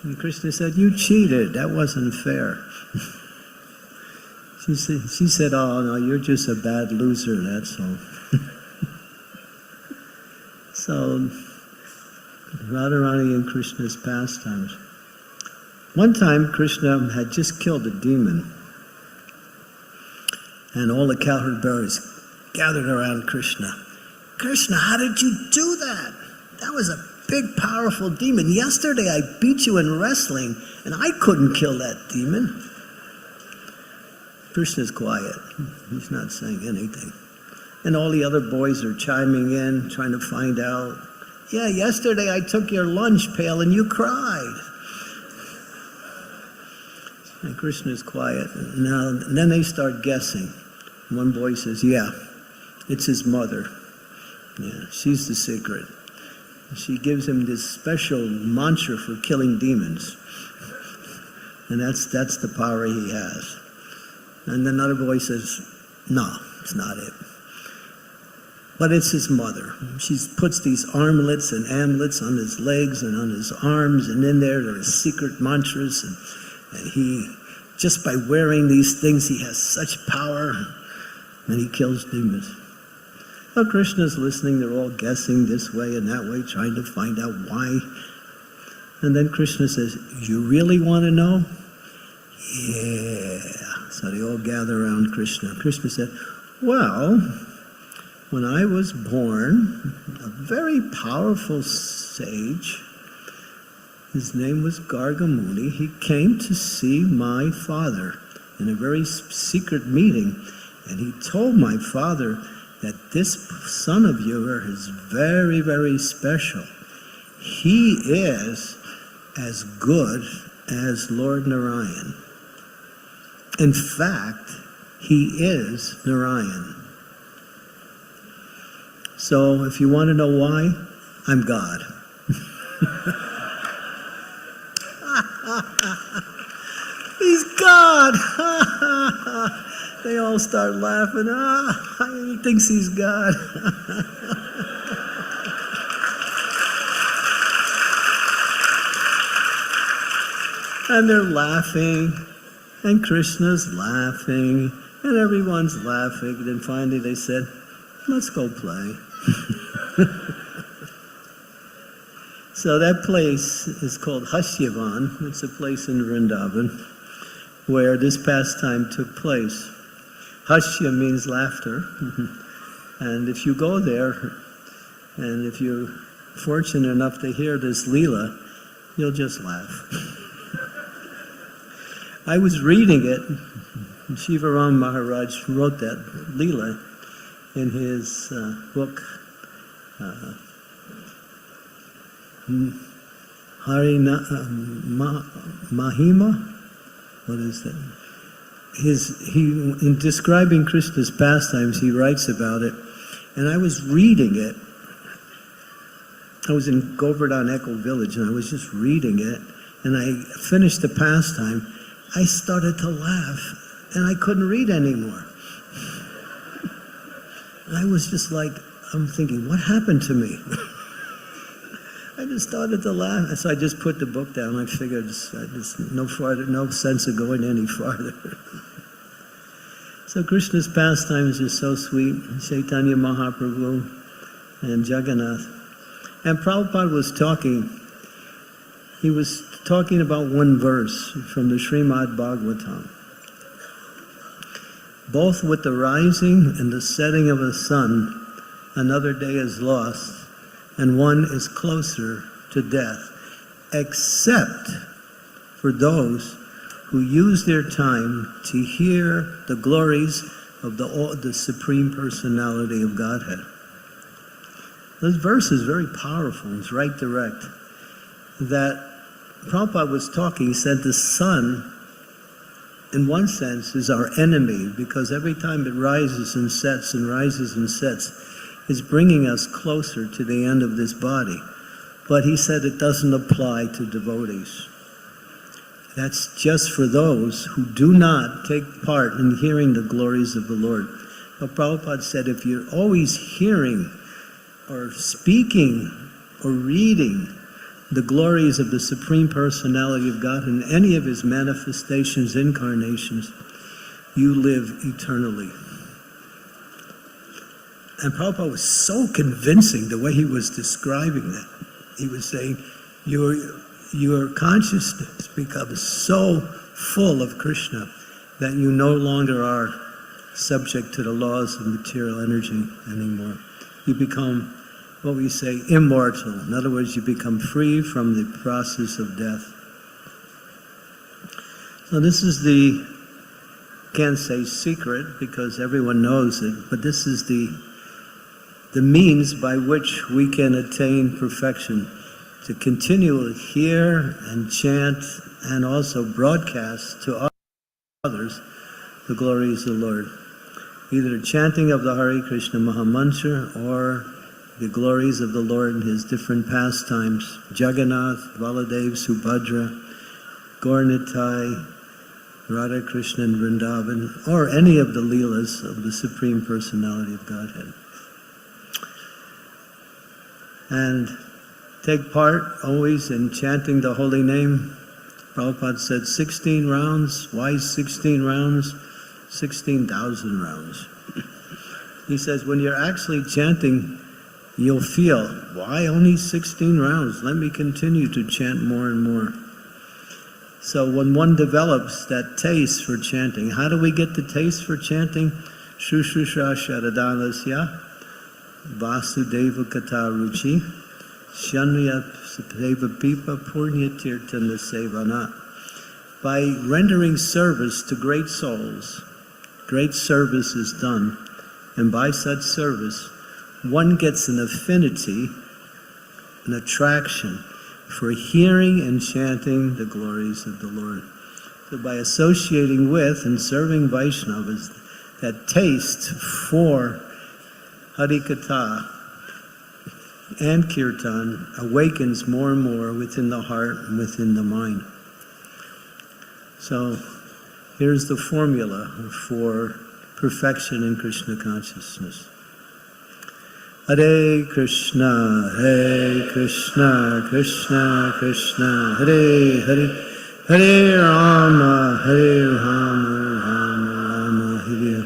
Speaker 12: And Krishna said, you cheated. That wasn't fair. She said, oh, no, you're just a bad loser, that's all. So, Radharani and Krishna's pastimes. One time, Krishna had just killed a demon. And all the cowherd bearers gathered around Krishna. Krishna, how did you do that? That was a big, powerful demon. Yesterday I beat you in wrestling, and I couldn't kill that demon. Krishna's quiet. He's not saying anything. And all the other boys are chiming in, trying to find out. Yeah, yesterday I took your lunch pail and you cried. And Krishna's quiet. And then they start guessing. One boy says, yeah, it's his mother. Yeah, she's the secret. She gives him this special mantra for killing demons. And that's the power he has. And another boy says, no, it's not it. But it's his mother. She puts these armlets and amulets on his legs and on his arms, and in there are secret mantras, and he, just by wearing these things, he has such power, and he kills demons. Well, Krishna's listening, they're all guessing this way and that way, trying to find out why. And then Krishna says, you really want to know? Yeah. So they all gather around Krishna. Krishna said, well, when I was born, a very powerful sage, his name was Gargamuni, he came to see my father in a very secret meeting, and he told my father that this son of yours is very, very special. He is as good as Lord Narayan. In fact, he is Narayan. So if you want to know why, I'm God. He's God. They all start laughing. He thinks he's God. And they're laughing, and Krishna's laughing, and everyone's laughing. And then finally they said, let's go play. So that place is called Hasyavan. It's a place in Vrindavan where this pastime took place. Hasya means laughter. And if you go there, and if you're fortunate enough to hear this Leela, you'll just laugh. I was reading it, and Shivaram Maharaj wrote that Leela in his book, Mahima? What is that? In describing Krishna's pastimes, he writes about it, and I was reading it. I was in Govardhan Echo Village, and I was just reading it, and I finished the pastime. I started to laugh, and I couldn't read anymore. I was just like, I'm thinking, what happened to me? I just started to laugh. So I just put the book down. I figured no sense of going any farther. So Krishna's pastimes are so sweet. Chaitanya Mahaprabhu and Jagannath. And Prabhupada was talking. He was talking about one verse from the Srimad Bhagavatam. Both with the rising and the setting of the sun, another day is lost, and one is closer to death, except for those who use their time to hear the glories of the Supreme Personality of Godhead. This verse is very powerful. It's right direct. That Prabhupada was talking, he said the sun, in one sense, is our enemy, because every time it rises and sets and rises and sets, it's bringing us closer to the end of this body. But he said it doesn't apply to devotees. That's just for those who do not take part in hearing the glories of the Lord. But Prabhupada said if you're always hearing or speaking or reading the glories of the Supreme Personality of God in any of his manifestations, incarnations, you live eternally. And Prabhupada was so convincing the way he was describing that. He was saying, your consciousness becomes so full of Krishna that you no longer are subject to the laws of material energy anymore. You become, what we say, immortal. In other words, you become free from the process of death. So this is can't say secret because everyone knows it, but this is the means by which we can attain perfection, to continually hear and chant and also broadcast to others the glories of the Lord. Either chanting of the Hare Krishna Mahamantra or the glories of the Lord in his different pastimes, Jagannath, Baladev, Subhadra, Gaurnitai, Radha Krishna and Vrindavan, or any of the Leelas of the Supreme Personality of Godhead. And take part always in chanting the holy name. Prabhupada said 16 rounds. Why 16 rounds? 16,000 rounds. He says when you're actually chanting, you'll feel, why only 16 rounds? Let me continue to chant more and more. So when one develops that taste for chanting, how do we get the taste for chanting? Shushusha Sharadhanasya Vasudeva Kata Ruchi Shanya Seva Pipa Purnya Tirtana Sevana. By rendering service to great souls, great service is done. And by such service, one gets an affinity, an attraction for hearing and chanting the glories of the Lord. So by associating with and serving Vaishnavas, that taste for Harikatha and Kirtan awakens more and more within the heart and within the mind. So here's the formula for perfection in Krishna consciousness. Hare Krishna, Krishna Krishna, Hare Hare, Hare Rama, Rama Rama, Hare.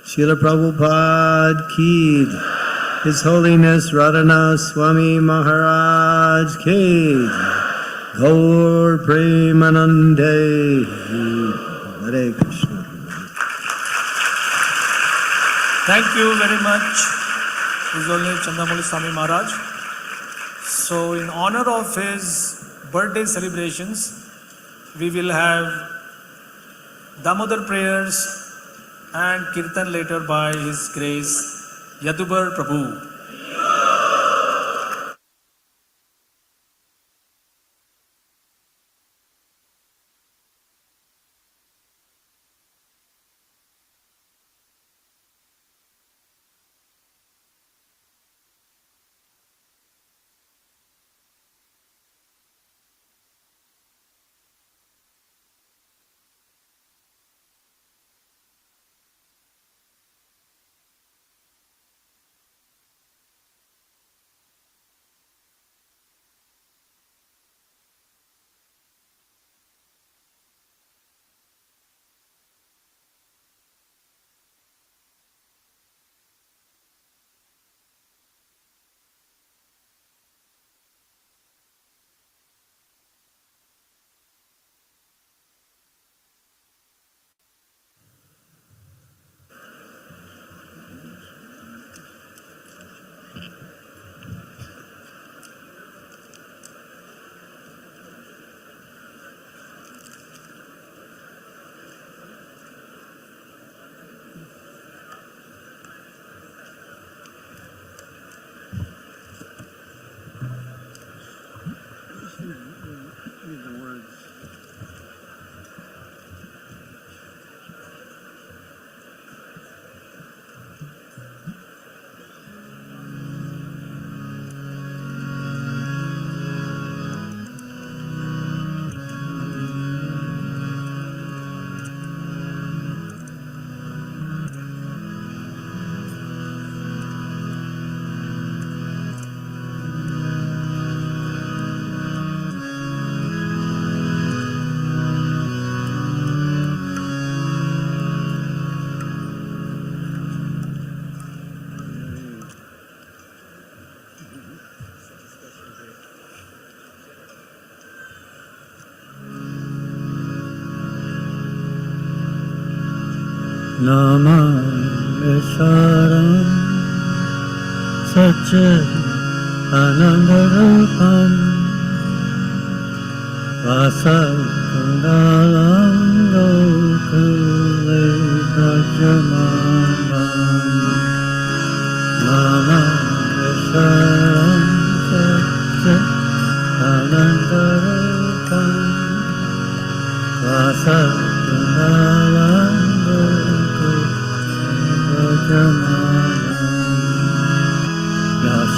Speaker 12: Srila Prabhupada ki, His Holiness Radhanath Swami Maharaj ki, Gaur Premanande, Hare Krishna.
Speaker 1: Thank you very much, His Holiness Chandamuli Swami Maharaj. So in honor of his birthday celebrations, we will have Damodar prayers and Kirtan later by His Grace Yadubar Prabhu.
Speaker 2: Namah Saram Satchit Anandarupam Vasakudalam Lokale Prajamanam Namah Saram Satchit Anandarupam Vasakudalam Yasakudalam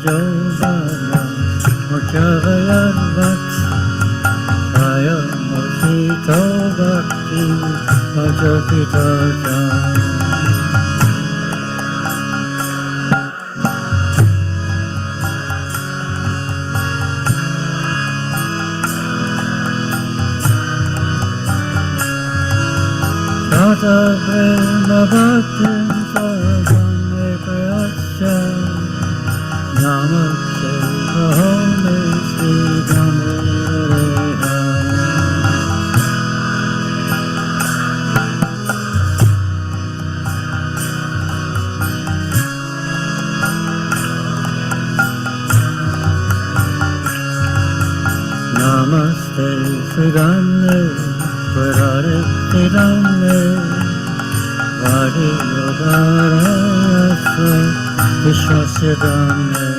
Speaker 2: Josana Kavayavat Ayamosito Bhakti Bhajapita Tata Prema Bhaktim Sadam Ekayasya Namaste Bahome Sri Dhamereha Namaste Sri Dhamereha Purare Tirane Vadi Yogarasya Vishwasidane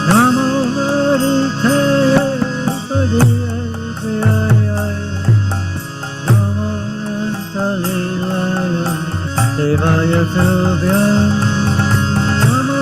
Speaker 2: Namo Varite Padiyaya Namo Antalilaya Devaya Tubhyam Namo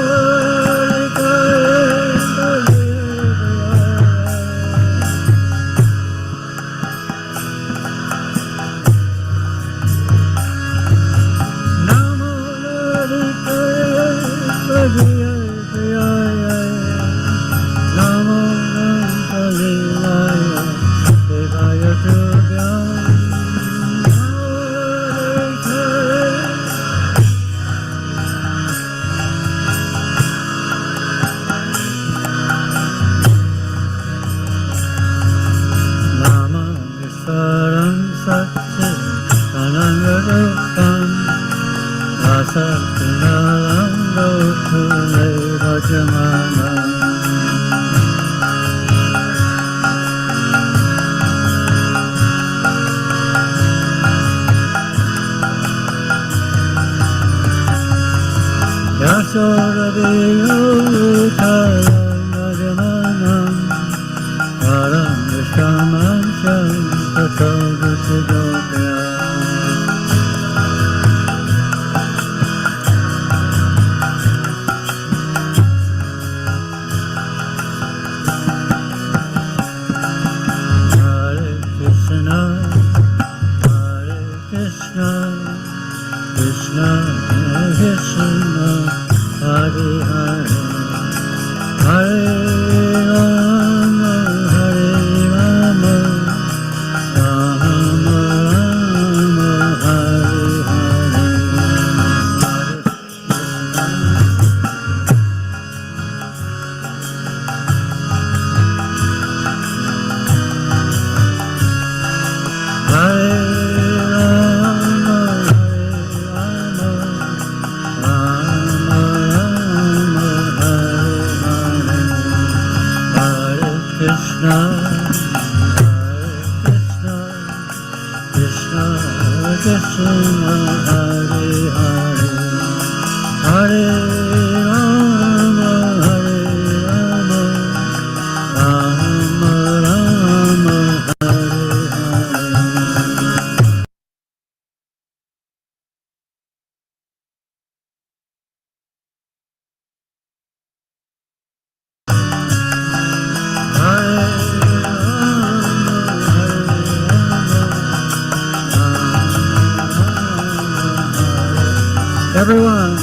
Speaker 2: Everyone.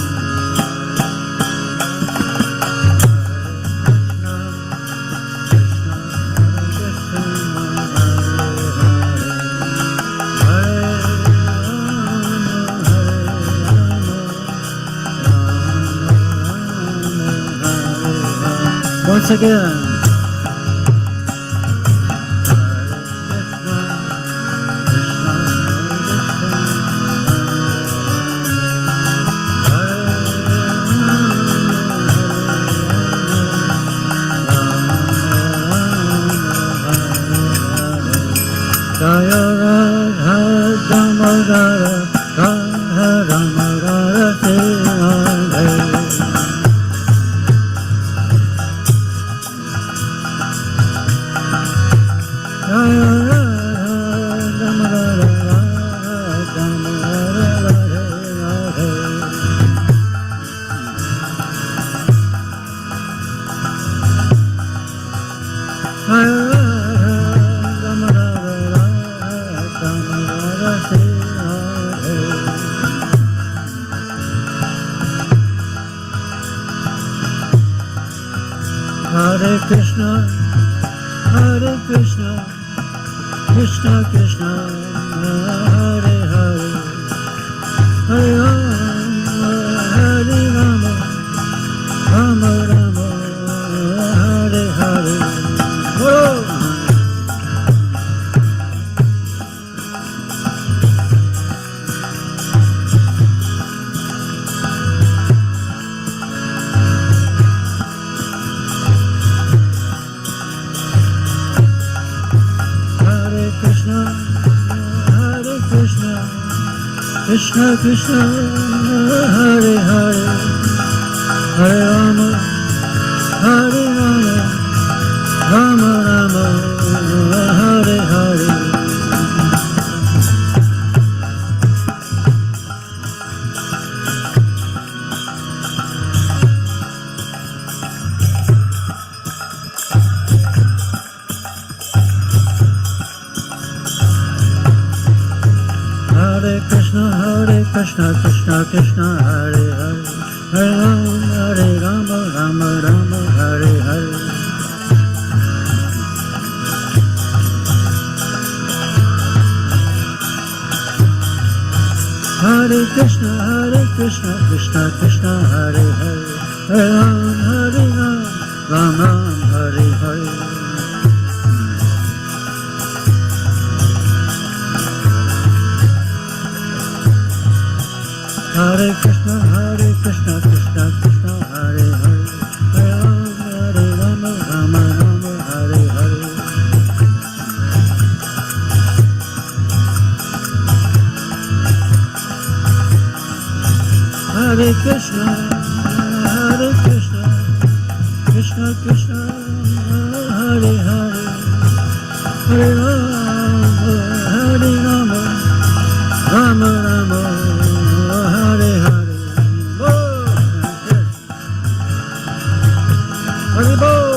Speaker 2: Once again. Jaya Radha Damodara Radha Damodara Radhe Hare Krishna, Krishna Krishna, Hare Hare, Hare Rama, Hare Rama, Rama Rama, Hare Hare. Oh! Krishna Krishna, Hare Hare, Hare Rama, Hare Rama, Rama Rama, Hare Hare. Hare Krishna, Krishna Krishna, Hare Hare, Hare Rama, Rama Rama, Hare Hare. Hare Krishna, Krishna Krishna, Hare Hare, Hare Rama, Rama, Hare Hare. Hare Krishna, Krishna Krishna, Hare Hare, Hare Rama, Rama Rama, Hare Hare. Hare Krishna, Krishna Krishna, Hare Hare, Hare Rama, Rama Rama, Hare Hare. Hare Bol.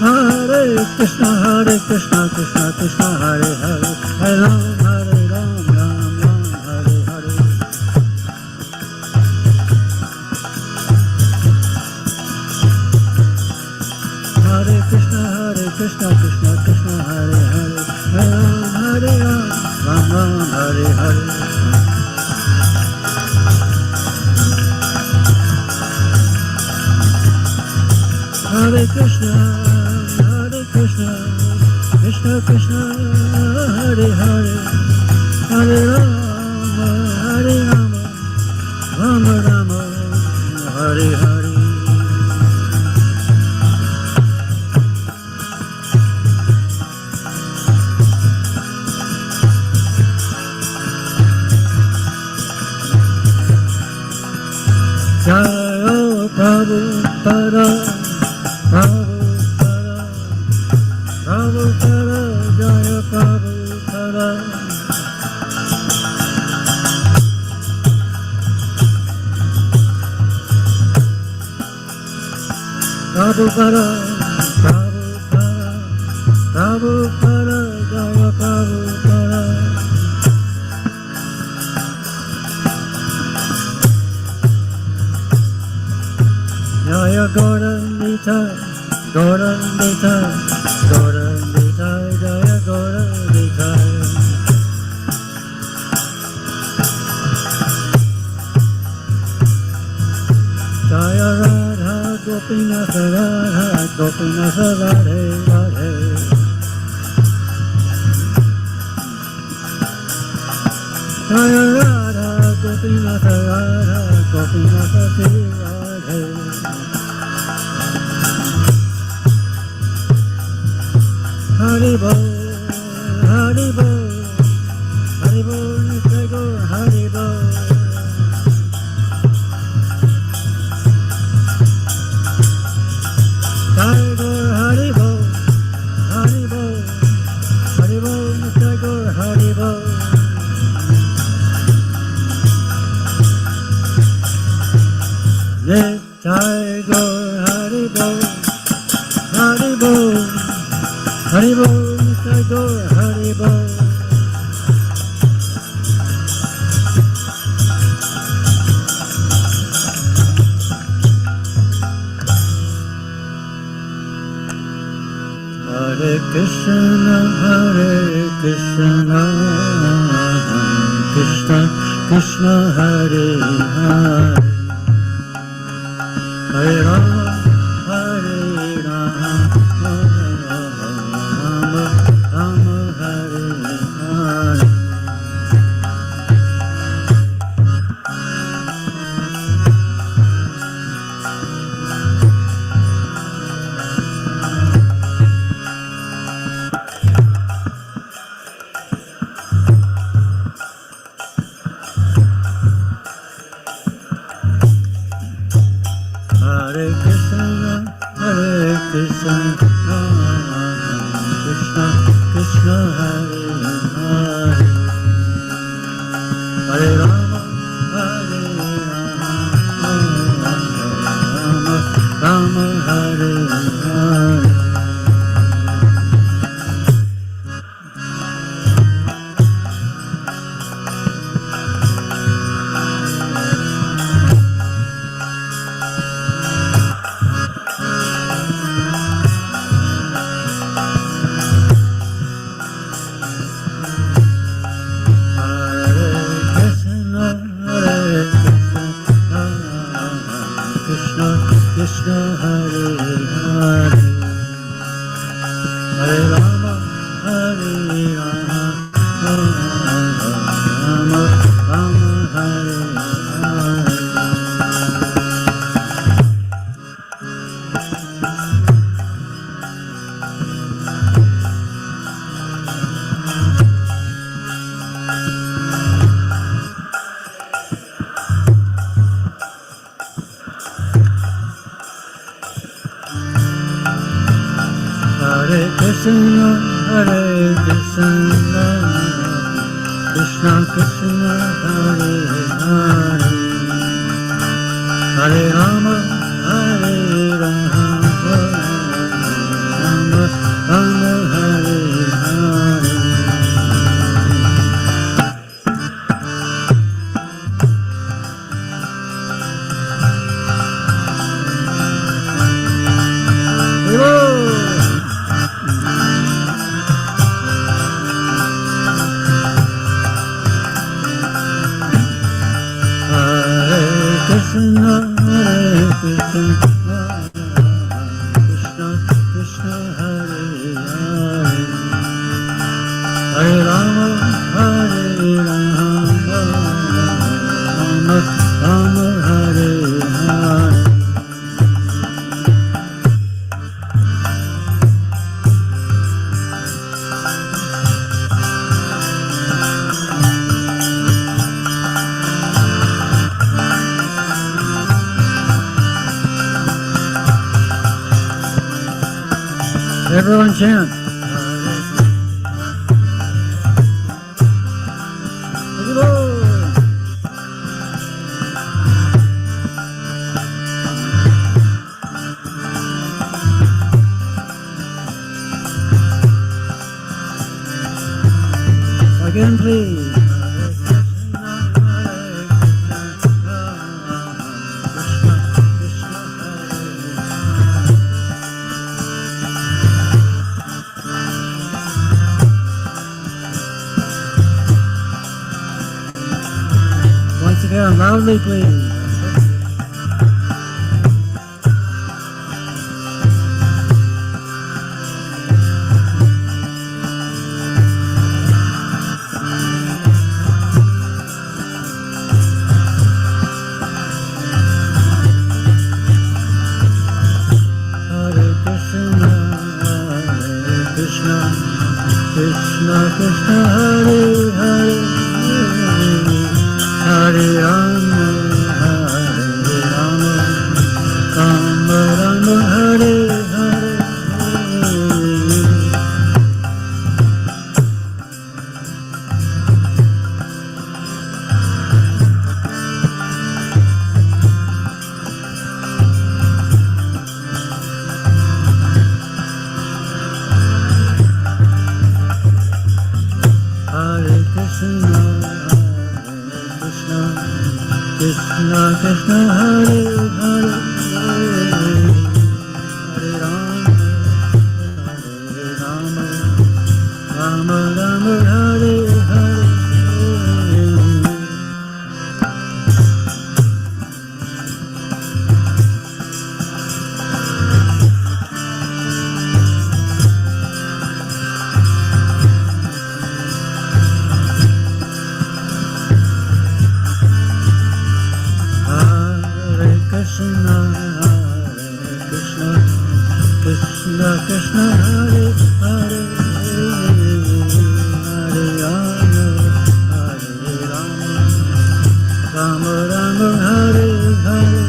Speaker 2: Hare Krishna, Krishna Krishna, Hare Hare, Hare Ram, Ram Ram, Hare Hare. Hare Krishna, Krishna Krishna, Hare Hare, Hare Ram, Ram Ram, Hare Hare. Hare Krishna, Krishna Krishna, Hare Hare, Hare Rama, Rama Rama, Hare Hare. Jaya Prabhupada, Prabhupada, Prabhupada, Jaya Prabhupada. Prabhupada, Prabhupada, Prabhupada, Jaya Prabhupada. Jaya Gaurandita, Gaurandita, Gaurandita, Jaya Gaurandita. Jaya Radha Gopinath Radha, Gopinath Radhe Radhe. Jaya Radha Gopinath Radha, Gopinath Radhe. Hari Bol, Hari Bol, Hari Bol, Nitya Gaur, Hari Bol. Jai Gaur Hari Bol, Hari Bol, Hari Bol, Jai Gaur Hari Bol. Hare Krishna, Krishna Krishna, Hare Hare, Hare Rama, Hare Rama, Rama Hare Hare. Hare Krishna, Krishna Krishna, Hare Hare, Hare Rama, Hare Rama, Rama Hare Hare. Krishna, Hare Hare, Hare Rama, Hare Rama, Rama Hare Hare. Hare Krishna, Krishna Krishna, Hare Hare, Hare Rama, Hare Rama, Rama Hare Hare. Krishna, Krishna, Krishna, Hare Hare, Hare Rama, Hare Rama, Rama Hare Hare. Everyone chant. Again, please. Once again, loudly, please. Krishna, Krishna Krishna, Hare Hare, Hare Rama, Hare Rama, Rama Rama, Hare Hare. Krishna Krishna Hare Hare Hare Rama Hare Rama Rama Rama Hare Hare Hare Krishna, Krishna Krishna, Hare Hare, Hare Rama, Hare Rama, Rama Rama, Hare Hare.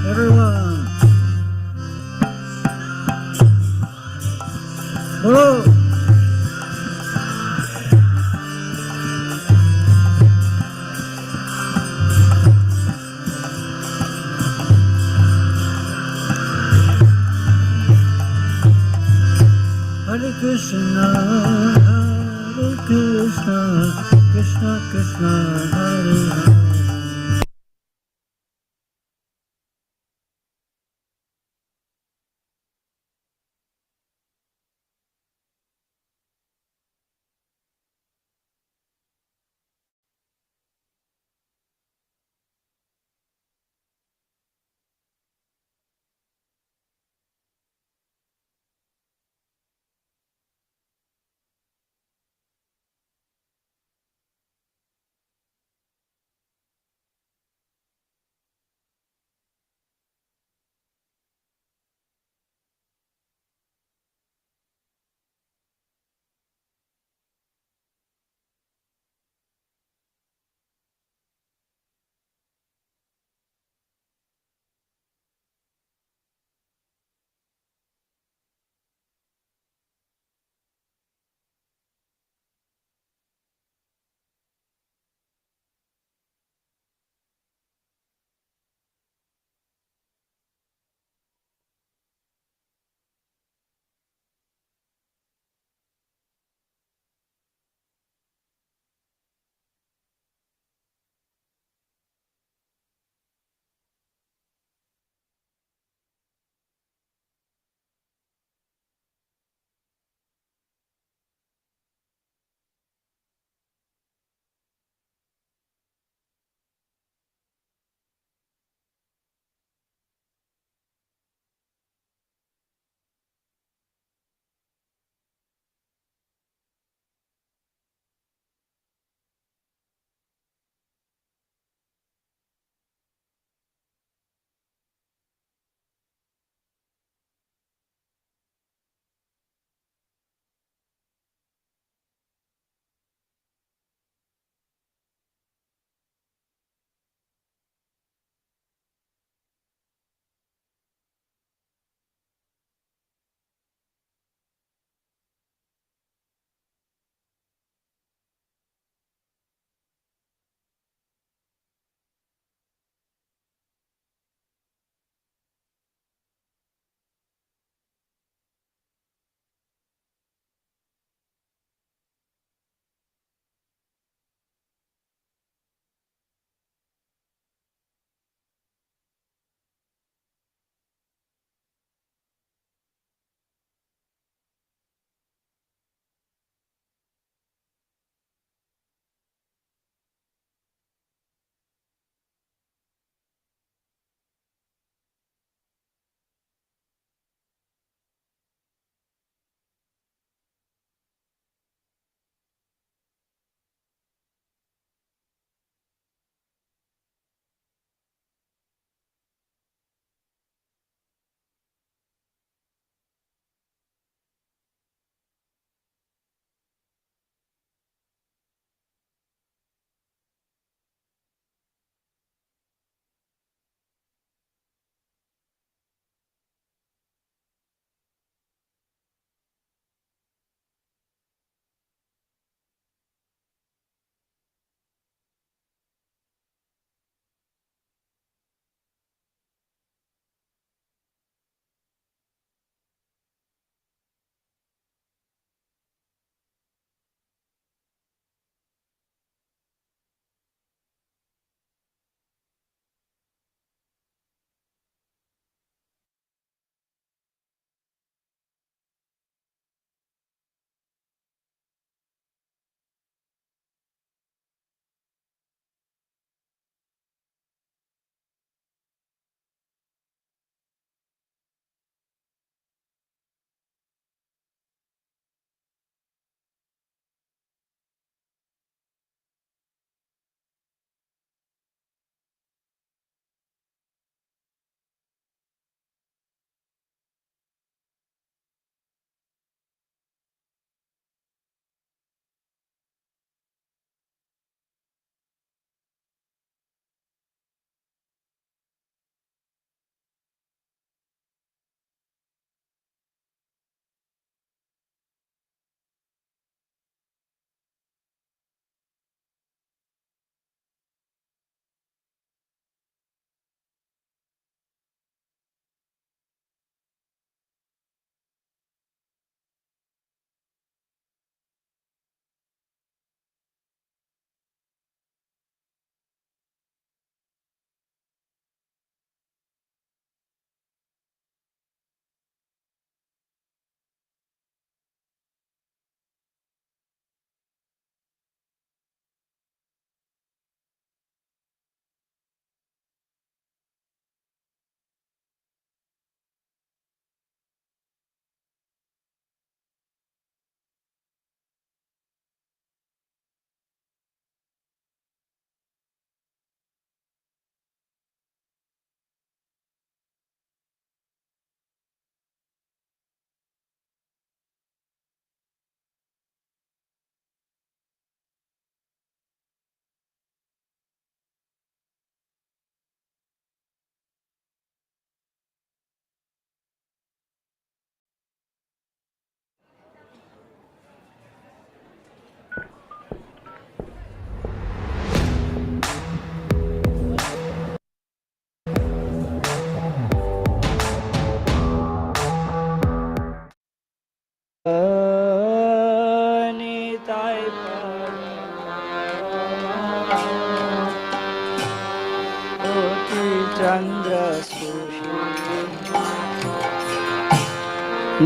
Speaker 2: Everyone. Hello. Hare Krishna, Hare Krishna, Krishna Krishna, Hare Hare.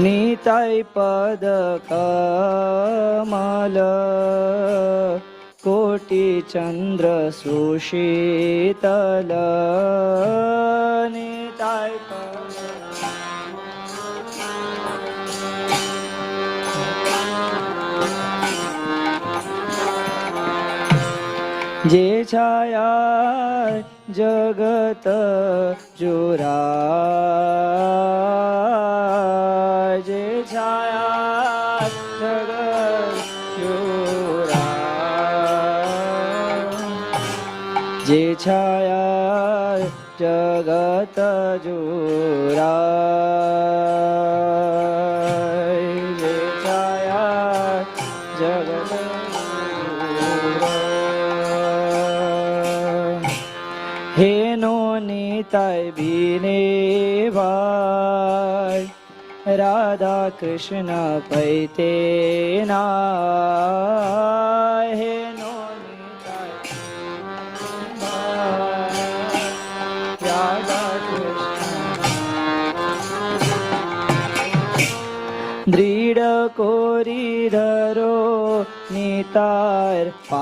Speaker 13: Nitai पद कमल कोटि चंद्र सुशीतल निताय पद जे छाया जगत जोरा जे छाया जगत जोरा जे छाया जगत जोरा जे छाया जगत हे नो निताय बिने भाई राधा कृष्ण पैते ना हे नो निताय भाई राधा कृष्ण दृढ़ कोरी धरो नितार पाय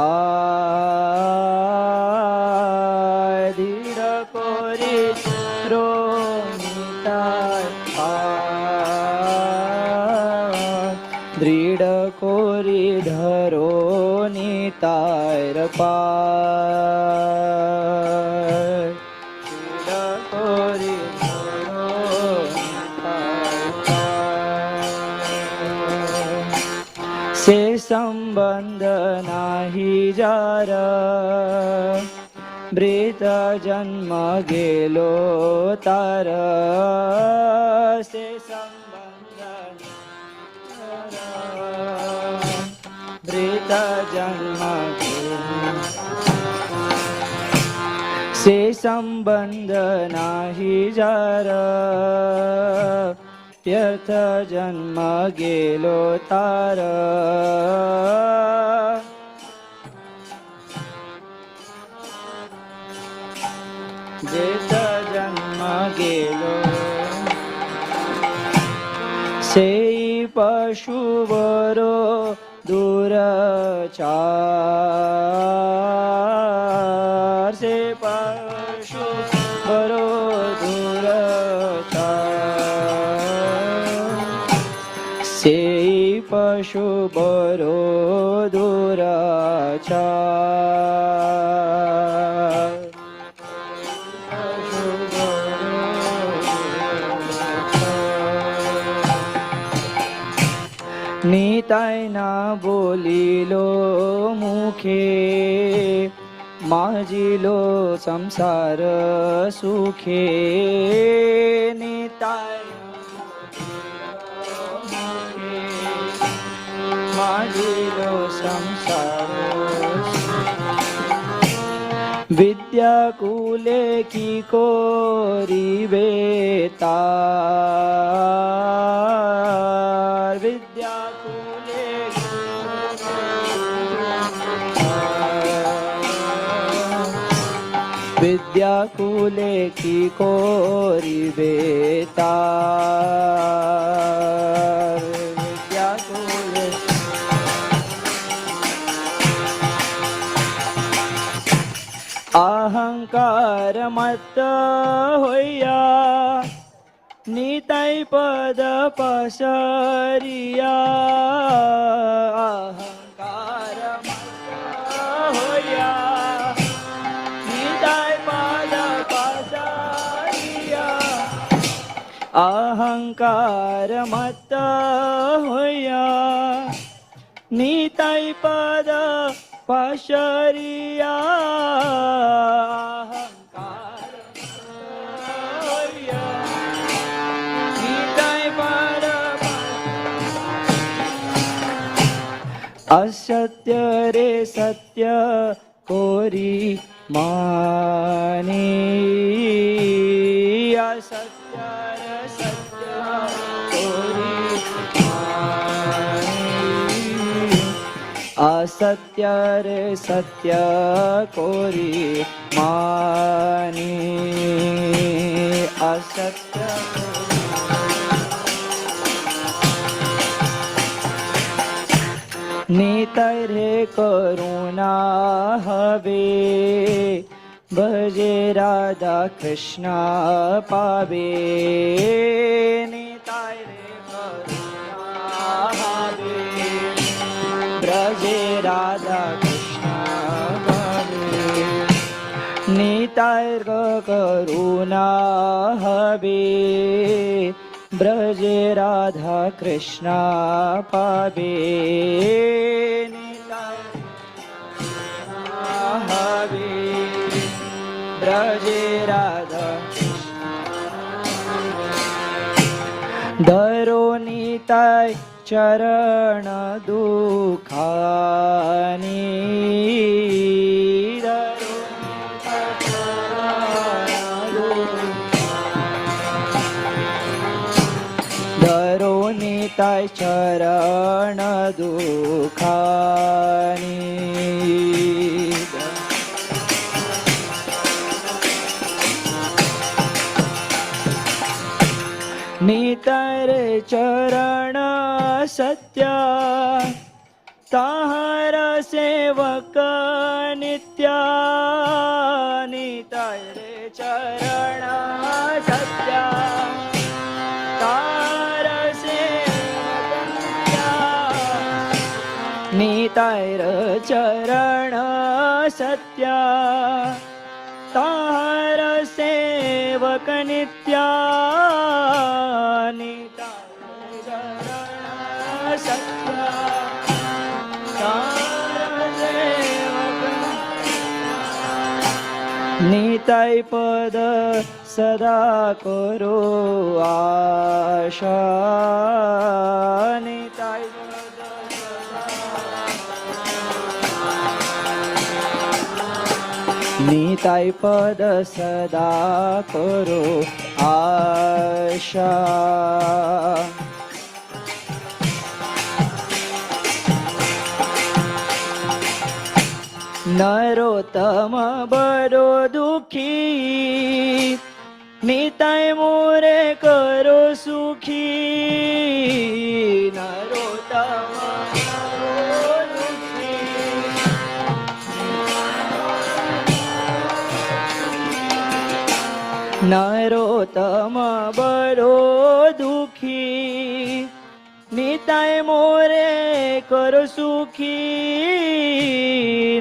Speaker 13: दृढ़ कोरी रो नितार पाय दृढ़ कोरी धरो नितार पाय दृढ़ कोरी धरो नितार पाय से संबंध नाही जार ब्रीत जन्म गेलो तार से संबंध ब्रीत जन्म से संबंध नाही जार व्यर्थ जन्म गेलो तार जेत जन्म गेलो से पशुवरो दूरचार से पशुवरो दूरचार से पशु बरो दूराचार निताय ना बोलिलो मुखे माजिलो संसार सुखे निताय माजिलो संसार विद्या कुले की कोरिबे तार विद्या कुले विद्या कुले की कोरिबे तार विद्या कुले अहंकार मत होया निताय पद पसरिया अहंकार मत होया निताय पद पसरिया अहंकार मत होया निताय पद पशरिया अहंकार होया निताय पद असत्य रे सत्य कोरी माने असत्य रे सत्य कोरी माने असत्य रे सत्य कोरी मानी असत्य नितय रे करुणा हवे भजे राधा कृष्ण पावे निताय रे करुणा हवे ब्रजे राधा कृष्ण पावे निताय रे करुणा हवे ब्रजे राधा कृष्ण पावे निताय हवे ब्रजे राधा धरो निताय चरण दुखानी धरो निताय चरण धरो निताय चरण दुखानी नितर चरण सत्य ताहर सेवक नित्या नितर चरण सत्य ताहर सेवक नित्या नितर चरण सत्य ताहर सेवक नित्या निताय चरण सत्य ताहर सेवक निताय पद सदा करो आशा निताय निताय पद सदा करो आशा नरोत्तम बड़ो दुखी निताय मोरे करो सुखी नरोत्तम बड़ो दुखी नरोत्तम बड़ो दुखी निताय मोरे करो सुखी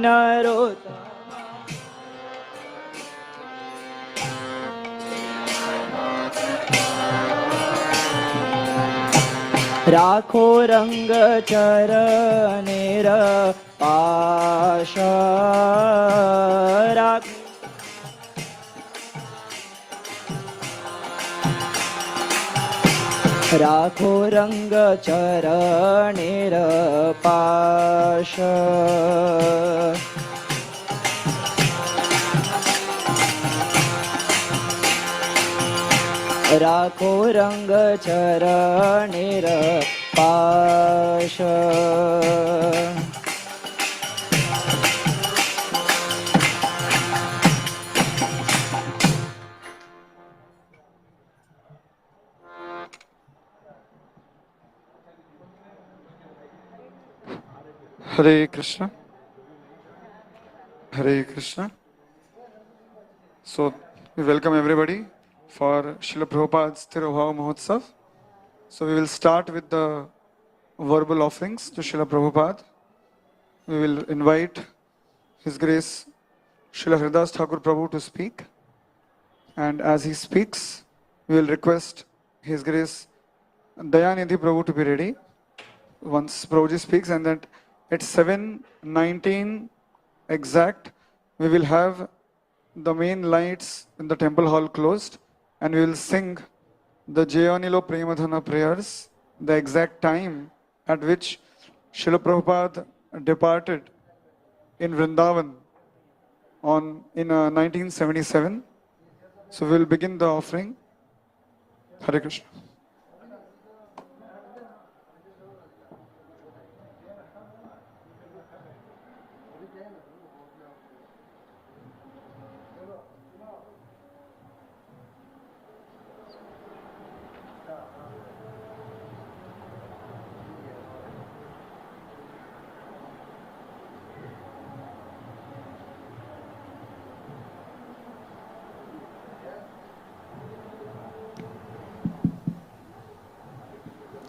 Speaker 13: नरोत्तम राखो रंग चरणेर पाश राखो राखो रंग चरणेर पाश राखो रंग चरणेर पाश
Speaker 14: Hare Krishna. Hare Krishna. So, we welcome everybody for Srila Prabhupada's Tirubhava Mahotsav. So, we will start with the verbal offerings to Srila Prabhupada. We will invite His Grace Srila Haridas Thakur Prabhu to speak. And as he speaks, we will request His Grace Dayanidhi Prabhu to be ready once Prabhuji speaks, and that at 7:19 exact, we will have the main lights in the temple hall closed, and we will sing the Jayanilo Premadhana prayers, the exact time at which Srila Prabhupada departed in Vrindavan in 1977. So we will begin the offering. Hare Krishna.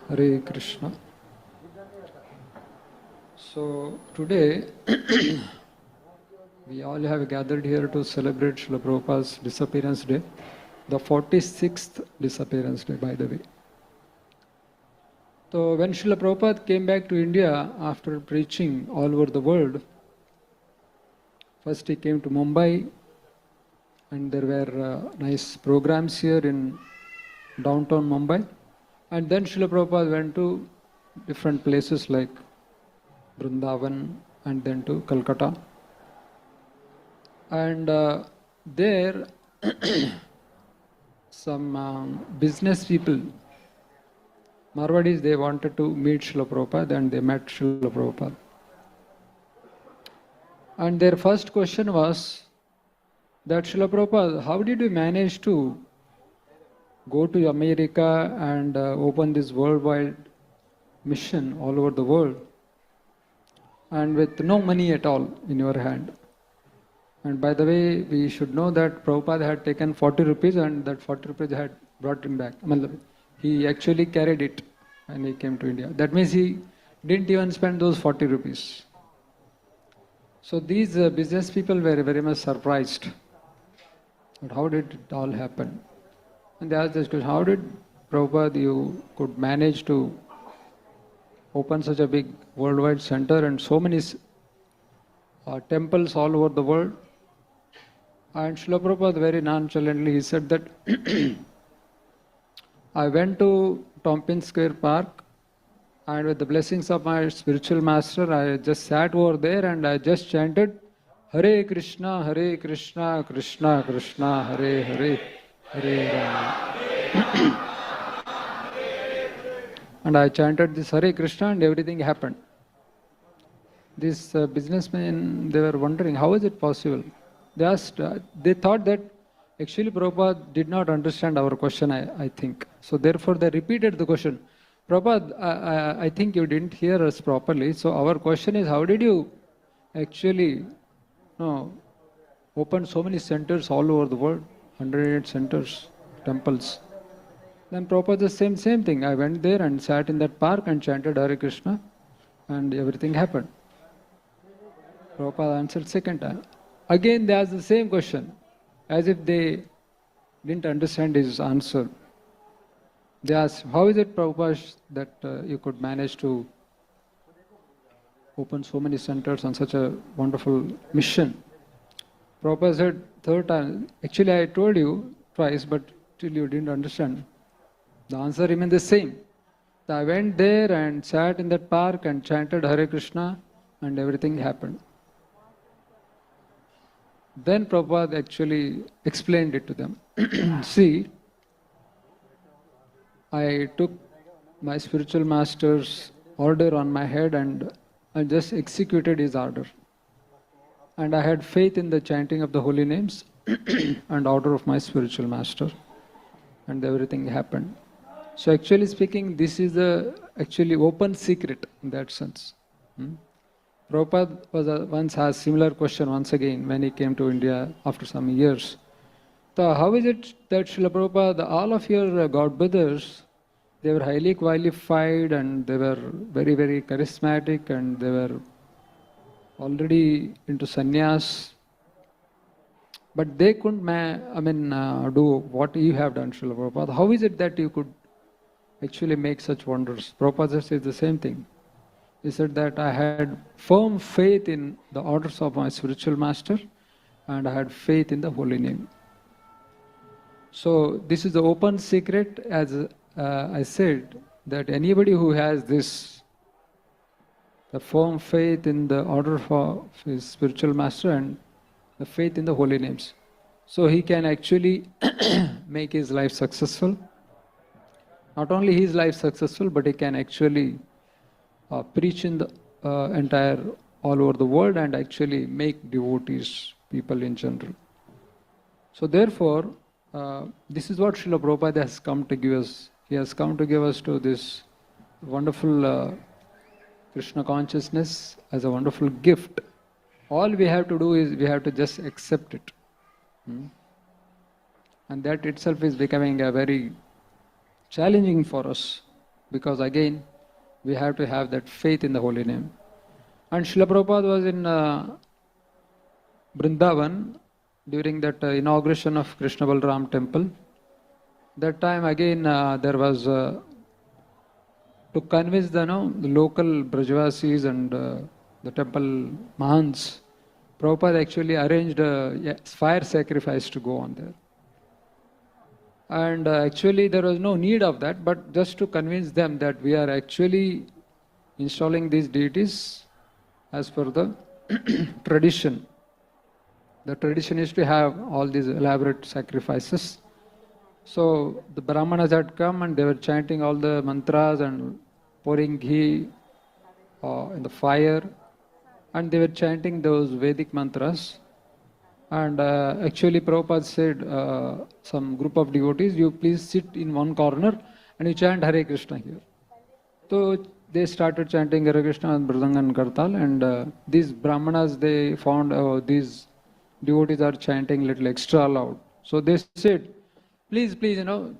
Speaker 15: Hare Krishna. So today we all have gathered here to celebrate Srila Prabhupada's disappearance day, the 46th disappearance day, by the way. So when Srila Prabhupada came back to India after preaching all over the world, first he came to Mumbai, and there were nice programs here in downtown Mumbai. And then Srila Prabhupada went to different places like Vrindavan and then to Calcutta. And there some business people, Marwadis, they wanted to meet Srila Prabhupada, and they met Srila Prabhupada. And their first question was that, Srila Prabhupada, how did you manage to go to America and open this worldwide mission all over the world, and with no money at all in your hand? And by the way, we should know that Prabhupada had taken 40 rupees and that 40 rupees had brought him back. He actually carried it when he came to India. That means he didn't even spend those 40 rupees. So these business people were very much surprised. But how did it all happen? And they asked this question, how did Prabhupada, you could manage to open such a big worldwide center and so many temples all over the world? And Srila Prabhupada very nonchalantly, he said that I went to Tompkins Square Park, and with the blessings of my spiritual master, I just sat over there and I just chanted Hare Krishna, Krishna Krishna, Hare Hare, Hare Rama. And I chanted this Hare Krishna and everything happened. These businessmen, they were wondering, how is it possible? They asked, they thought that actually Prabhupada did not understand our question, I think. So therefore they repeated the question. Prabhupada, I think you didn't hear us properly. So our question is, how did you actually open so many centers all over the world? 108 centers, temples. Then Prabhupada the same thing. I went there and sat in that park and chanted Hare Krishna, and everything happened. Prabhupada answered second time. Again they asked the same question, as if they didn't understand his answer. They asked, how is it, Prabhupada, that you could manage to open so many centers on such a wonderful mission? Prabhupada said third time, actually I told you twice, but still you didn't understand. The answer remained the same. I went there and sat in that park and chanted Hare Krishna, and everything happened. Then Prabhupada actually explained it to them. See, I took my spiritual master's order on my head and I just executed his order. And I had faith in the chanting of the holy names and order of my spiritual master. And everything happened. So actually speaking, this is the actually open secret in that sense. Prabhupada was once asked similar question once again when he came to India after some years. So how is it that Srila Prabhupada, all of your God brothers, they were highly qualified and they were very, very charismatic and they were already into sannyas, but they couldn't do what you have done, Srila Prabhupada. How is it that you could actually make such wonders? Prabhupada says the same thing. He said that I had firm faith in the orders of my spiritual master and I had faith in the holy name. So this is the open secret, as I said, that anybody who has this, the firm faith in the order of his spiritual master and the faith in the holy names, so he can actually make his life successful. Not only his life successful, but he can actually preach in the entire all over the world and actually make devotees, people in general. So therefore, this is what Srila Prabhupada has come to give us. He has come to give us to this wonderful Krishna consciousness as a wonderful gift. All we have to do is we have to just accept it. And that itself is becoming a very challenging for us, because again, we have to have that faith in the holy name. And Srila Prabhupada was in Vrindavan during that inauguration of Krishna Balram temple. That time again there was to convince the local Brajavasis and the temple Mahants, Prabhupada actually arranged a fire sacrifice to go on there. And actually there was no need of that, but just to convince them that we are actually installing these deities as per the tradition. The tradition is to have all these elaborate sacrifices. So the Brahmanas had come and they were chanting all the mantras and pouring ghee in the fire, and they were chanting those Vedic mantras. And actually Prabhupada said, some group of devotees, you please sit in one corner and you chant Hare Krishna here. So they started chanting Hare Krishna and Mridanga and Kartal, and these Brahmanas, they found these devotees are chanting little extra loud. So they said, please,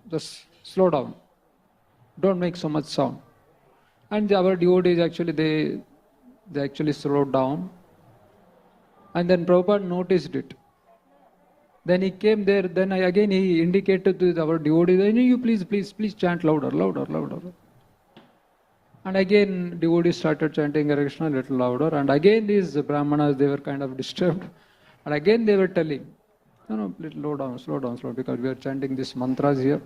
Speaker 15: just slow down. Don't make so much sound. And our devotees actually, they actually slowed down. And then Prabhupada noticed it. Then he came there, then again he indicated to our devotees, you please chant louder. And again devotees started chanting Hare Krishna a little louder. And again these Brahmanas, they were kind of disturbed. And again they were telling, little slow down, because we are chanting these mantras here.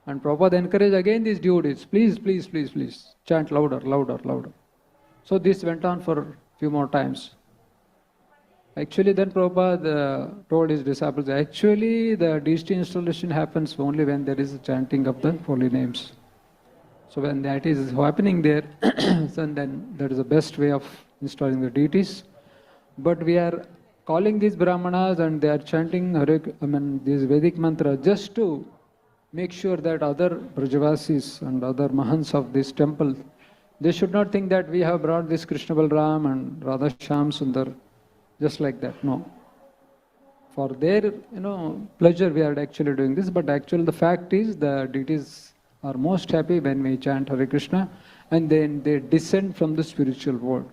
Speaker 15: And Prabhupada encouraged again these devotees, please, chant louder. So this went on for a few more times. Actually then Prabhupada told his disciples, actually the deity installation happens only when there is a chanting of the holy names. So when that is happening there, then that is the best way of installing the deities. But we are calling these Brahmanas and they are chanting these Vedic mantra just to make sure that other Brajavasis and other Mahants of this temple, they should not think that we have brought this Krishna Balram and Radha Shyam Sundar just like that. No. For their pleasure we are actually doing this, but actually the fact is the deities are most happy when we chant Hare Krishna and then they descend from the spiritual world.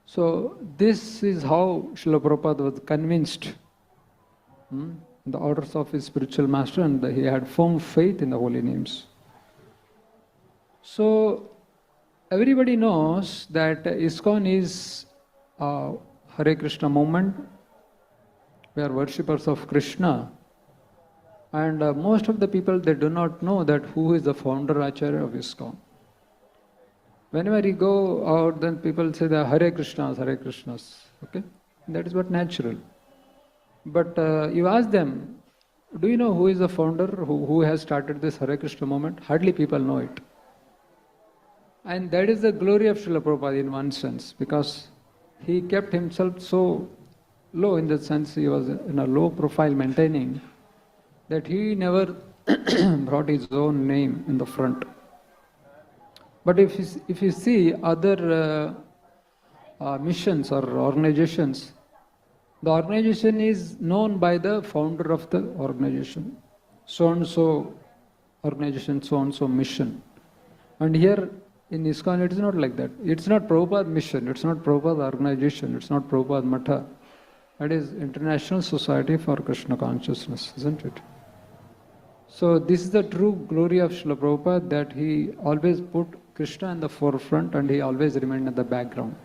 Speaker 15: So this is how Srila Prabhupada was convinced in the orders of his spiritual master, and he had firm faith in the holy names. So everybody knows that ISKCON is a Hare Krishna movement. We are worshippers of Krishna. And most of the people, they do not know that who is the founder Acharya of ISKCON. Whenever you go out, then people say the Hare Krishnas, okay? That is what natural. But you ask them, do you know who is the founder, who has started this Hare Krishna movement? Hardly people know it. And that is the glory of Srila Prabhupada in one sense, because he kept himself so low, in the sense he was in a low profile maintaining, that he never brought his own name in the front. But if you see other missions or organizations, the organization is known by the founder of the organization. So-and-so organization, so-and-so mission. And here in ISKCON, it is not like that. It's not Prabhupada mission, it's not Prabhupada organization, it's not Prabhupada Matha. That is International Society for Krishna Consciousness, isn't it? So this is the true glory of Srila Prabhupada, that he always put Krishna in the forefront and he always remained in the background.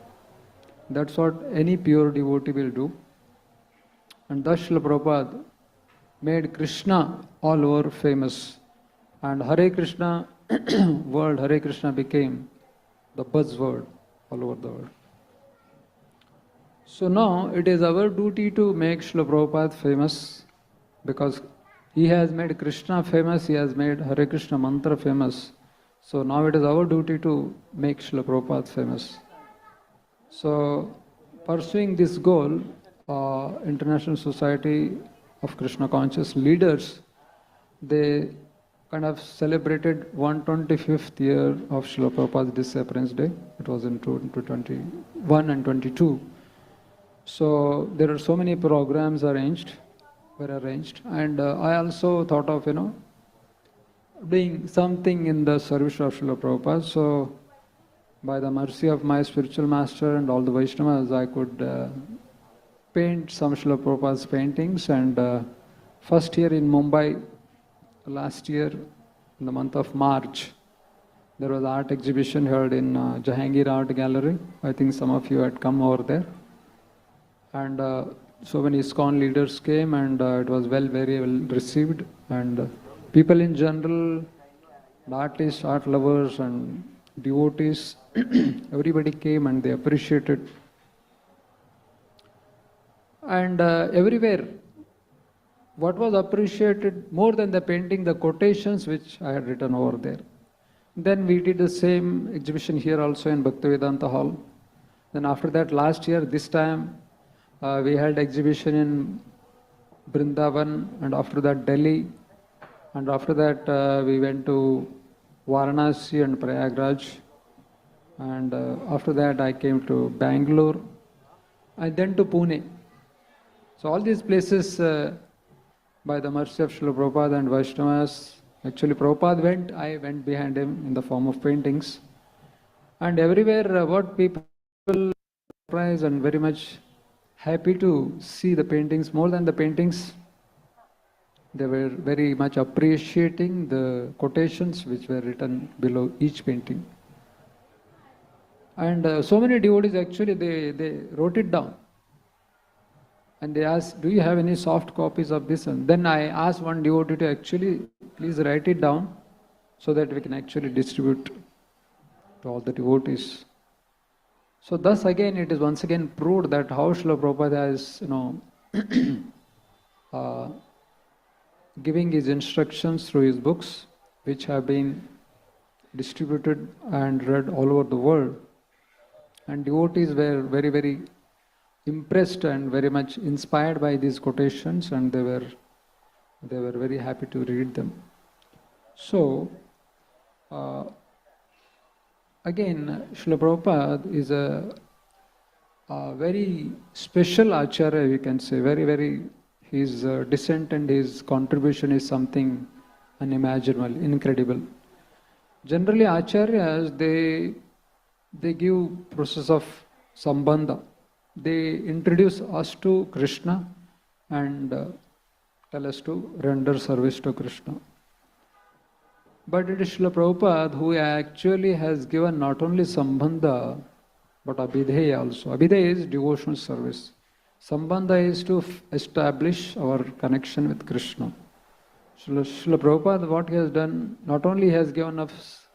Speaker 15: That's what any pure devotee will do. And thus Srila Prabhupada made Krishna all over famous. And Hare Krishna word, Hare Krishna became the buzzword all over the world. So now it is our duty to make Srila Prabhupada famous, because he has made Krishna famous, he has made Hare Krishna mantra famous. So now it is our duty to make Srila Prabhupada famous. So pursuing this goal, International Society of Krishna Conscious Leaders, they kind of celebrated 125th year of Srila Prabhupada's disappearance day. It was in 2021 and 22. So there are so many programs were arranged, and I also thought of, doing something in the service of Srila Prabhupada. So by the mercy of my spiritual master and all the Vaishnavas, I could paint some Srila Prabhupada's paintings. And first year in Mumbai, last year in the month of March, there was art exhibition held in Jahangir Art Gallery. I think some of you had come over there. And so many ISKCON leaders came, and it was very well received. And people in general, artists, art lovers, and devotees, everybody came and they appreciated. And everywhere, what was appreciated more than the painting, the quotations which I had written over there. Then we did the same exhibition here also in Bhaktivedanta Hall. Then after that, last year, this time, we held exhibition in Brindavan, and after that Delhi, and after that we went to Varanasi and Prayagraj, and after that I came to Bangalore, and then to Pune. So all these places, by the mercy of Srila Prabhupada and Vaishnavas, actually Prabhupada went, I went behind him in the form of paintings. And everywhere what people surprised and very much happy to see the paintings. More than the paintings, they were very much appreciating the quotations which were written below each painting. And so many devotees actually, they wrote it down. And they asked, do you have any soft copies of this? And then I asked one devotee to actually, please write it down so that we can actually distribute to all the devotees. So thus again, it is once again proved that how Srila Prabhupada is, giving his instructions through his books, which have been distributed and read all over the world. And devotees were very impressed and very much inspired by these quotations, and they were very happy to read them. So, again, Srila Prabhupada is a very special Acharya, we can say. His descent and his contribution is something unimaginable, incredible. Generally, Acharyas, they give process of sambandha. They introduce us to Krishna and tell us to render service to Krishna. But it is Srila Prabhupada who actually has given not only Sambandha, but Abhideya also. Abhideya is devotional service. Sambandha is to establish our connection with Krishna. Srila Prabhupada, what he has done, not only has given us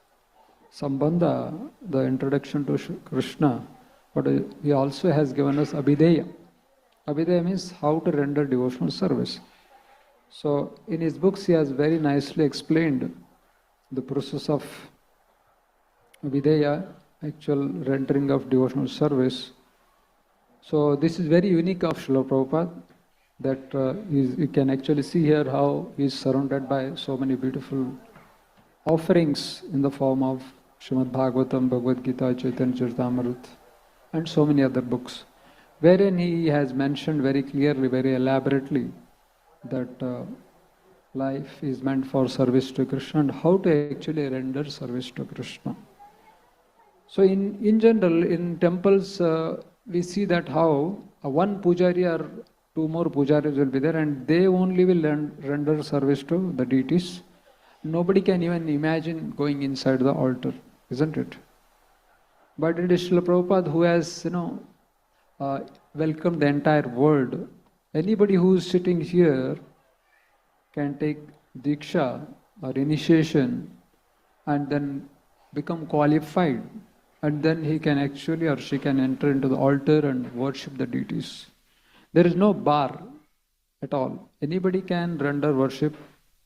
Speaker 15: Sambandha, the introduction to Krishna, but he also has given us Abhideya. Abhideya means how to render devotional service. So in his books he has very nicely explained the process of Abhideya, actual rendering of devotional service. So this is very unique of Srila Prabhupada, that you can actually see here how he is surrounded by so many beautiful offerings in the form of Srimad Bhagavatam, Bhagavad Gita, Chaitanya Charitamrita, and so many other books, wherein he has mentioned very clearly, very elaborately, that life is meant for service to Krishna and how to actually render service to Krishna. So in general, in temples, we see that how one pujari or two more pujaris will be there, and they only will render service to the deities. Nobody can even imagine going inside the altar, isn't it? But it is Srila Prabhupada who has, welcomed the entire world. Anybody who is sitting here can take Diksha or initiation and then become qualified, and then he can actually or she can enter into the altar and worship the deities. There is no bar at all. Anybody can render worship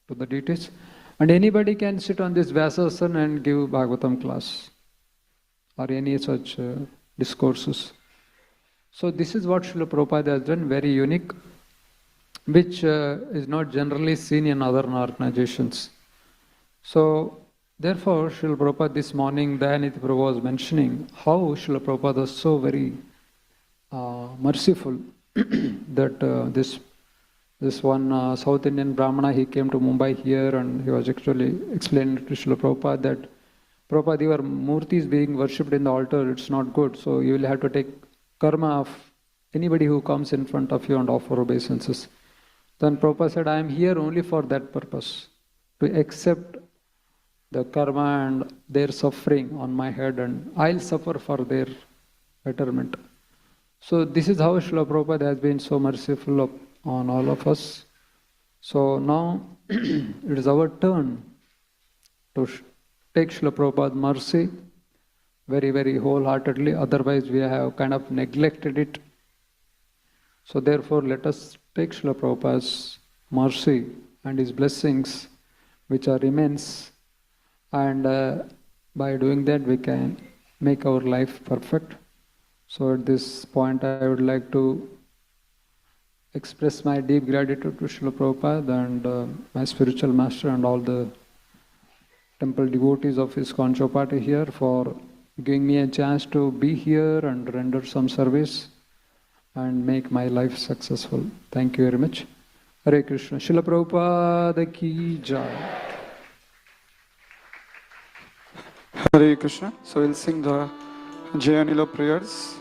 Speaker 15: to the deities. And anybody can sit on this Vyasasana and give Bhagavatam class or any such discourses. So this is what Srila Prabhupada has done, very unique, which is not generally seen in other organizations. So therefore, Srila Prabhupada this morning, Dayaniti Prabhu was mentioning how Srila Prabhupada was so very merciful that this one South Indian Brahmana, he came to Mumbai here and he was actually explaining to Srila Prabhupada that, Prabhupada, your murti is being worshipped in the altar, it's not good, so you will have to take karma of anybody who comes in front of you and offer obeisances. Then Prabhupada said, I am here only for that purpose, to accept the karma and their suffering on my head, and I'll suffer for their betterment. So this is how Srila Prabhupada has been so merciful on all of us. So now it is our turn to take Srila Prabhupada's mercy very, very wholeheartedly. Otherwise we have kind of neglected it. So therefore let us take Srila Prabhupada's mercy and his blessings, which are immense, and by doing that we can make our life perfect. So at this point I would like to express my deep gratitude to Srila Prabhupada and my spiritual master and all the temple devotees of ISKCON Chowpatty here for giving me a chance to be here and render some service and make my life successful. Thank you very much. Hare Krishna. Srila Prabhupada ki jai.
Speaker 14: Hare Krishna. So we'll sing the Jayanila prayers.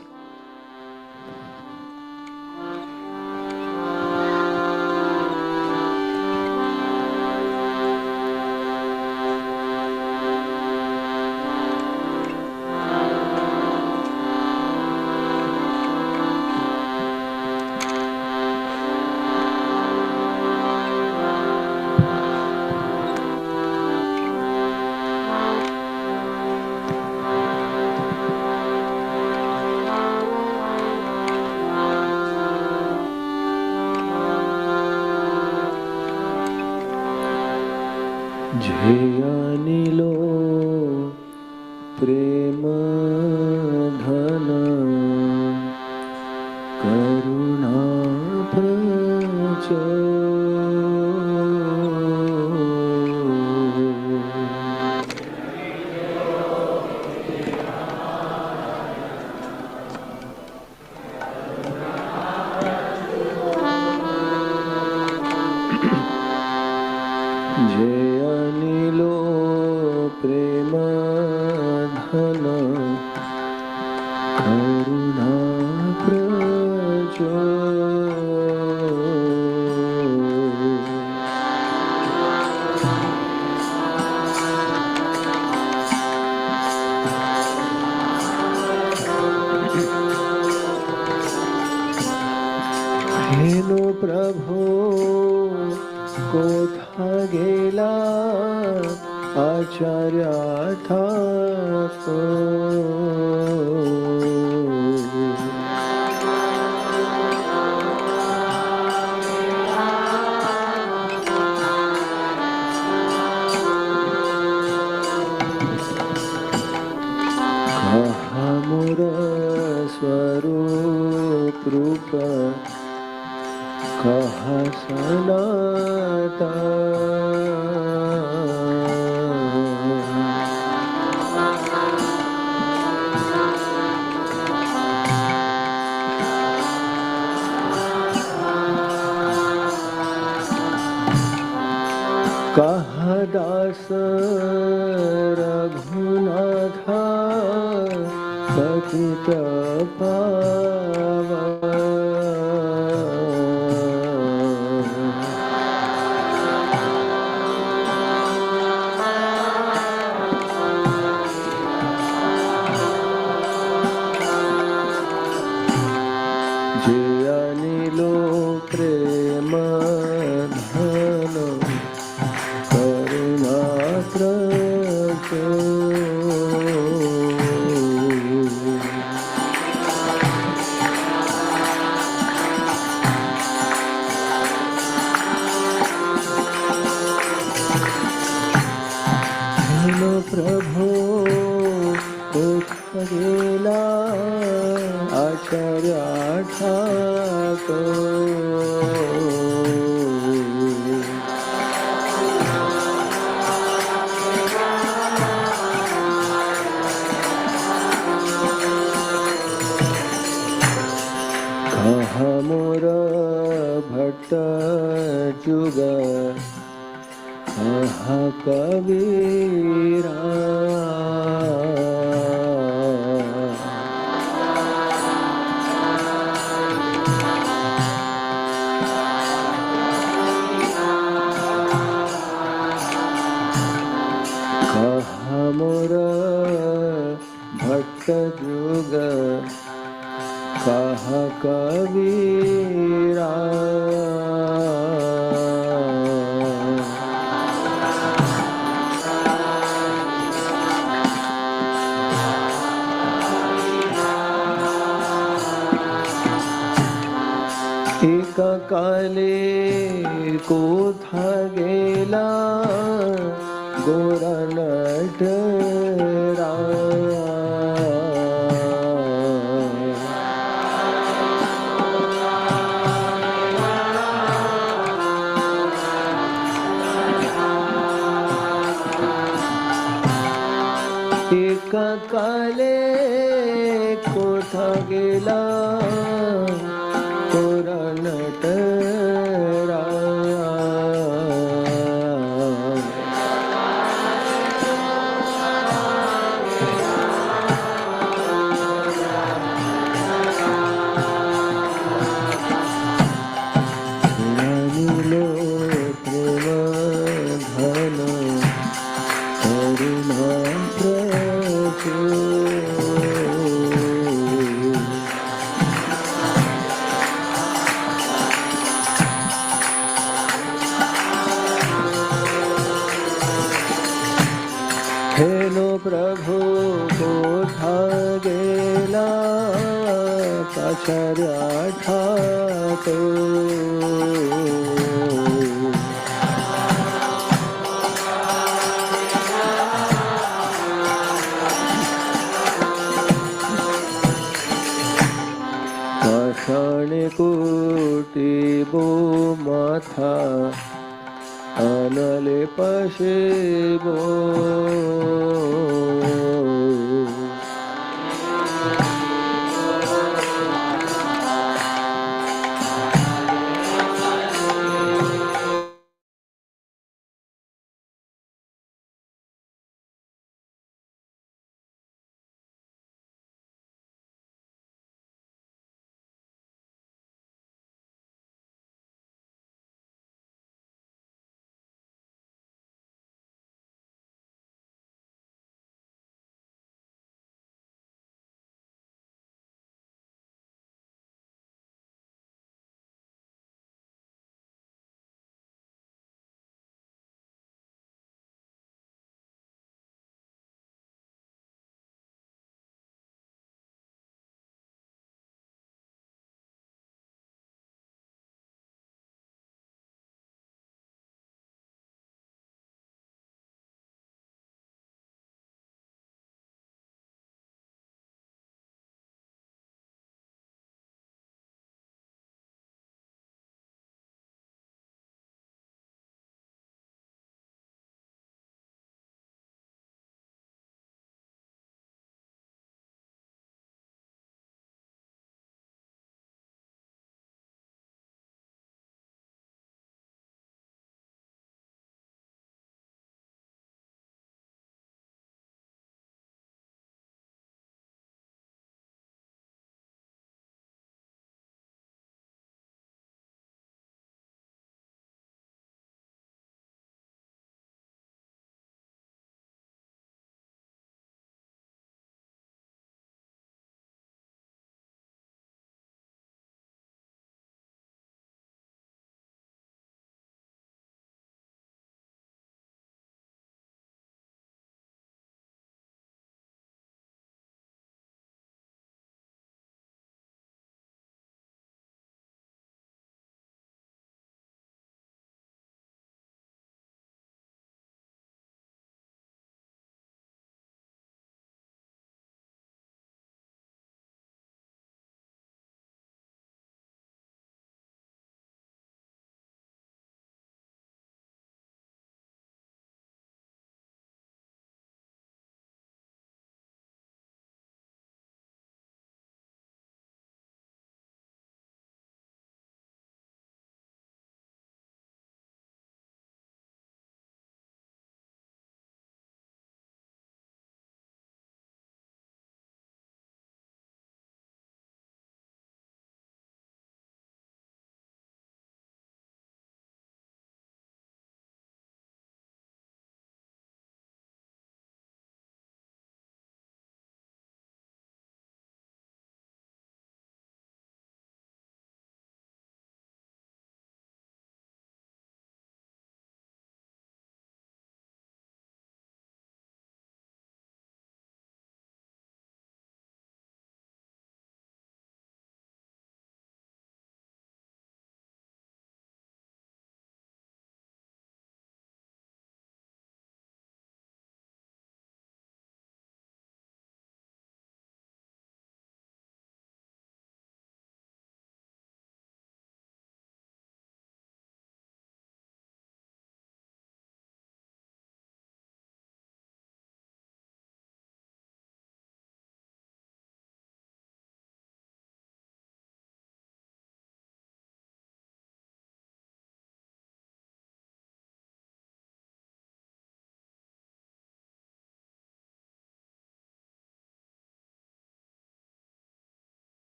Speaker 16: ঝেয়ানিলো প্রেম ধন করুণা প্রচুর ঝেয়ানিলো প্রেম ধন করুণা প্রচুর হেন প্রভু কোথা গেলা আচার্য মোর স্বরূপ রূপ कहा सनाता कहा दास रघुनाथ पतित पावा प्रेम धन करुणा प्रचुर काछर्या ठाको मोर भट्ट जुग कबीरा मोर भट्ट जुग कह कबीरा एक काले कोथा गेला गोरा नटरा एक काले कोठा गेला कोरा नटरा रानिलो प्रेम धन करुणा हेलो प्रभु कोठा गेला काछर्या ठाको पाषाणे कुटिबो माथा अनले पशेबो